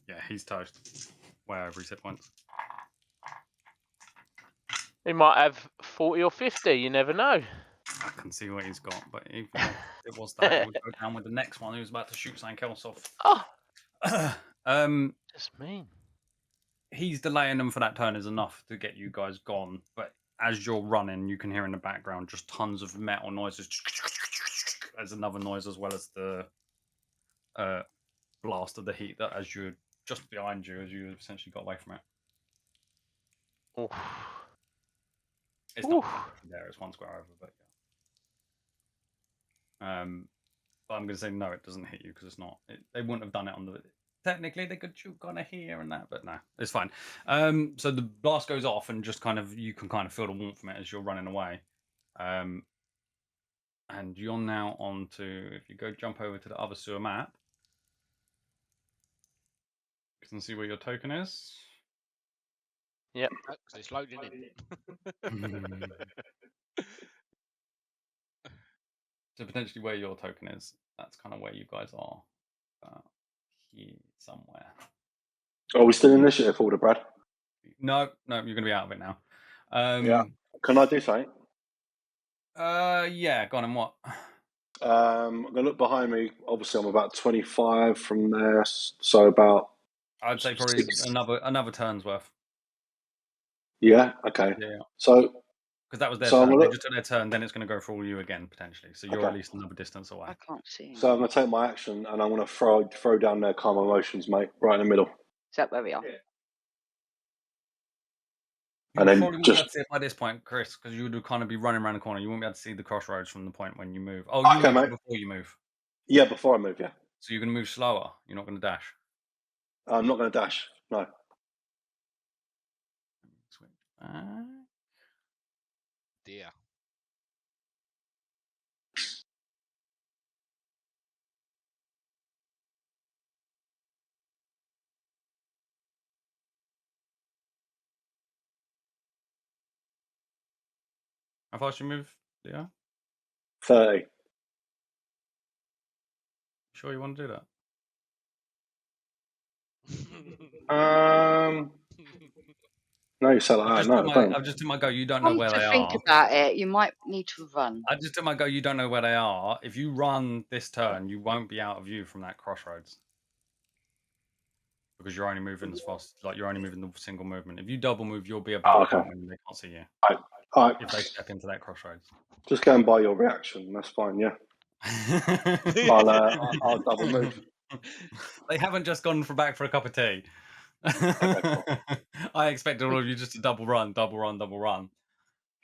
Yeah, he's toast. Way over his hit points. He might have 40 or 50. You never know. I can see what he's got, but even if it was that, it would go down with the next one who was about to shoot something else off. Oh, just mean. He's delaying them for that turn is enough to get you guys gone, but as you're running, you can hear in the background just tons of metal noises. There's another noise as well as the blast of the heat that as you're just behind you, as you essentially got away from it. Oof. It's not there, it's one square over, but yeah. But I'm going to say no, it doesn't hit you because it's not. They wouldn't have done it on the. Technically, they could shoot kind of here and that, but no, it's fine. So the blast goes off, and just kind of you can kind of feel the warmth from it as you're running away. And you're now on to, if you go jump over to the other sewer map, you can see where your token is. Yep. Because it's loading in. So potentially where your token is, that's kind of where you guys are. Here somewhere. Are we still in initiative order, Brad? No, you're going to be out of it now. Yeah. Can I do something? Yeah, go on, and what? I'm going to look behind me. Obviously, I'm about 25 from there, so about... I'd say probably another turn's worth. Yeah, okay. Yeah. So... Because that was their turn. They just took their turn, then it's going to go for all you again, potentially. So you're at least another distance away. I can't see. So I'm going to take my action, and I'm going to throw down their calm emotions, mate, right in the middle. Is that where we are? You probably wouldn't be able to see it by this point, Chris, because you would kind of be running around the corner. You wouldn't be able to see the crossroads from the point when you move. Oh, you move before you move. Yeah, before I move, yeah. So you're going to move slower. You're not going to dash. I'm not going to dash, no. Switch back. Dear. How fast you move, Leo? 30. Sure you want to do that? No, you said like that. No, I don't. I've just took my go. You don't know Come where to they think are. about it, you might need to run. I just took my go. You don't know where they are. If you run this turn, you won't be out of view from that crossroads because you're only moving as fast. Like you're only moving the single movement. If you double move, you'll be about Okay. the point when they can't see you. All right. If they step into that crossroads. Just go and buy your reaction. That's fine. Yeah. I'll double move. They haven't just gone back for a cup of tea. Okay, cool. I expected all of you just to double run.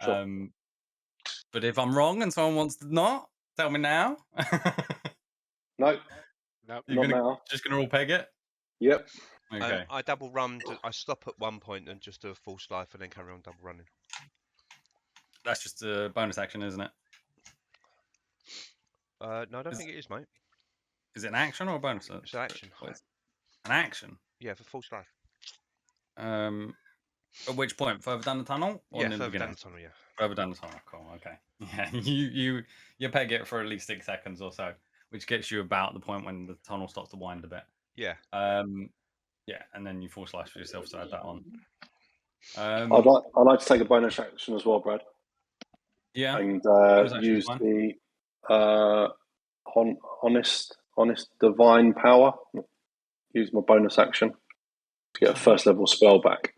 Sure. But if I'm wrong and someone wants to not, tell me now. No, Nope. You're not now. just gonna all peg it? Yep. Okay. I double run. I stop at one point and just do a false life and then carry on double running. That's just a bonus action, isn't it? No, I don't think it is, mate. Is it an action or a bonus? It's an action. An action? Yeah, for false life. At which point? Further down the tunnel? Or Yeah, in the further beginning? down the tunnel, yeah. Further down the tunnel, cool, okay. Yeah, you peg it for at least 6 seconds or so, which gets you about the point when the tunnel starts to wind a bit. Yeah. Yeah, and then you force slash for yourself to add that on. I'd like to take a bonus action as well, Brad. Yeah. And Bonus action use is fine. the honest divine power. Use my bonus action to get a first level spell back.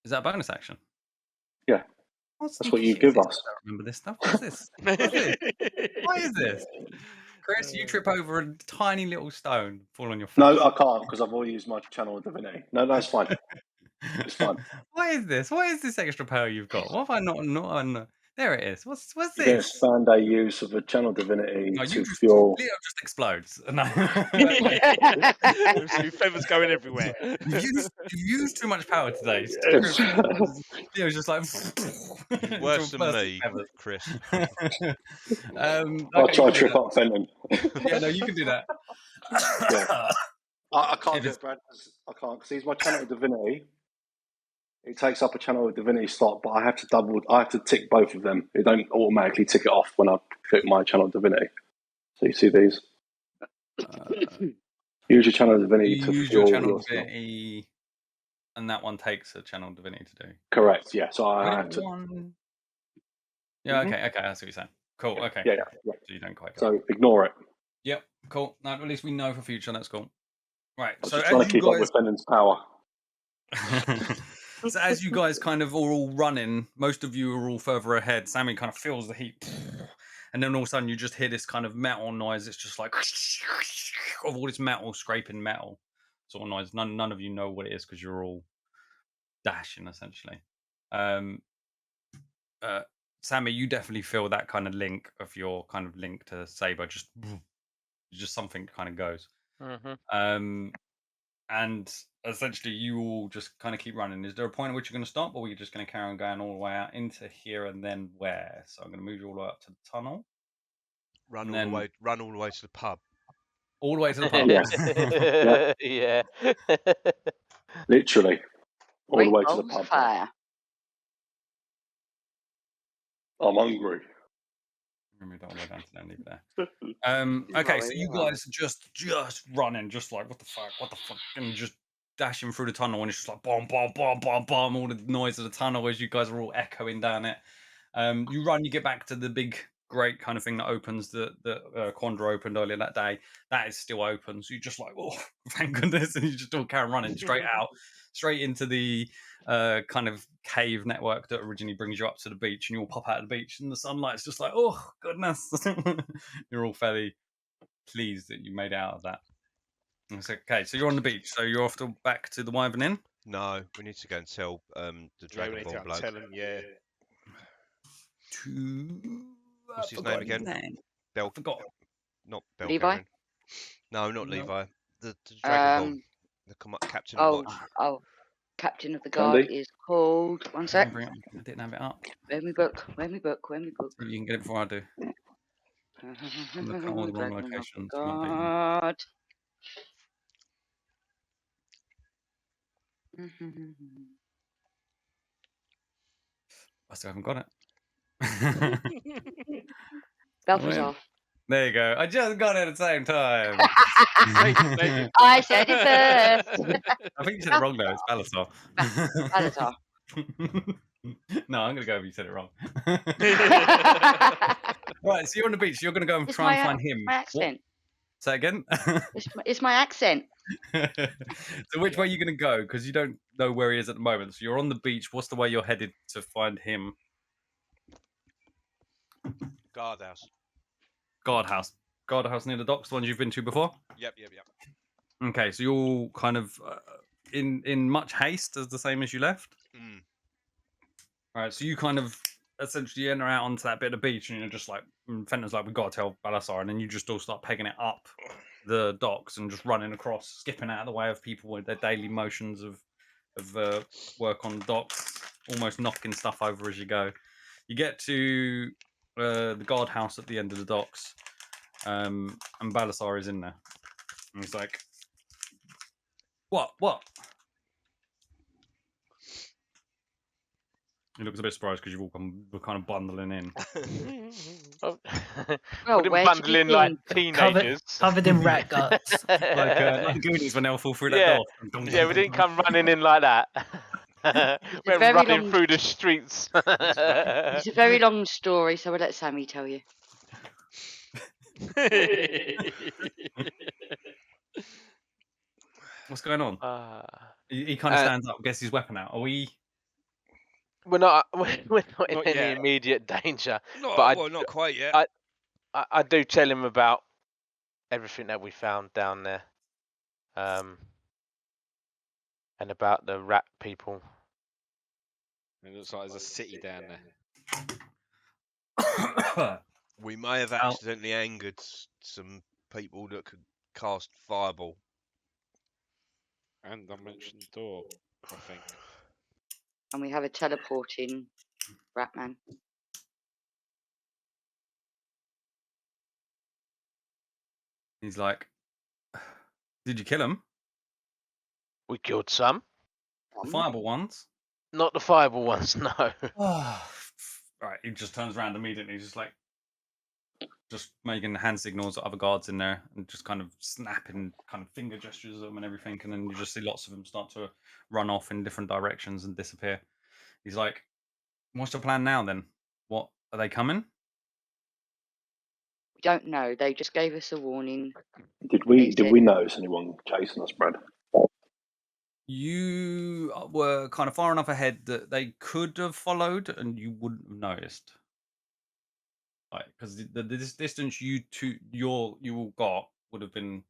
Is that a bonus action? Yeah. That's what you give us. I don't remember this stuff. What's this? What is this? Chris, you trip over a tiny little stone, fall on your face. No, I can't because I've already used my channel of divinity. No, that's fine. It's fine. What is this? What is this extra power you've got? What have I not on? There it is. What's You can this? expand our use of a channel divinity No, to fuel. Leo just explodes. No. Two feathers going everywhere. You've used too much power today. Yes. Leo's just like Worse than burst of me, feathers. Chris. I'll Okay, try you can do to trip that. up Fenton. Yeah, no, you can do that. Yeah. I can't do it, Brad. I can't because he's my channel of divinity. It takes up a channel of divinity slot, but I have to tick both of them. It don't automatically tick it off when I click my channel of divinity. So you see these. Use your channel of divinity to use fuel your channel your divinity, and that one takes a channel divinity to do. Correct. Yeah. So I have to. Yeah. Okay. Okay. That's what you're saying. Cool. Okay. Yeah. So you don't quite. So ignore it. Yep. Cool. No, at least we know for future. That's cool. Right. I'm So just trying to keep up with Fenton's power. So as you guys kind of are all running, most of you are all further ahead. Sammy kind of feels the heat, and then all of a sudden you just hear this kind of metal noise. It's just like of all this metal scraping metal sort of noise. None of you know what it is because you're all dashing essentially. Sammy, you definitely feel that kind of link of your kind of link to Saber. Just something kind of goes. And essentially you all just kind of keep running. Is there a point at which you're going to stop, or are you just going to carry on going all the way out into here and then where? So I'm going to move you all the way up to the tunnel. Run all the way to the pub. All the way to the pub. Yeah. Literally. All the way to the pub. Fire. I'm hungry. Remove that all the way down to them, leave it there. Okay, so you guys are just running, just like what the fuck, and just dashing through the tunnel, and it's just like bomb, bomb, bomb, bomb, bomb, all the noise of the tunnel as you guys are all echoing down it. You run, you get back to the big great kind of thing that opens that Quandra opened earlier that day. That is still open, so you're just like, oh, thank goodness, and you just all carry on running straight out, straight into the kind of cave network that originally brings you up to the beach, and you all pop out of the beach, and the sunlight's just like, oh goodness. You're all fairly pleased that you made out of that. It's okay, so you're on the beach, so you're off back to the Wyvern Inn. No, we need to go and tell the Dragonborn bloke. Tell him, yeah. What's his name again? Forgot. Not Belgarian. Levi? No, not Levi. The Dragonborn. The captain of watch. Oh, captain of the guard is called. One sec. I didn't have it up. Where me book? You can get it before I do. I'm looking at all the wrong locations. God. I still haven't got it. Balthazar. There you go. I just got it at the same time. I said it first. I think you said it wrong though. It's Balthazar. Balthazar. No, I'm gonna go if you said it wrong. Right, so you're on the beach. You're gonna go and It's try and my, find him. my accent. Say again. It's my accent. So which way are you gonna go? Because you don't know where he is at the moment. So you're on the beach. What's the way you're headed to find him? Guardhouse. Guardhouse. Guardhouse near the docks, the ones you've been to before? Yep. Okay, so you're all kind of in much haste, as the same as you left? Mm. All right, so you kind of essentially enter out onto that bit of beach, and you're just like, Fenton's like, we've got to tell Balasar, and then you just all start pegging it up the docks and just running across, skipping out of the way of people with their daily motions of work on docks, almost knocking stuff over as you go. You get to the guardhouse at the end of the docks, and Balasar is in there. And he's like, What? He looks a bit surprised because you've all we're kind of bundling in. Well, Well, we didn't where bundle to in like begin? teenagers. Covered in rat guts. like Goonies when they'll fall through that Yeah. door. Yeah, we didn't come running in like that. We're very running long- through the streets. It's a very long story, so I'll let Sammy tell you. What's going on? He kind of stands up, gets his weapon out. Are we? We're not in Not any yet. immediate danger. Not quite yet. I do tell him about everything that we found down there, and about the rat people. It looks like there's a city down there. We may have accidentally angered some people that could cast fireball. And I mentioned door, I think. And we have a teleporting rat man. He's like, did you kill him? We killed some. The fireball ones? Not the fireball ones, no. Right, he just turns around immediately. He's just like, just making hand signals at other guards in there and just kind of snapping kind of finger gestures at them and everything. And then you just see lots of them start to run off in different directions and disappear. He's like, what's your plan now then? What, are they coming? We don't know. They just gave us a warning. Did we notice anyone chasing us, Brad? You were kind of far enough ahead that they could have followed and you wouldn't have noticed. Like, because this distance you all got would have been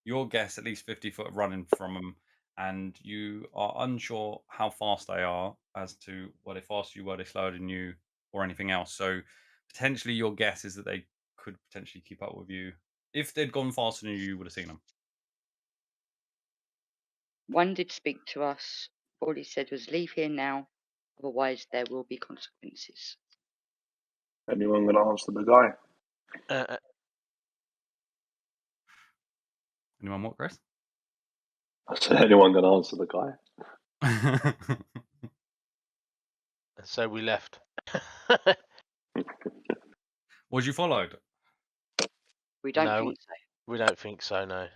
your guess at least 50 foot of running from them, and you are unsure how fast they are as to were they faster you, were they slower than you, or anything else. So potentially your guess is that they could potentially keep up with you. If they'd gone faster than you, you would have seen them. One did speak to us. All he said was, leave here now, otherwise there will be consequences. Anyone going to answer the guy? Anyone what, Chris? I said, anyone going to answer the guy? So we left. Was you followed? We don't No, think so. we don't think so, no.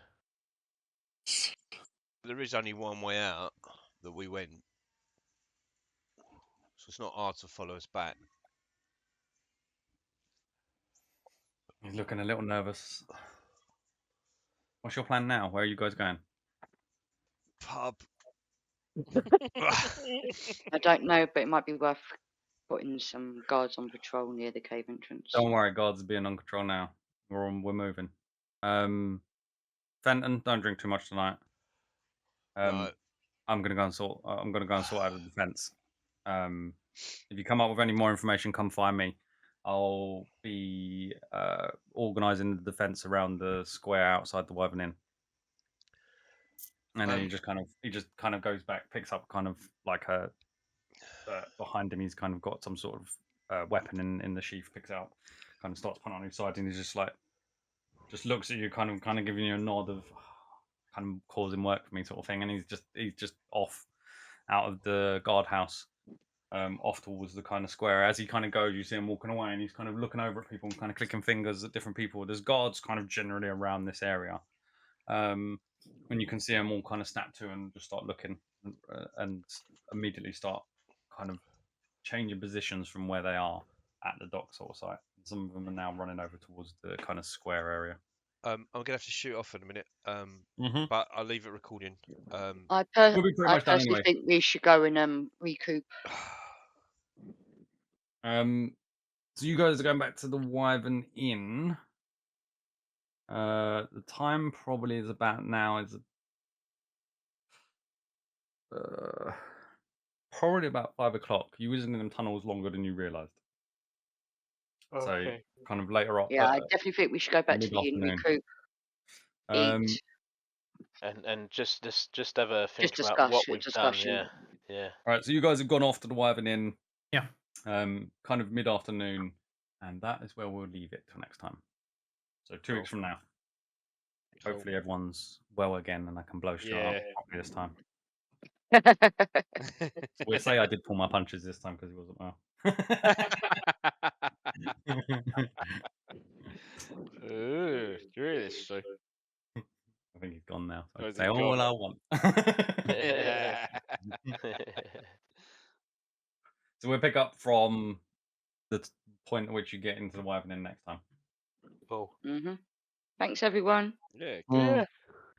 There is only one way out that we went, so it's not hard to follow us back. He's looking a little nervous. What's your plan now? Where are you guys going? Pub. I don't know, but it might be worth putting some guards on patrol near the cave entrance. Don't worry, guards are being on control now. We're moving. Fenton, don't drink too much tonight. No. I'm gonna go and sort. I'm gonna go and sort out the defense. If you come up with any more information, come find me. I'll be organising the defense around the square outside the Wyvern Inn. And then he just kind of goes back, picks up kind of like a behind him. He's kind of got some sort of weapon in the sheath. Picks out, kind of starts putting on his side, and he's just like, just looks at you, kind of giving you a nod of, kind of causing work for me, sort of thing. And he's just off out of the guardhouse. off towards the kind of square. As he kind of goes, you see him walking away, and he's kind of looking over at people and kind of clicking fingers at different people. There's guards kind of generally around this area, and you can see them all kind of snap to and just start looking, and immediately start kind of changing positions from where they are at the dock sort of site. Some of them are now running over towards the kind of square area. I'm gonna have to shoot off in a minute, Mhm. but I'll leave it recording. I We'll be pretty much done personally anyway. think we should go and recoup. So you guys are going back to the Wyvern Inn. The time probably is about now is probably about 5 o'clock. You was in them tunnels longer than you realised. Okay. So kind of later on. Yeah, I definitely think we should go back to the inn, mid-afternoon. recoup, eat. And just have a think Just about what discuss we've discussion. done. Yeah. All right, so you guys have gone off to the Wyvern Inn. Yeah. Kind of mid-afternoon, and that is where we'll leave it till next time. So 2 weeks from now. Hopefully everyone's well again, and I can blow shit up properly this time. We'll say I did pull my punches this time because he wasn't well. Ooh, really? So. I think he's gone now. So I Oh, can is say he all gone? I want. So we'll pick up from the point at which you get into the Wyvern Inn next time. Cool. Thanks, everyone. Yeah. Yeah.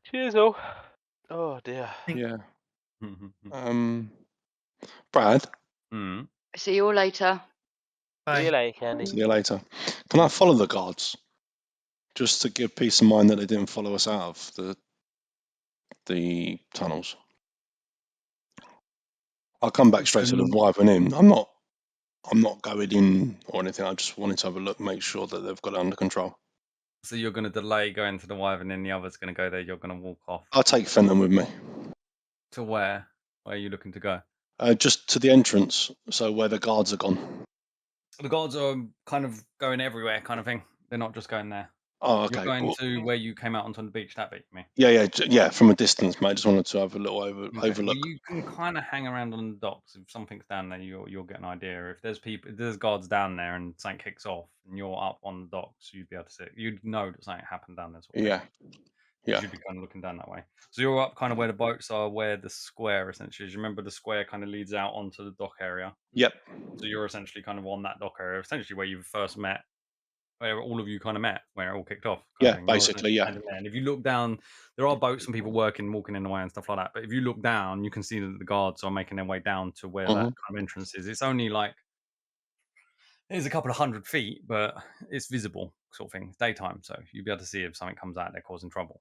Cheers, all. Oh dear. Yeah. Brad, See you all later. See you later, Candy. see you later. Can I follow the guards? Just to give peace of mind that they didn't follow us out of the tunnels. I'll come back straight to the Wyvern Inn. I'm not going in or anything. I just wanted to have a look, make sure that they've got it under control. So you're going to delay going to the Wyvern Inn, the other's going to go there, you're going to walk off. I'll take Fenton with me. To where? Where are you looking to go? Just to the entrance, so where the guards are gone. The guards are kind of going everywhere, kind of thing. They're not just going there. Oh, okay. You're going to where you came out onto the beach, that bit, me. Yeah, from a distance, mate. I just wanted to have a little overlook. Well, you can kind of hang around on the docks. If something's down there, you'll get an idea. If there's guards down there and something kicks off and you're up on the docks, you'd be able to see. You'd know that something happened down there. Sort of Yeah. You should be kind of looking down that way. So you're up kind of where the boats are, where the square essentially is. You remember the square kind of leads out onto the dock area? Yep. So you're essentially kind of on that dock area, essentially where you first met, where all of you kind of met, where it all kicked off. Yeah, basically, yeah. And if you look down, there are boats and people working, walking in the way and stuff like that. But if you look down, you can see that the guards are making their way down to where that kind of entrance is. It's only like, it's a couple of 100 feet, but it's visible sort of thing. It's daytime, so you'll be able to see if something comes out there causing trouble.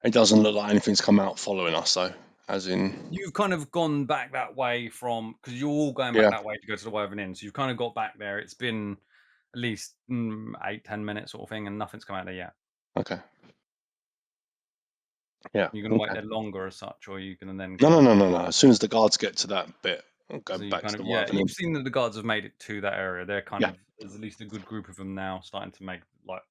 It doesn't look like anything's come out following us, though. As in, you've kind of gone back that way from, because you're all going back that way to go to the Wyvern Inn. So you've kind of got back there. It's been at least 8-10 minutes sort of thing, and nothing's come out there yet. Okay. Yeah. You're going to wait there longer as such, or you're going to then... No. As soon as the guards get to that bit, I'll go So back to the Wyvern Inn. You've seen that the guards have made it to that area. They're kind of, there's at least a good group of them now starting to make, like,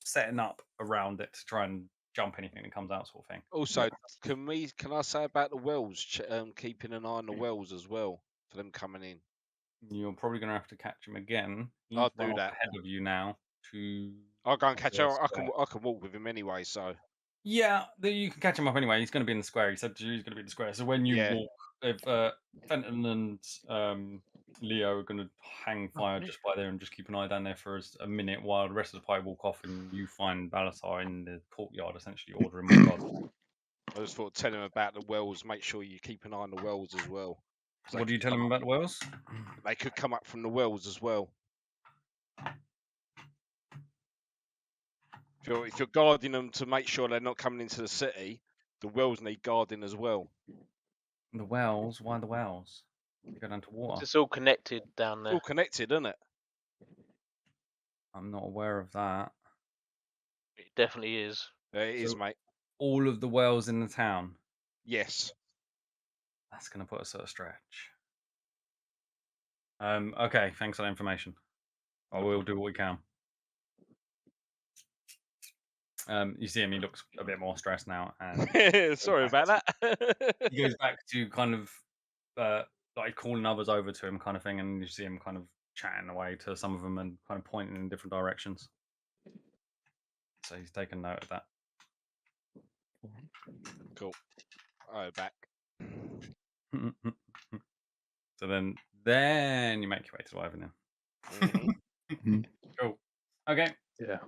setting up around it to try and jump anything that comes out, sort of thing. Also, can I say about the wells, keeping an eye on the wells as well for them coming in? You're probably going to have to catch him again. He's I'll do that ahead of you now. I'll go and catch him. I can walk with him anyway. So yeah, you can catch him up anyway. He's going to be in the square. He said he's going to be in the square. So when you walk, if Fenton and Leo are going to hang fire just by there and just keep an eye down there for a minute while the rest of the party walk off, and you find Balasar in the courtyard, essentially ordering more guards. I just thought tell him about the wells. Make sure you keep an eye on the wells as well. What do you tell him about the wells? They could come up from the wells as well. If you're guarding them to make sure they're not coming into the city, the wells need guarding as well. The wells? Why the wells? You go down to water. It's all connected down there. It's all connected, isn't it? I'm not aware of that. It definitely is. Yeah, it is, mate. All of the wells in the town? Yes. That's going to put us at a stretch. Okay, thanks for that information. I will do what we can. You see him, he looks a bit more stressed now. And sorry about that. he goes back to kind of like calling others over to him, kind of thing, and you see him kind of chatting away to some of them and kind of pointing in different directions. So he's taken note of that. Cool. Oh, back. So then you make your way to the Wyvern then. Cool. Okay. Yeah.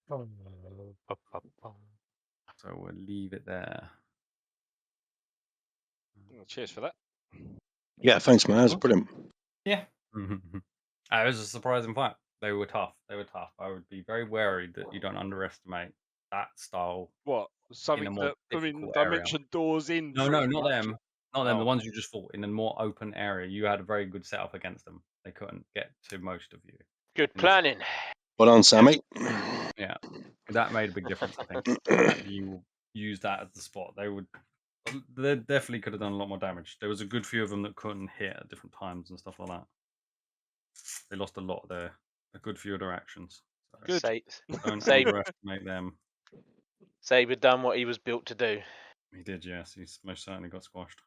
So we'll leave it there. Cheers for that. Yeah, thanks, man. That was brilliant. Yeah. It was a surprising fight. They were tough. I would be very wary that you don't underestimate that style. What? Something more that, I mean, difficult Dimension Doors in. No, pretty not much. them. Not them. The Oh. ones you just fought in a more open area. You had a very good setup against them. They couldn't get to most of you. Good planning. Well done, Sammy. Yeah, that made a big difference. I think that you used that as the spot. They definitely could have done a lot more damage. There was a good few of them that couldn't hit at different times and stuff like that. They lost a lot of a good few of their actions. So Good. Don't Saber. underestimate them. Saber done what he was built to do. He did, yes. He's most certainly got squashed.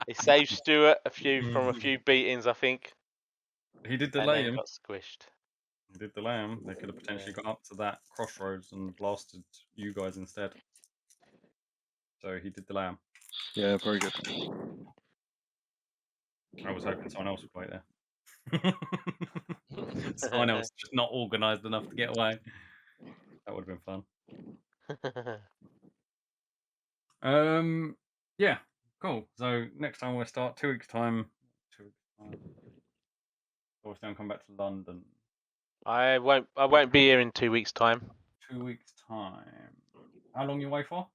He saved Stuart from a few beatings, I think. He did And delay then him. got squished. He did delay him. They could have potentially got up to that crossroads and blasted you guys instead. So he did delay him. Yeah, very good. I was hoping someone else would wait there. Someone else just not organised enough to get away. That would have been fun. Yeah, cool. So next time we'll start 2 weeks' time. 2 weeks' time. Obviously, I'll come back to London. I won't be here in 2 weeks' time. 2 weeks' time. How long you away for?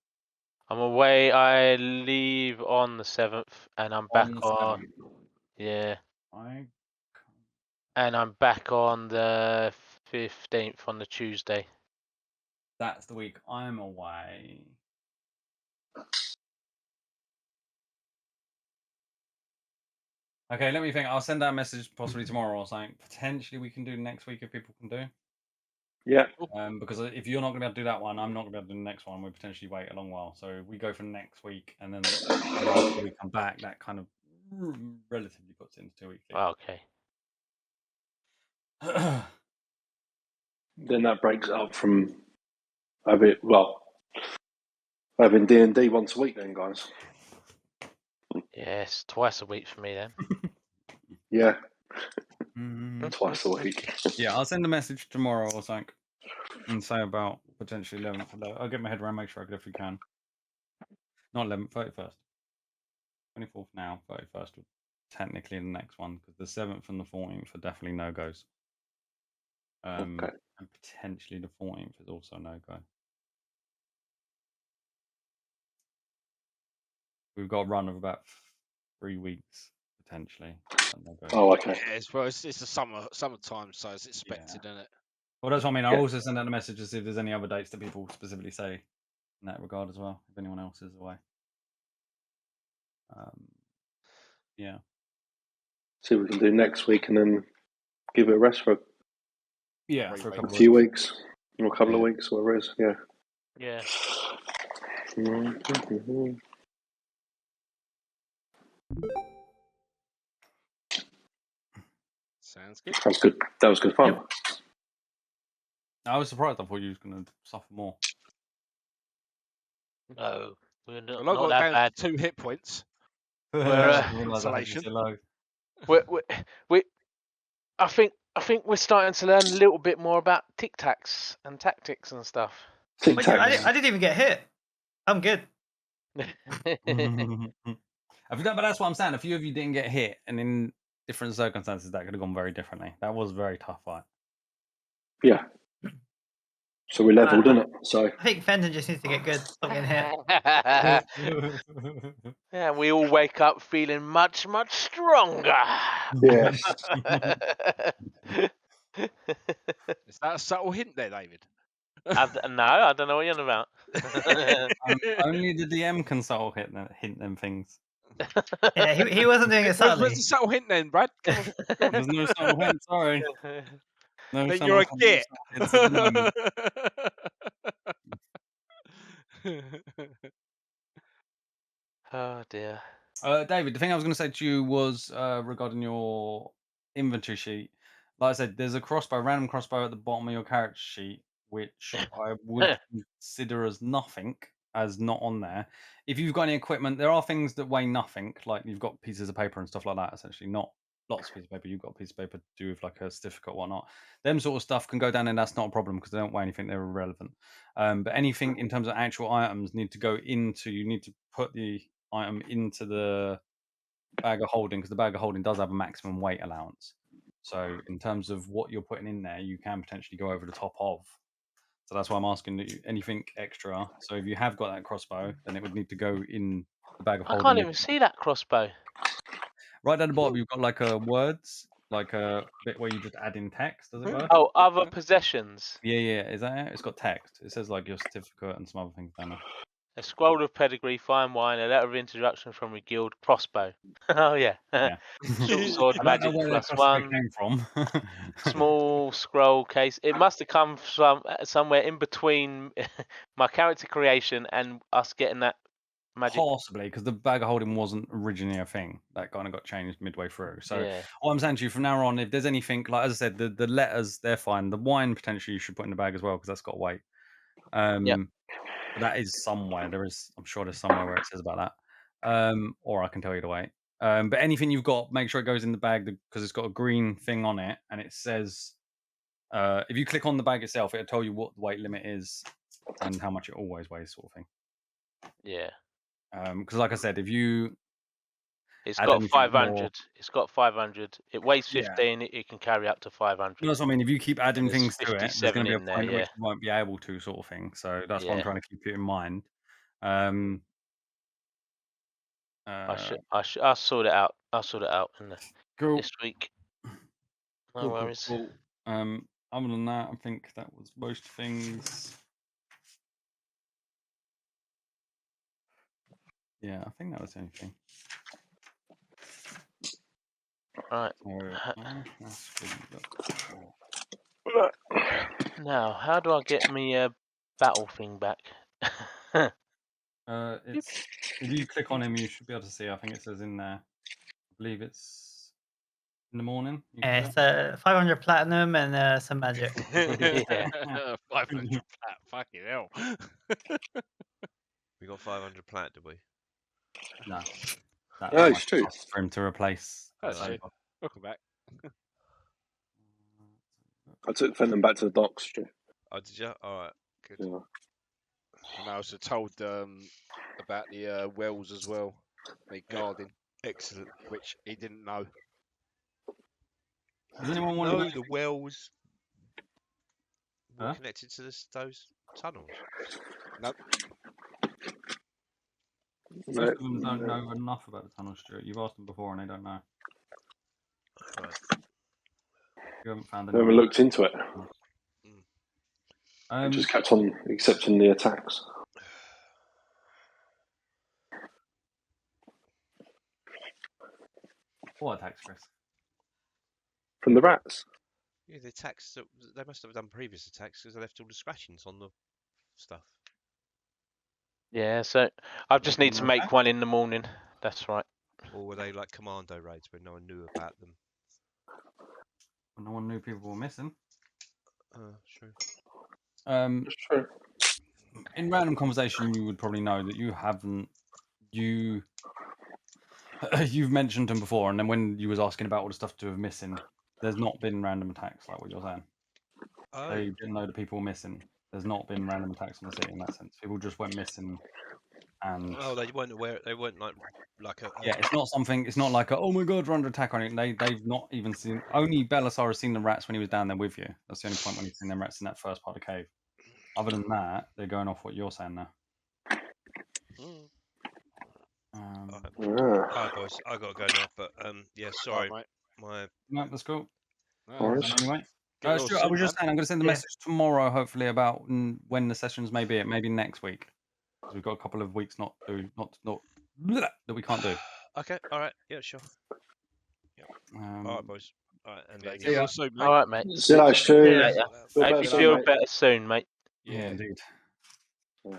I'm away. I leave on the 7th, and I'm back the on. 7th. Yeah. And I'm back on the 15th on the Tuesday. That's the week I'm away. Okay, let me think. I'll send out a message possibly tomorrow or something. Potentially we can do next week if people can do. Yeah. Because if you're not going to be able to do that one, I'm not going to be able to do the next one. We potentially wait a long while. So we go for next week, and then after we come back, that kind of relatively puts it into 2 weeks. Okay. Then that breaks it up from having D&D once a week then, guys. Yes, twice a week for me then. Yeah. Twice a week. Yeah, I'll send a message tomorrow or something and say about potentially 11th. I'll get my head around, make sure I can if we can. Not 11th, 31st. 24th now, 31st would technically the next one, because the 7th and the 14th are definitely no-goes. And potentially the 14th is also no-go. We've got a run of about 3 weeks, potentially. Oh, okay. Yeah, it's the summertime, so it's expected, isn't it? Well, that's what I mean. I'll also send out a message to see if there's any other dates that people specifically say in that regard as well, if anyone else is away. Yeah. See what we can do next week and then give it a rest for for a few weeks or a couple of weeks, whatever it is. Yeah. Yeah. Sounds good. Sounds good. That was good fun. Yep. I was surprised. I thought you was going to suffer more. No, we're not, Well, I not got that down bad. 2 hit points. We're, we I think we're starting to learn a little bit more about tic tacs and tactics and stuff. I didn't even get hit. I'm good. But that's what I'm saying. A few of you didn't get hit, and in different circumstances, that could have gone very differently. That was a very tough fight. Yeah. So we leveled, didn't it? So I think Fenton just needs to get good. Stop getting hit. Yeah, we all wake up feeling much stronger. Yes. Is that a subtle hint there, David? No, I don't know what you're on about. Only the DM can subtle hint them things. Yeah, he wasn't doing it subtly. Where's the subtle hint then, Brad? Come on. There's no subtle hint. Sorry. No, then you're a git. Oh dear. David, the thing I was going to say to you was regarding your inventory sheet. Like I said, there's a random crossbow at the bottom of your character sheet, which I would consider as nothing, as not on there. If you've got any equipment, there are things that weigh nothing, like you've got pieces of paper and stuff like that, essentially, not lots of pieces of paper. You've got a piece of paper to do with like a certificate or whatnot. Them sort of stuff can go down, and that's not a problem because they don't weigh anything, they're irrelevant. But anything in terms of actual items need to go into, you need to put the item into the bag of holding, because the bag of holding does have a maximum weight allowance. So in terms of what you're putting in there, you can potentially go over the top of. So that's why I'm asking you anything extra. So if you have got that crossbow, then it would need to go in the bag of I holding. can't even see that crossbow. Right at the bottom, you've got like a words, like a bit where you just add in text, as it were. Oh, other possessions. Yeah. Is that it? It's got text. It says like your certificate and some other things down there. A scroll of pedigree, fine wine, a letter of introduction from a guild, crossbow. Oh yeah. Yeah. Short sword, I don't magic know where that +1. came from. Small scroll case. It must have come from somewhere in between my character creation and us getting that magic. Possibly, because the bag of holding wasn't originally a thing. That kind of got changed midway through. So Yeah. what I'm saying to you from now on, if there's anything, like as I said, the letters, they're fine. The wine, potentially, you should put in the bag as well, because that's got weight. But that is somewhere. I'm sure there's somewhere where it says about that. Or I can tell you the weight. But anything you've got, make sure it goes in the bag, because it's got a green thing on it, and it says, if you click on the bag itself, it'll tell you what the weight limit is and how much it always weighs, sort of thing. Yeah. Because like I said, if you It's add got anything 500. more- It's got 500. It weighs Yeah. 15. It can carry up to 500. That's what I mean. If you keep adding And there's things to it, there's 57 going to be a in there, point at yeah. which you won't be able to, sort of thing. So that's what I'm Yeah. trying to keep it in mind. I'll sort it out. I'll sort it out Cool. this week. No Cool, worries. cool. Other than that, I think that was most things. Yeah, I think that was anything. Right. So, Now, how do I get me battle thing back? it's if you click on him, you should be able to see. I think it says in there. I believe it's in the morning. It's 500 platinum and some magic. Yeah. 500 plat. Fucking hell. We got 500 plat, did we? No. No, it's true. For him to replace. That's true. Welcome back. I took Fenton back to the docks, Stu. Oh, did you? All right, good. Yeah. And I also told about the wells as well. The garden. Excellent. Which he didn't know. Does anyone want to know know the wells were Huh? connected to those tunnels? Nope. Most of them don't know enough about the tunnel, Stuart. You've asked them before and they don't know. Right. You haven't found I haven't anyone. looked into it. I just kept on accepting the attacks. What attacks, Chris? From the rats? Yeah, the attacks. They must have done previous attacks because they left all the scratchings on the stuff. Yeah, so I just need to make one in the morning. That's right. Or were they like commando raids where no one knew about them? Well, no one knew people were missing. True. That's true. In random conversation, you would probably know that you haven't. You've mentioned them before, and then when you was asking about all the stuff to have missing, there's not been random attacks like what you're saying. Oh. They didn't know the people were missing. There's not been random attacks on the city in that sense. People just went missing, and they weren't aware. They weren't like a. Yeah, it's not something. It's not like a, oh my god, we're under attack on it. They've not even seen. Only Belisar has seen the rats when he was down there with you. That's the only point when he's seen them rats in that first part of the cave. Other than that, they're going off what you're saying now. Alright, boys, I gotta go now. But yeah, sorry, right, No, that's cool. Alright. Anyway, Stuart, I was just saying, I'm going to send a message tomorrow, hopefully, about when the sessions may be. It may be next week, because we've got a couple of weeks not that we can't do. Okay, all right, yeah, sure. Yeah. All right, boys. All right, and get well soon, mate. All right, mate. See you later, Stu. I hope you feel better soon, mate. Yeah, indeed. Yeah.